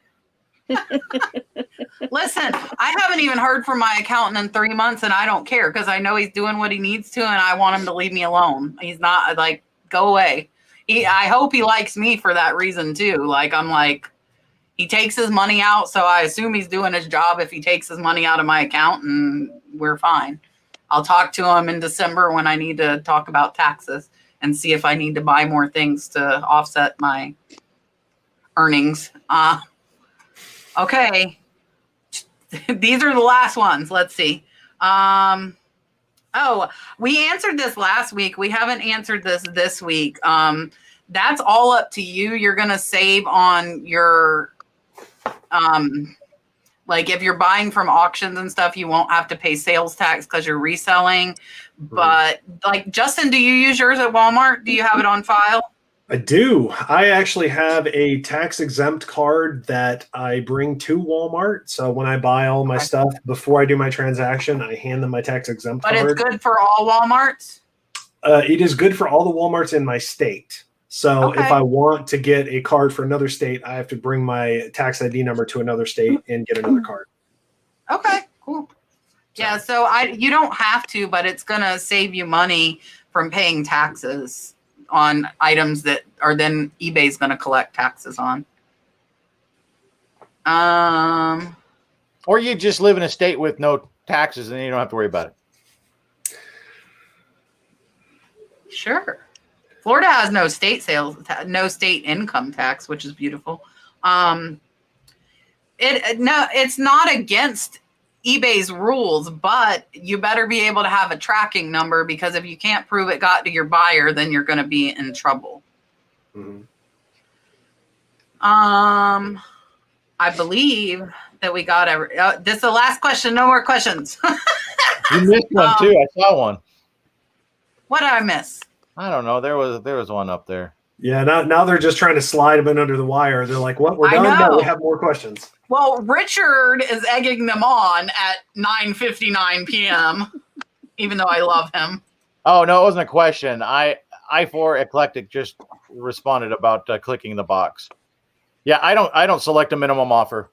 Listen, I haven't even heard from my accountant in 3 months, and I don't care because I know he's doing what he needs to, and I want him to leave me alone. He's not like, go away. I hope he likes me for that reason too. Like, I'm like, he takes his money out, so I assume he's doing his job if he takes his money out of my account, and we're fine. I'll talk to him in December when I need to talk about taxes and see if I need to buy more things to offset my earnings. Okay. These are the last ones. Let's see. Oh, we answered this last week. We haven't answered this week. That's all up to you. You're going to save on your, like if you're buying from auctions and stuff, you won't have to pay sales tax because you're reselling. But like, Justin, do you use yours at Walmart? Do you have it on file? I do. I actually have a tax exempt card that I bring to Walmart. So when I buy all my stuff, before I do my transaction, I hand them my tax exempt But card. it's good for all Walmarts? It is good for all the Walmarts in my state. So Okay. if I want to get a card for another state, I have to bring my tax ID number to another state and get another card. Okay, cool. Yeah, so you don't have to, but it's going to save you money from paying taxes on items that are then eBay's going to collect taxes on. Or you just live in a state with no taxes and you don't have to worry about it. Sure. Florida has no state no state income tax, which is beautiful. It's not against eBay's rules, but you better be able to have a tracking number, because if you can't prove it got to your buyer, then you're going to be in trouble. Mm-hmm. I believe that we got this is the last question. No more questions. You missed one too. I saw one. What did I miss? I don't know. There was one up there. Yeah, now they're just trying to slide them in under the wire. They're like, "What? We're I done? know. No, we have more questions." Well, Richard is egging them on at 9:59 p.m. even though I love him. Oh no, it wasn't a question. I for Eclectic just responded about clicking the box. Yeah, I don't select a minimum offer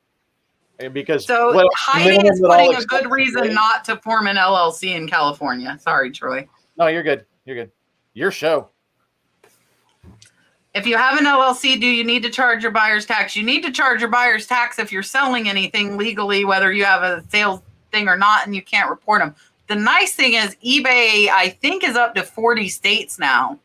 because hiding is putting a good reason not to form an LLC in California. Sorry, Troy. No, you're good. You're good. Your show. If you have an LLC, do you need to charge your buyer's tax? You need to charge your buyer's tax if you're selling anything legally, whether you have a sales thing or not, and you can't report them. The nice thing is eBay, I think, is up to 40 states now.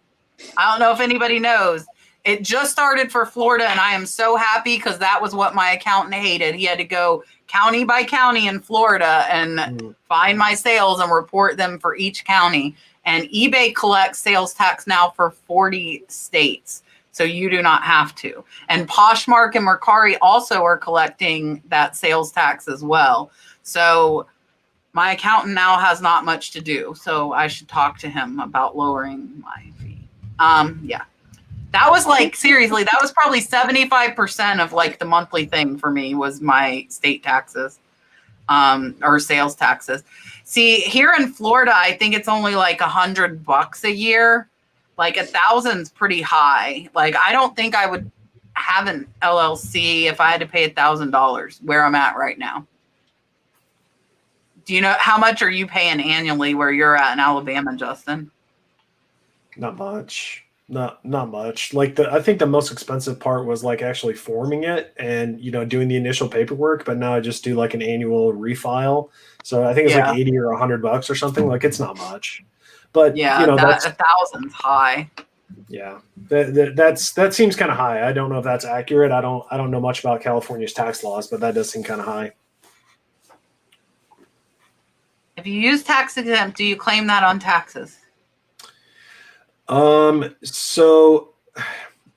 I don't know if anybody knows. It just started for Florida, and I am so happy because that was what my accountant hated. He had to go county by county in Florida and find my sales and report them for each county. And eBay collects sales tax now for 40 states. So you do not have to. And Poshmark and Mercari also are collecting that sales tax as well. So my accountant now has not much to do. So I should talk to him about lowering my fee. Yeah. That was like, seriously, that was probably 75% of like the monthly thing for me was my state taxes or sales taxes. See, here in Florida, I think it's only like $100 a year. Like 1,000's pretty high. Like, I don't think I would have an LLC if I had to pay $1,000 where I'm at right now. Do you know how much are you paying annually where you're at in Alabama, Justin? Not much. Not much. Like I think the most expensive part was like actually forming it and doing the initial paperwork. But now I just do like an annual refile. So I think it's like $80 or $100 or something. Like it's not much. But yeah, that's 1,000's high. Yeah, that seems kind of high. I don't know if that's accurate. I don't know much about California's tax laws, but that does seem kind of high. If you use tax exempt, do you claim that on taxes? So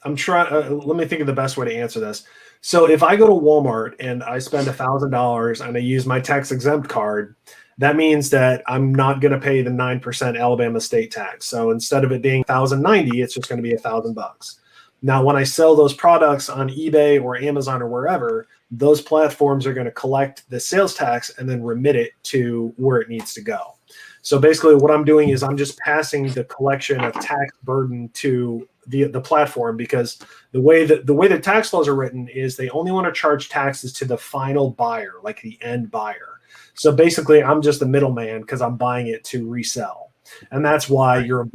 I'm trying. Let me think of the best way to answer this. So if I go to Walmart and I spend $1,000 and I use my tax exempt card, that means that I'm not going to pay the 9% Alabama state tax. So instead of it being $1,090, it's just going to be $1,000. Now, when I sell those products on eBay or Amazon or wherever, those platforms are going to collect the sales tax and then remit it to where it needs to go. So basically what I'm doing is I'm just passing the collection of tax burden to the platform, because the way that tax laws are written is they only want to charge taxes to the final buyer, like the end buyer. So basically I'm just the middleman because I'm buying it to resell. And that's why you're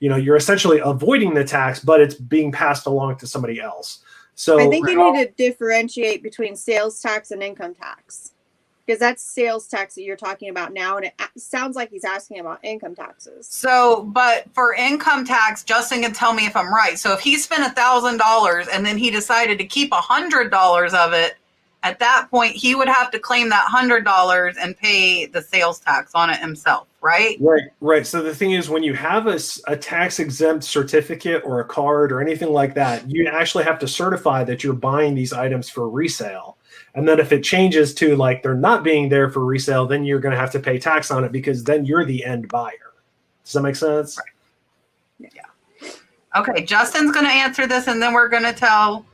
essentially avoiding the tax, but it's being passed along to somebody else. So I think you need to differentiate between sales tax and income tax, because that's sales tax that you're talking about now. And it sounds like he's asking about income taxes. So, but for income tax, Justin can tell me if I'm right. So if he spent $1,000 and then he decided to keep $100 of it At that point, he would have to claim that $100 and pay the sales tax on it himself, right? Right. So the thing is, when you have a tax exempt certificate or a card or anything like that, you actually have to certify that you're buying these items for resale. And then if it changes to like they're not being there for resale, then you're going to have to pay tax on it because then you're the end buyer. Does that make sense? Right. Yeah. Okay, Justin's going to answer this, and then we're going to tell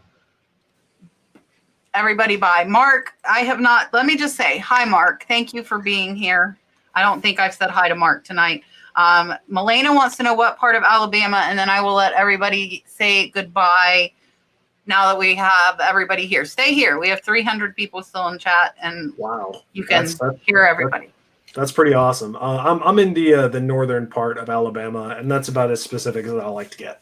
everybody bye. Mark, I have not, let me just say, hi, Mark. Thank you for being here. I don't think I've said hi to Mark tonight. Melena wants to know what part of Alabama, and then I will let everybody say goodbye now that we have everybody here. Stay here. We have 300 people still in chat, and wow, you can hear everybody. That's pretty awesome. I'm in the northern part of Alabama, and that's about as specific as I like to get.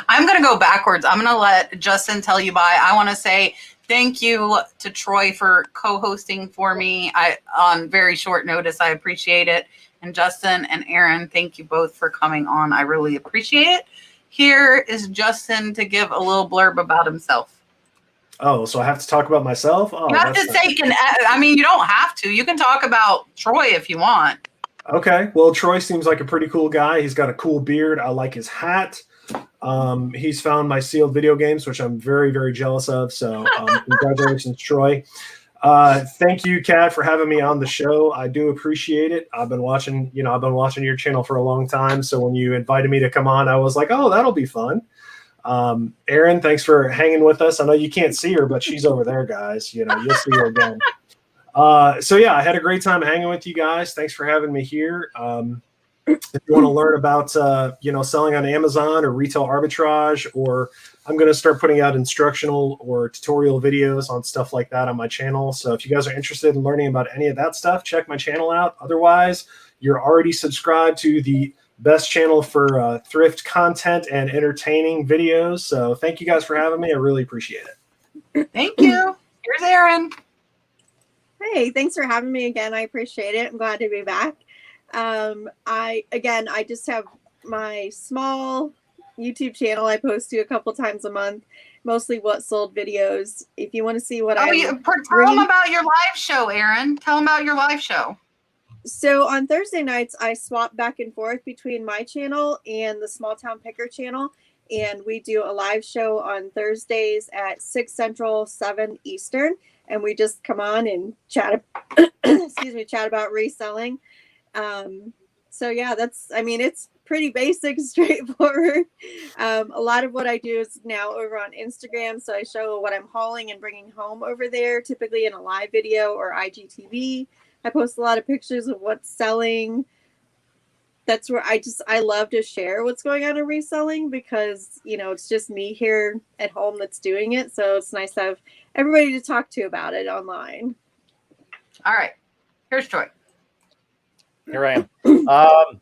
I'm going to go backwards. I'm going to let Justin tell you bye. I want to say thank you to Troy for co-hosting for me on very short notice. I appreciate it. And Justin and Erin, thank you both for coming on. I really appreciate it. Here is Justin to give a little blurb about himself. Oh, so I have to talk about myself? Oh, you have to say, you don't have to. You can talk about Troy if you want. Okay. Well, Troy seems like a pretty cool guy. He's got a cool beard. I like his hat. He's found my sealed video games, which I'm very, very jealous of. So congratulations, Troy. Thank you, Kat, for having me on the show. I do appreciate it. I've been watching your channel for a long time. So when you invited me to come on, I was like, oh, that'll be fun. Erin, thanks for hanging with us. I know you can't see her, but she's over there, guys. You'll see her again. So yeah, I had a great time hanging with you guys. Thanks for having me here. If you want to learn about, selling on Amazon or retail arbitrage, or I'm going to start putting out instructional or tutorial videos on stuff like that on my channel. So if you guys are interested in learning about any of that stuff, check my channel out. Otherwise, you're already subscribed to the best channel for thrift content and entertaining videos. So thank you guys for having me. I really appreciate it. Thank you. Here's Erin. Hey, thanks for having me again. I appreciate it. I'm glad to be back. I just have my small YouTube channel I post to a couple times a month, mostly what sold videos. If you want to see what tell them about your live show, Erin. Tell them about your live show. So on Thursday nights, I swap back and forth between my channel and the Small Town Picker channel. And we do a live show on Thursdays at 6 Central, 7 Eastern. And we just come on and chat, chat about reselling. So yeah, it's pretty basic, straightforward. A lot of what I do is now over on Instagram. So I show what I'm hauling and bringing home over there, typically in a live video or IGTV. I post a lot of pictures of what's selling. That's where I love to share what's going on in reselling because, it's just me here at home that's doing it. So it's nice to have everybody to talk to about it online. All right. Here's Troy. Here I am.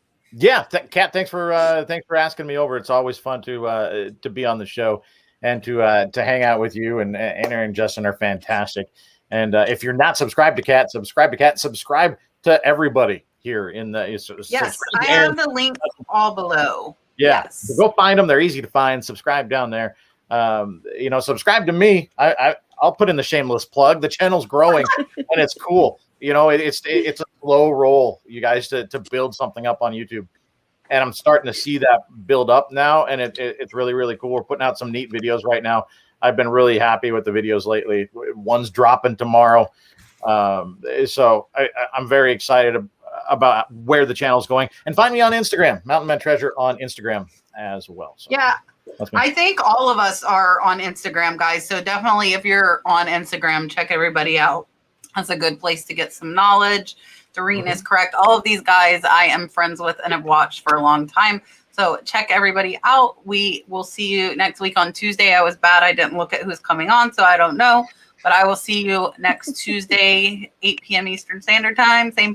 Kat, thanks for asking me over. It's always fun to be on the show and to hang out with you. And Erin and Justin are fantastic. And if you're not subscribed to Kat, subscribe to Kat. Subscribe to everybody here in the. Yes, I have the link all below. Yeah, yes. So go find them. They're easy to find. Subscribe down there. Subscribe to me. I'll put in the shameless plug. The channel's growing and it's cool. It's a slow roll, you guys, to build something up on YouTube. And I'm starting to see that build up now. And it's really, really cool. We're putting out some neat videos right now. I've been really happy with the videos lately. One's dropping tomorrow. So I'm very excited about where the channel's going. And find me on Instagram, Mountain Man Treasure on Instagram as well. So, yeah. I think all of us are on Instagram, guys. So definitely if you're on Instagram, check everybody out. That's a good place to get some knowledge. Doreen is correct. All of these guys I am friends with and have watched for a long time. So check everybody out. We will see you next week on Tuesday. I was bad. I didn't look at who's coming on, so I don't know. But I will see you next Tuesday, 8 p.m. Eastern Standard Time. Same